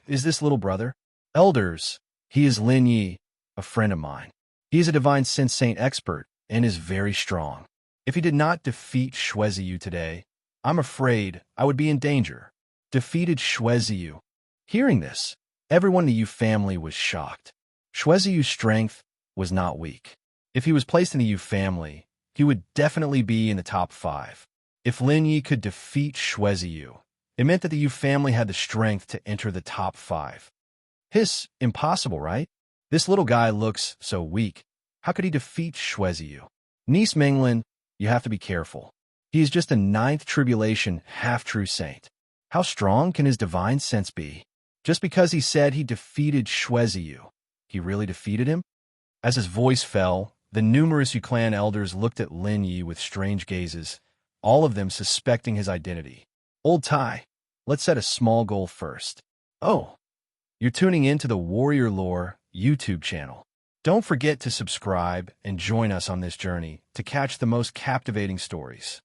"Is this little brother?" "Elders, he is Lin Yi, a friend of mine. He is a divine sense saint expert and is very strong. If he did not defeat Shueziyu today, I'm afraid I would be in danger." Defeated Shueziyu. Hearing this, everyone in the Yu family was shocked. Shueziyu's strength was not weak. If he was placed in the Yu family, he would definitely be in the top 5. If Lin Yi could defeat Shueziyu, it meant that the Yu family had the strength to enter the top 5. Impossible, right? This little guy looks so weak. How could he defeat Shueziyu? Niece Menglin, you have to be careful. He is just a 9th tribulation half-true saint. How strong can his divine sense be? Just because he said he defeated Shueziyu, he really defeated him? As his voice fell, the numerous Yu clan elders looked at Lin Yi with strange gazes, all of them suspecting his identity. "Old Tai, let's set a small goal first." "Oh, you're tuning in to the Warrior Lore YouTube channel. Don't forget to subscribe and join us on this journey to catch the most captivating stories.